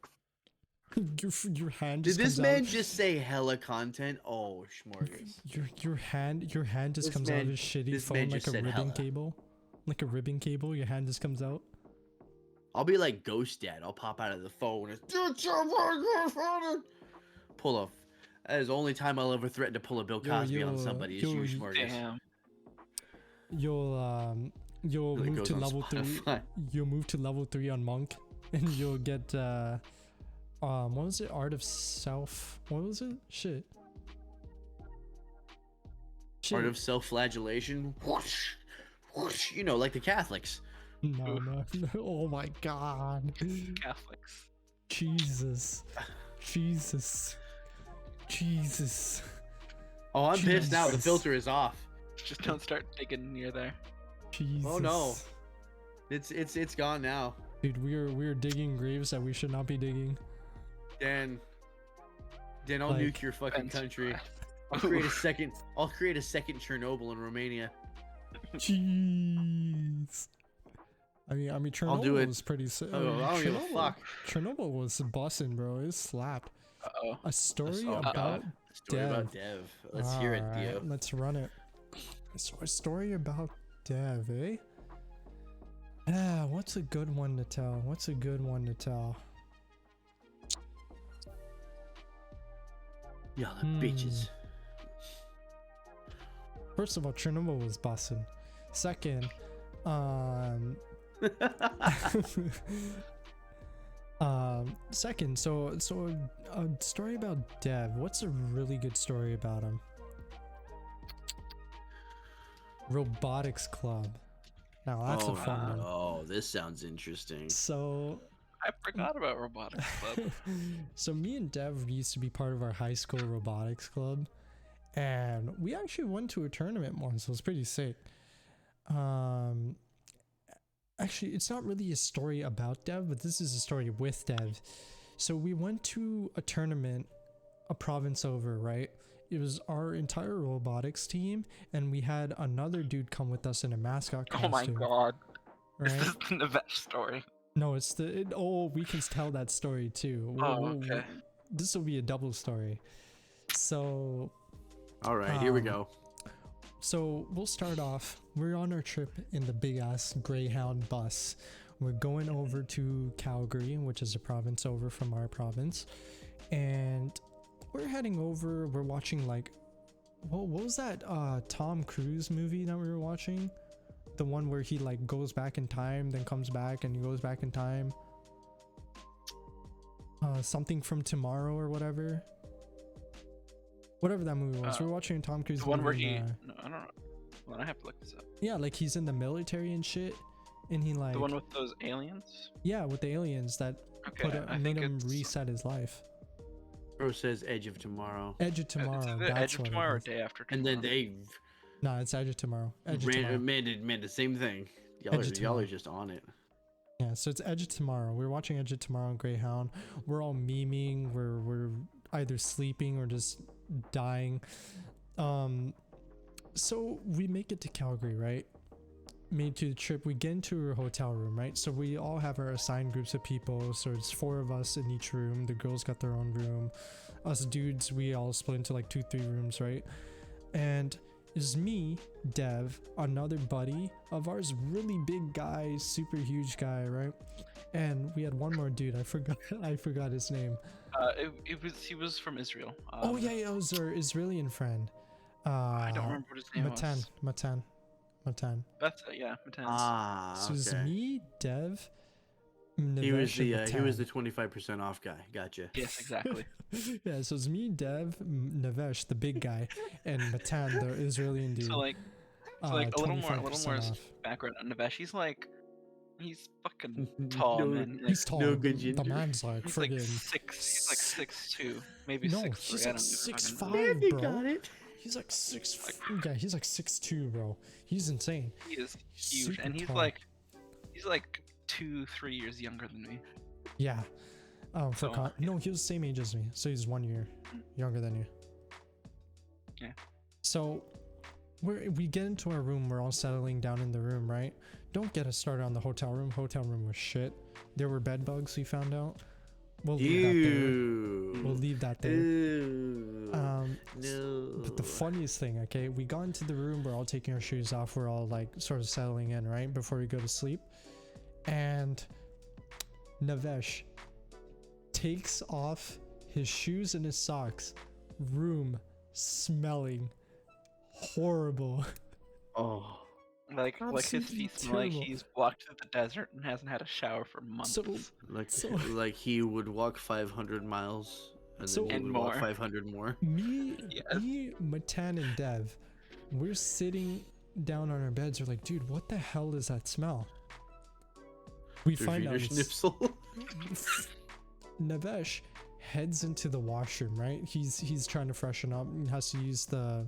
Your hand Did just this comes man out. just say hella content? Oh, Schmorgus. Your hand just This comes out of man- his shitty this phone man like just a said ribbon hella. cable. Like a ribbon cable, your hand just comes out. I'll be like Ghost Dad. I'll pop out of the phone and pull off. That is the only time I'll ever threaten to pull a Bill Cosby on somebody. Is you, Schmorgus. Damn. You'll Really move goes to on level 3. Spotify. You'll move to level 3 on Monk, and you'll get what was it? Art of Self. What was it? Shit. Art of self-flagellation. Whoosh, whoosh. You know, like the Catholics. No. Oh my God. Catholics. Jesus. Oh, I'm pissed now. The Jesus. filter is off. Just don't start digging near there. Jesus. Oh no. It's gone now. Dude, we're digging graves that we should not be digging. Dan, I'll Like- nuke your fucking country. I'll create a second Chernobyl in Romania. Jeez. I mean, Chernobyl do it. was pretty. Oh, I don't give a fuck. Chernobyl was bussin', bro. It slapped. Uh-oh. A story Oh, about Story about Dev. Dev. Let's hear it, Alright, Theo. Let's run it. So a story about Dev, eh? What's a good one to tell? What's a good one to tell? Y'all are bitches. First of all, Chernobyl was bussin'. Second, second, so a story about Dev. What's a really good story about him? Robotics Club. Now that's a fun one. Oh, this sounds interesting. So I forgot about Robotics Club. so me and Dev used to be part of our high school robotics club, and we actually went to a tournament once. So it was pretty sick. Actually, it's not really a story about Dev, but this is a story with Dev. So we went to a tournament a province over, right? It was our entire robotics team, and we had another dude come with us in a mascot costume. Oh my god. Right? This is the best story. No, it's we can tell that story too. Okay. This will be a double story. So All right, here we go. So we'll start off. We're on our trip in the big ass Greyhound bus. We're going over to Calgary, which is a province over from our province, and we're heading over. We're watching like, what was that Tom Cruise movie that we were watching? The one where he like goes back in time, then comes back, and he goes back in time. Something from Tomorrow or whatever. Whatever that movie was. We're watching Tom Cruise. The one where movie, he. No, I don't know. Well, I have to look this up. yeah, like he's in the military and shit, and he like The one with those aliens? yeah, with the aliens that Okay, I made think him it's reset his life. Bro says Edge of Tomorrow. Edge of It's Tomorrow. either That's Edge of what it Tomorrow or is. Day After And Tomorrow. then they No, it's Edge of Tomorrow. Edge of Tomorrow. man, the same thing. Y'all Edge of y'all Tomorrow. are just on it. Yeah, so it's Edge of Tomorrow. We're watching Edge of Tomorrow and Greyhound. We're all memeing. We're either sleeping or just dying. So we make it to Calgary, right? Made to the trip. We get into a hotel room, right? So we all have our assigned groups of people. So it's 4 of us in each room. The girls got their own room. Us dudes, we all split into like 2-3 rooms, right? And it's me, Dev, another buddy of ours, really big guy, super huge guy, right? And we had one more dude. I forgot his name. He was from Israel. Oh yeah, it was our Israeli friend. I don't remember what his name was. Matan. That's it, yeah, Matans. Ah, So it's okay. me, Dev, He was Navesh, and the Matan. 25% off guy. Gotcha. Yes, exactly. Yeah, so it's me, Dev, Navesh, the big guy, and Matan, the Israeli dude. So like a little more 25% off. background on Navesh. He's fucking tall, No, man. Like, He's tall. no good The ginger. man's like he's like friggin' he's like 6'2", maybe No, 6'3". he's I like don't know. 6'5", He bro. got it. He's like yeah, he's like 6'2", bro. He's insane. He is He's huge, super and he's tall. like 2-3 years younger than me. Yeah. So, No, he was the same age as me, so he's 1 year younger than you. Yeah. So we get into our room. We're all settling down in the room, right? Don't get us started on the hotel room. Hotel room was shit. There were bed bugs. We found out. We'll leave that there. Ew. We'll leave that there. Ew. No. But the funniest thing, okay, we got into the room. We're all taking our shoes off. We're all like sort of settling in, right, before we go to sleep. And Navesh takes off his shoes and his socks. Room smelling horrible. Oh. Like his Absolutely feet smell like terrible. he's walked through the desert and hasn't had a shower for months. So Like he would walk 500 miles and So- then he And would walk more. 500 more. Yes. me, Matan, and Dev, we're sitting down on our beds. We're like, dude, what the hell is that smell? We Your find out Wiener it's Schnitzel. Navesh heads into the washroom, right? He's trying to freshen up and has to use the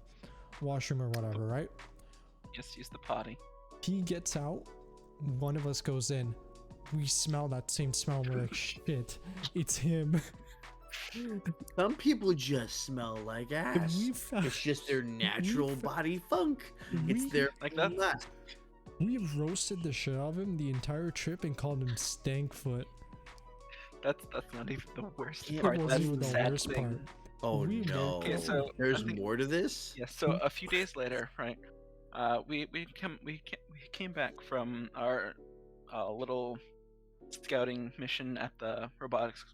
washroom or whatever, right? Yes, use the potty. He gets out. One of us goes in. We smell that same smell. We're like, shit, it's him. Some people just smell like ass. We found, It's just their natural found- body funk. we, It's their Like that? lust. we roasted the shit out of him the entire trip and called him Stankfoot. That's not even the worst Yeah, part. It That's wasn't even the the sad worst thing. part. Oh We no. Okay, so There's I think- more to this? Yeah, so a few days later, right? We came back from our a little scouting mission at the robotics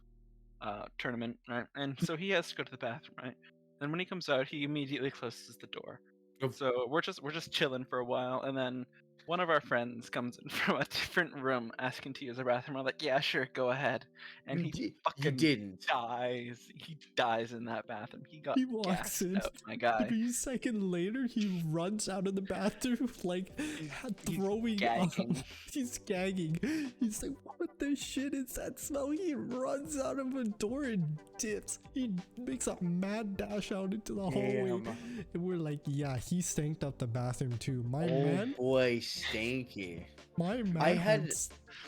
tournament, right? And so he has to go to the bathroom, right? And when he comes out, he immediately closes the door. Oh. So we're just chilling for a while, and then one of our friends comes in from a different room asking to use the bathroom. I'm like, yeah, sure, go ahead. And he You fucking didn't. dies. He dies in that bathroom. He got He walks gassed in. out, my guy. 3 seconds later, he runs out of the bathroom like He's throwing up. gagging. He's gagging. He's like, what the shit is that smell? He runs out of a door and dips. He makes a mad dash out into the hallway. Damn. And we're like, yeah, he stanked up the bathroom too. My Oh man, boy, stanky. my man I had had-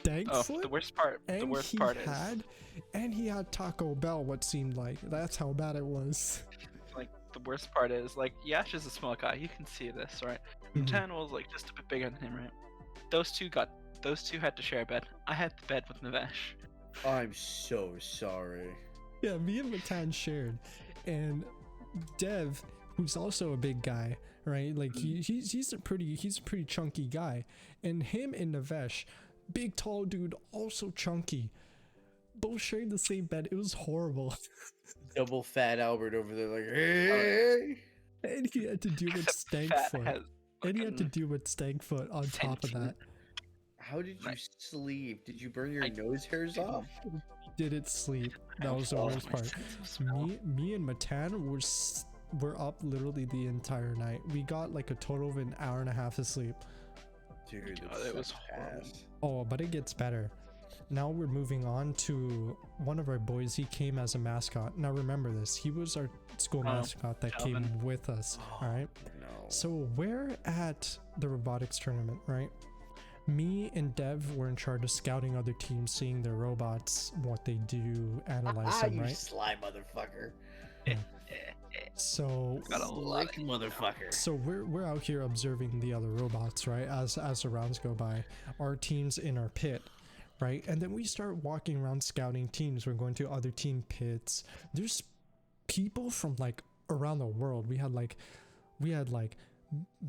stank Oh, foot. the worst part. The And worst he part is had, and he had Taco Bell. What seemed like that's how bad it was. like the worst part is like Yash is a small guy. You can see this, right? Mhm. Tan was like just a bit bigger than him, right? Those two had to share a bed. I had the bed with Navesh. I'm so sorry. Yeah, me and Matan shared, and Dev, who's also a big guy, right? Like he's a pretty chunky guy, and him and Navesh, big tall dude, also chunky, both sharing the same bed. It was horrible, Double fat Albert over there, like, hey. and he had to deal with Except stank Fat foot, has and he had to fucking deal with stank foot on top of that. How did you Right. sleep? Did you burn your I nose hairs off? Didn't sleep. That was the lost worst my part. sense of smell. Me and Matan were up literally the entire night. We got like a total of an hour and a half of sleep. Dude, Oh, that's that was such horrible. ass. Oh, but it gets better. Now we're moving on to one of our boys. He came as a mascot. Now remember this. He was our school Oh, mascot that came Calvin. with us. All right. No. So we're at the robotics tournament, right? Me and Dev were in charge of scouting other teams, seeing their robots, what they do, analyze them, you right? sly motherfucker. So Got a lot Slick motherfucker. So we're out here observing the other robots, right? As the rounds go by, our team's in our pit, right? And then we start walking around scouting teams. We're going to other team pits. There's people from like around the world. We had like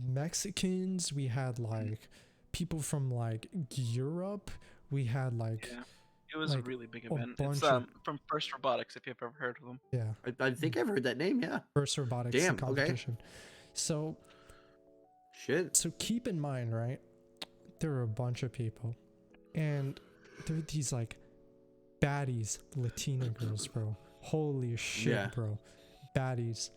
Mexicans. We had like people from like Europe. We had like Yeah. It was a like, really big a event. It's bunch of- from First Robotics, if you've ever heard of them. yeah, I think I've heard that name, yeah. first robotics Damn, okay. competition. So Shit. So keep in mind, right? There are a bunch of people, and there are these like baddies, Latina girls, bro. Holy shit, Yeah. bro. Baddies.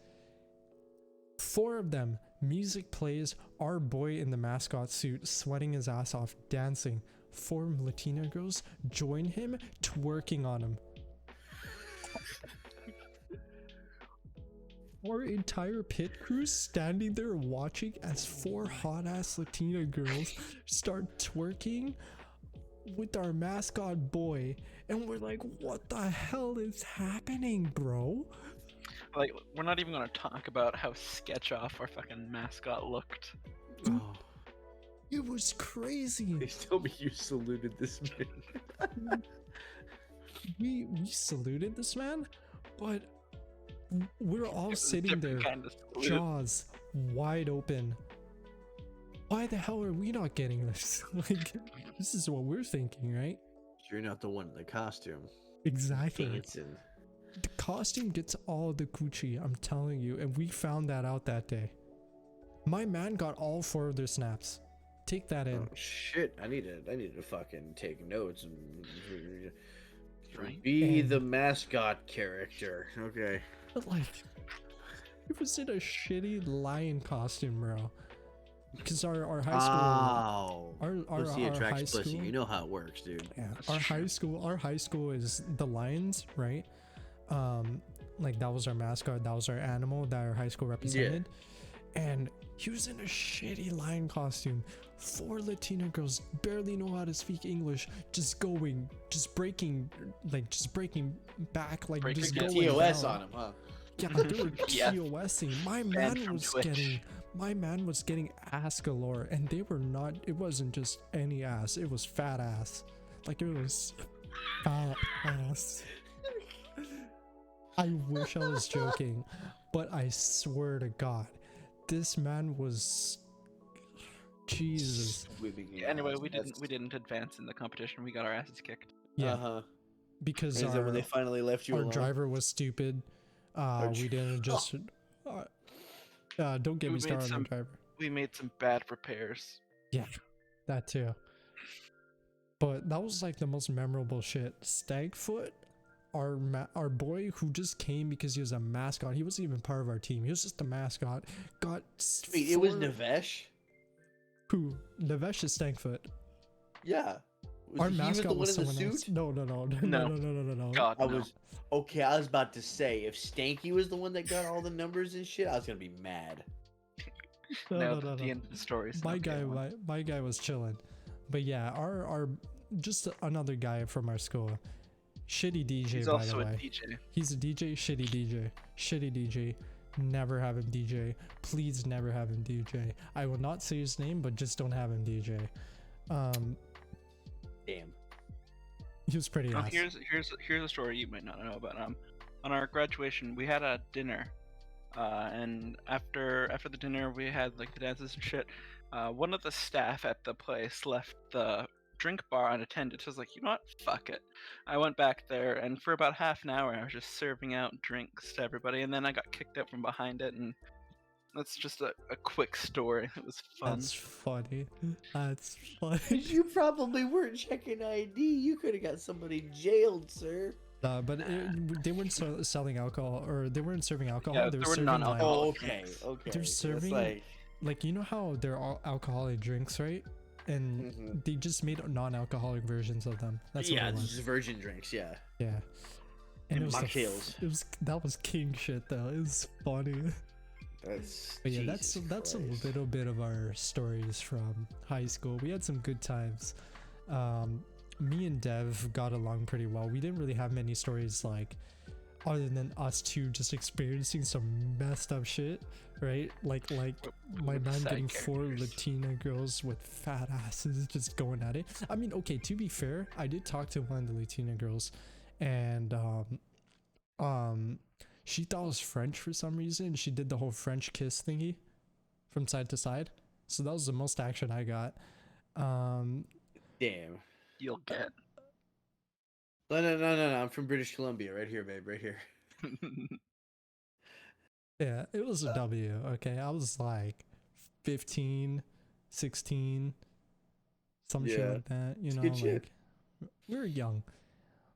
4 of them. Music plays. Our boy in the mascot suit, sweating his ass off, dancing. 4 Latina girls join him, twerking on him. Our entire pit crew standing there watching as 4 hot ass Latina girls start twerking with our mascot boy, and we're like, what the hell is happening, bro? Like, we're not even gonna talk about how sketch off our fucking mascot looked. Oh, It was crazy. please tell me you saluted this man. We saluded this man, but we're all It was a sitting there, different kind of salute. jaws wide open. Why the hell are we not getting this? Like, this is what we're thinking, right? You're not the one in the costume. Exactly. Dancing. The costume gets all the coochie, I'm telling you, and we found that out that day. My man got all 4 of their snaps. Take that in. Oh shit! I need to fucking take notes. Right. Be And- the mascot character. Okay. But like, it was in a shitty lion costume, bro. Because our high school, our Pussy high attracts pussy. school, You know how it works, dude. yeah, That's our true. high school is the lions, right? Like that was our mascot, that was our animal that our high school represented. And he was in a shitty lion costume. 4 Latina girls barely know how to speak English, just breaking back, like Breaking just the going TOS down. on him, huh? Yeah, they were Yeah. TOSing. My Banned man from was Twitch. getting ass galore, and they were not. It wasn't just any ass. It was fat ass. Like it was fat ass. I wish I was joking, but I swear to God, this man was Jesus. Yeah, anyway, we didn't advance in the competition. We got our asses kicked. Yeah, Uh-huh. because And then when they finally left you our alone. driver was stupid. We didn't adjust. Don't get We me made started on some- the driver. We made some bad repairs. Yeah, that too. But that was like the most memorable shit. Stagfoot, our boy who just came because he was a mascot. He wasn't even part of our team. He was just a mascot. Got Wait, it was Nevesh? Who? Nevesh is Stagfoot. Yeah. Our He was mascot the one was in the someone else. suit? No. No. God, I no. was okay. I was about to say if Stanky was the one that got all the numbers and shit, I was gonna be mad. No, the end of the story. is My not guy, the one. my guy was chilling. But yeah, our just another guy from our school. Shitty DJ, He's by also the a way. DJ. He's a DJ, shitty DJ. Shitty DJ. Never have him DJ. Please never have him DJ. I will not say his name, but just don't have him DJ. Damn. He was pretty ass. Here's a story you might not know about. On our graduation, we had a dinner, and after the dinner, we had like the dances and shit. One of the staff at the place left the drink bar unattended. So I was like, you know what? Fuck it. I went back there, and for about half an hour, I was just serving out drinks to everybody, and then I got kicked out from behind it, and that's just a quick story. It was fun. That's funny. That's funny. You probably weren't checking ID. You could have got somebody jailed, sir. But they weren't selling alcohol, or they weren't serving alcohol. Yeah, they were there were serving non-alcoholic okay. They're serving like you know how they're all alcoholic drinks, right? And they just made non-alcoholic versions of them. That's what it was. just virgin drinks. Yeah. Yeah. And it was mocktails. that was king shit though. It was funny. But yeah, that's a little bit of our stories from high school. We had some good times. Me and Dev got along pretty well. We didn't really have many stories like other than us two just experiencing some messed up shit, right? Like my man getting 4 Latina girls with fat asses just going at it. I mean, okay, to be fair, I did talk to one of the Latina girls, and she thought it was French for some reason. She did the whole French kiss thingy from side to side. So that was the most action I got. Damn. You'll get. No. I'm from British Columbia, right here, babe, right here. Yeah, it was a W. Okay, I was like 15, 16, some shit like that. You know, like we were young.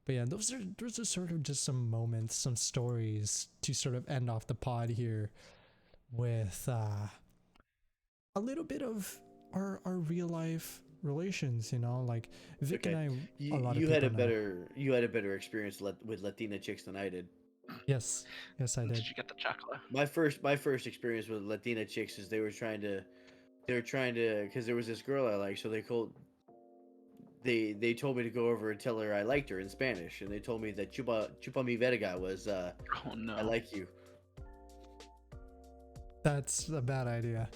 But yeah, those are sort of just some moments, some stories to sort of end off the pod here with a little bit of our real life relations, you know, like Vic and I. You had a better experience with Latina chicks than I did. Yes, I did. Did you get the chocolate? My first experience with Latina chicks is they were trying to, because there was this girl I liked, so they told me to go over and tell her I liked her in Spanish, and they told me that chupa mi verga was oh no, I like you. That's a bad idea,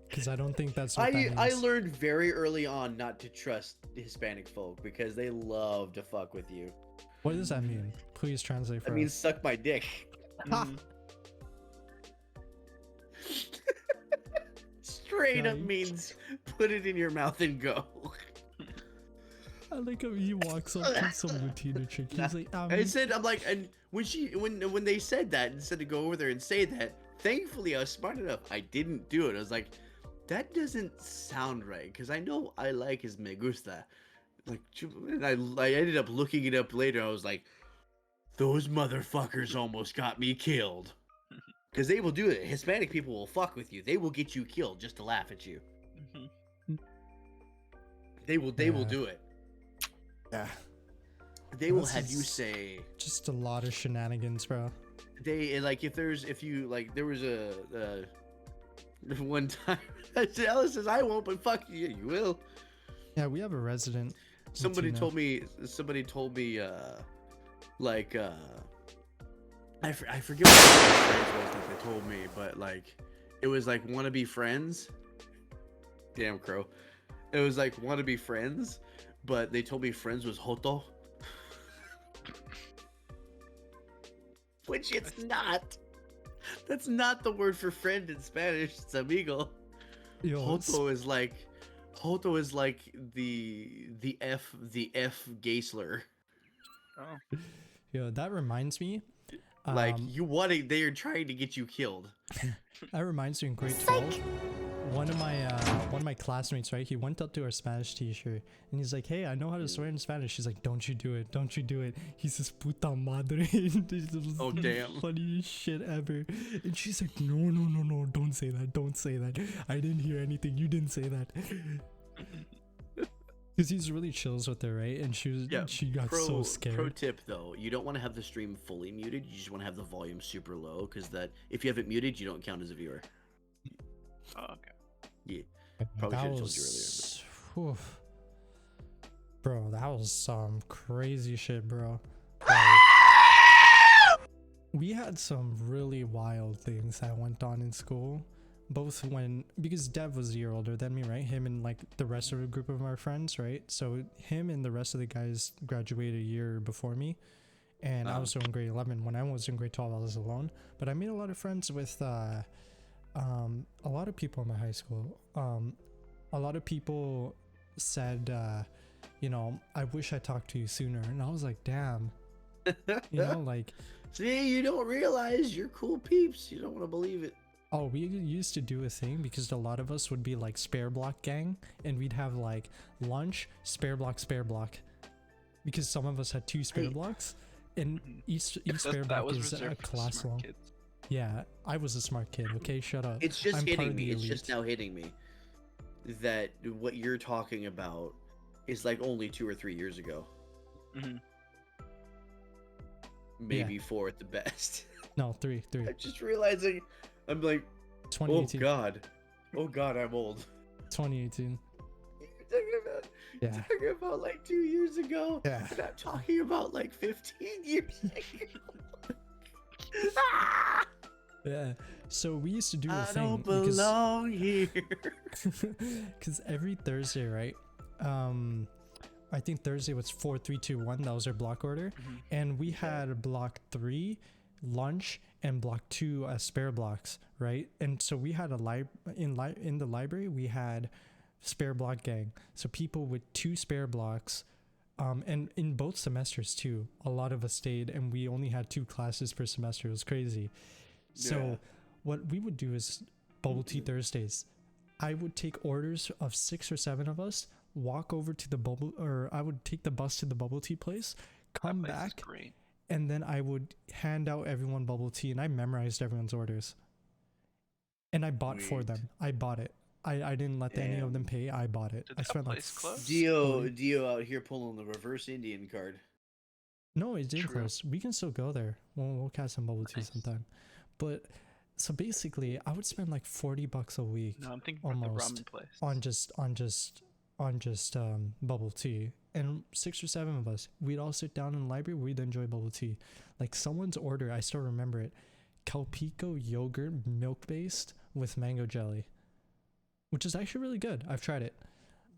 because I don't think that's what that means. I learned very early on not to trust Hispanic folk because they love to fuck with you. What does that mean? Please translate for us. That means suck my dick. Straight up means put it in your mouth and go. I like how he walks up to some Latina chick. He's like, I'm like, and when they said that, instead of go over there and say that, thankfully I was smart enough. I didn't do it. I was like, that doesn't sound right, because I know I like his me gusta. Like, and I ended up looking it up later. I was like, those motherfuckers almost got me killed. Because they will do it. Hispanic people will fuck with you. They will get you killed just to laugh at you. They will do it. Yeah. They will have you say just a lot of shenanigans, bro. There was a one time Alice says I won't, but fuck you, you will. Yeah, we have a resident. Somebody told me like I forget what the phrase was that they told me, but like it was like wanna be friends. Damn crow. It was like wanna be friends, but they told me friends was joto. Which it's not. That's not the word for friend in Spanish. It's amigo. Yo, Hoto is like the F Geisler. Oh, yo, that reminds me. Like they are trying to get you killed. That reminds me in grade 12. One of my classmates, right? He went up to our Spanish teacher and he's like, "Hey, I know how to swear in Spanish." She's like, "Don't you do it! Don't you do it!" He says, "Puta madre." Oh damn! Funniest shit ever. And she's like, "No, don't say that! Don't say that! I didn't hear anything. You didn't say that." Because he's really chills with her, right? And she got so scared. Pro tip though, you don't want to have the stream fully muted. You just want to have the volume super low, because that if you have it muted, you don't count as a viewer. oh okay. Yeah, probably should have told you earlier. Oof. Bro, that was some crazy shit, bro. We had some really wild things that went on in school. Both because Dev was a year older than me, right? Him and like the rest of the group of our friends, right? So him and the rest of the guys graduated a year before me. And I was still in grade 11. When I was in grade 12, I was alone. But I made a lot of friends with a lot of people in my high school. A lot of people said, I wish I talked to you sooner. And I was like, damn. Like... See, you don't realize you're cool peeps. You don't want to believe it. Oh, we used to do a thing because a lot of us would be like spare block gang. And we'd have like lunch, spare block. Because some of us had 2 spare blocks. And each spare block is a class long. Kids. Yeah, I was a smart kid. Okay, shut up. It's just hitting me. It's just now hitting me that what you're talking about is like only 2 or 3 years ago. Mm-hmm. Maybe 4 at the best. No, 3. I'm just realizing. I'm like, 2018. Oh God, I'm old. 2018. You're talking about like 2 years ago. Yeah. And I'm talking about like 15 years ago. Yeah, so we used to do a thing. I don't belong here. Because every Thursday, right? I think Thursday was 4, 3, 2, 1. That was our block order, and we had block 3, lunch, and block 2 as spare blocks, right? And so we had in the library we had spare block gang. So people with 2 spare blocks. And in both semesters too, a lot of us stayed, and we only had 2 classes per semester. It was crazy. So what we would do is bubble tea Thursdays. I would take orders of 6 or 7 of us, walk over to I would take the bus to the bubble tea place, come back, and then I would hand out everyone bubble tea, and I memorized everyone's orders. And I bought for them. I bought it. I didn't let any of them pay. I bought it. Did I spent like Dio out here pulling the reverse Indian card. No, it did close. We can still go there. We'll catch some bubble tea sometime. But so basically, I would spend like $40 a week. No, I'm thinking almost about the ramen place. on just bubble tea. And 6 or 7 of us, we'd all sit down in the library. We'd enjoy bubble tea. Like someone's order, I still remember it. Calpico yogurt, milk based with mango jelly, which is actually really good. I've tried it.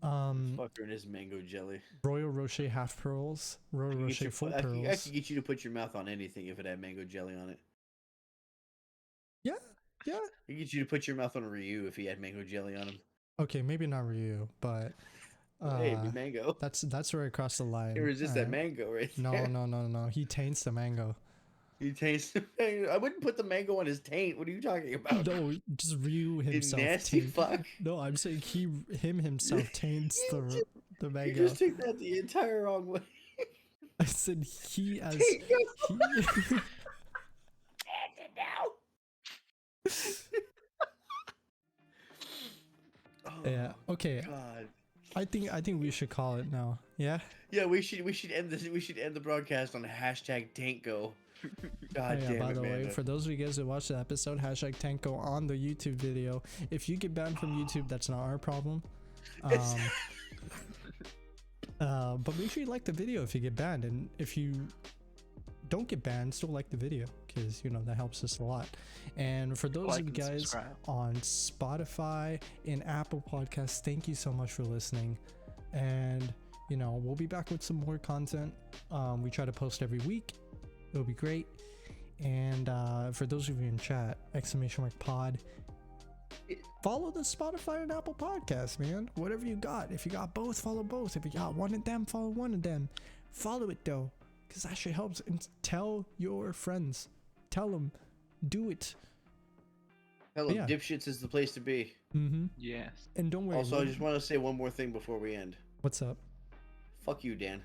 Fucker and his mango jelly. Royal Rocher half pearls. Royal Rocher full pearls. I could get you to put your mouth on anything if it had mango jelly on it. Yeah. I could get you to put your mouth on a Ryu if he had mango jelly on him. Okay, maybe not Ryu, but hey, it'd be mango. That's where I crossed the line. It was just that mango right there. No. He taints the mango. He taints the mango. I wouldn't put the mango on his taint. What are you talking about? No, just Ryu himself. You nasty fuck. No, I'm saying him himself taints the mango. You just took that the entire wrong way. I said he as yeah. Okay. God. I think we should call it now. Yeah. Yeah, we should end this. We should end the broadcast on #TankGo. God damn it, by the man. way, for those of you guys who watched the episode, #TankGo on the YouTube video. If you get banned from YouTube, that's not our problem. But make sure you like the video if you get banned, and if you don't get banned, still like the video, because that helps us a lot. And for those of you guys on Spotify and Apple Podcasts, thank you so much for listening. And we'll be back with some more content. We try to post every week. It'll be great. And for those of you in chat, !pod, Follow the Spotify and Apple Podcast, man. Whatever you got. If you got both, follow both. If you got one of them, follow one of them. Follow it though, because that shit helps. And tell your friends. Tell them. Do it. Tell them Dipshits is the place to be. Yes. And don't worry. Also, I just want to say one more thing before we end. What's up? Fuck you, Dan.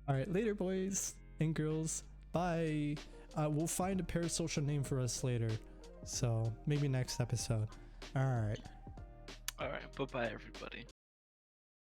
All right, later, boys and girls. Bye. We'll find a parasocial name for us later. So maybe next episode. All right. All right. Bye-bye, everybody.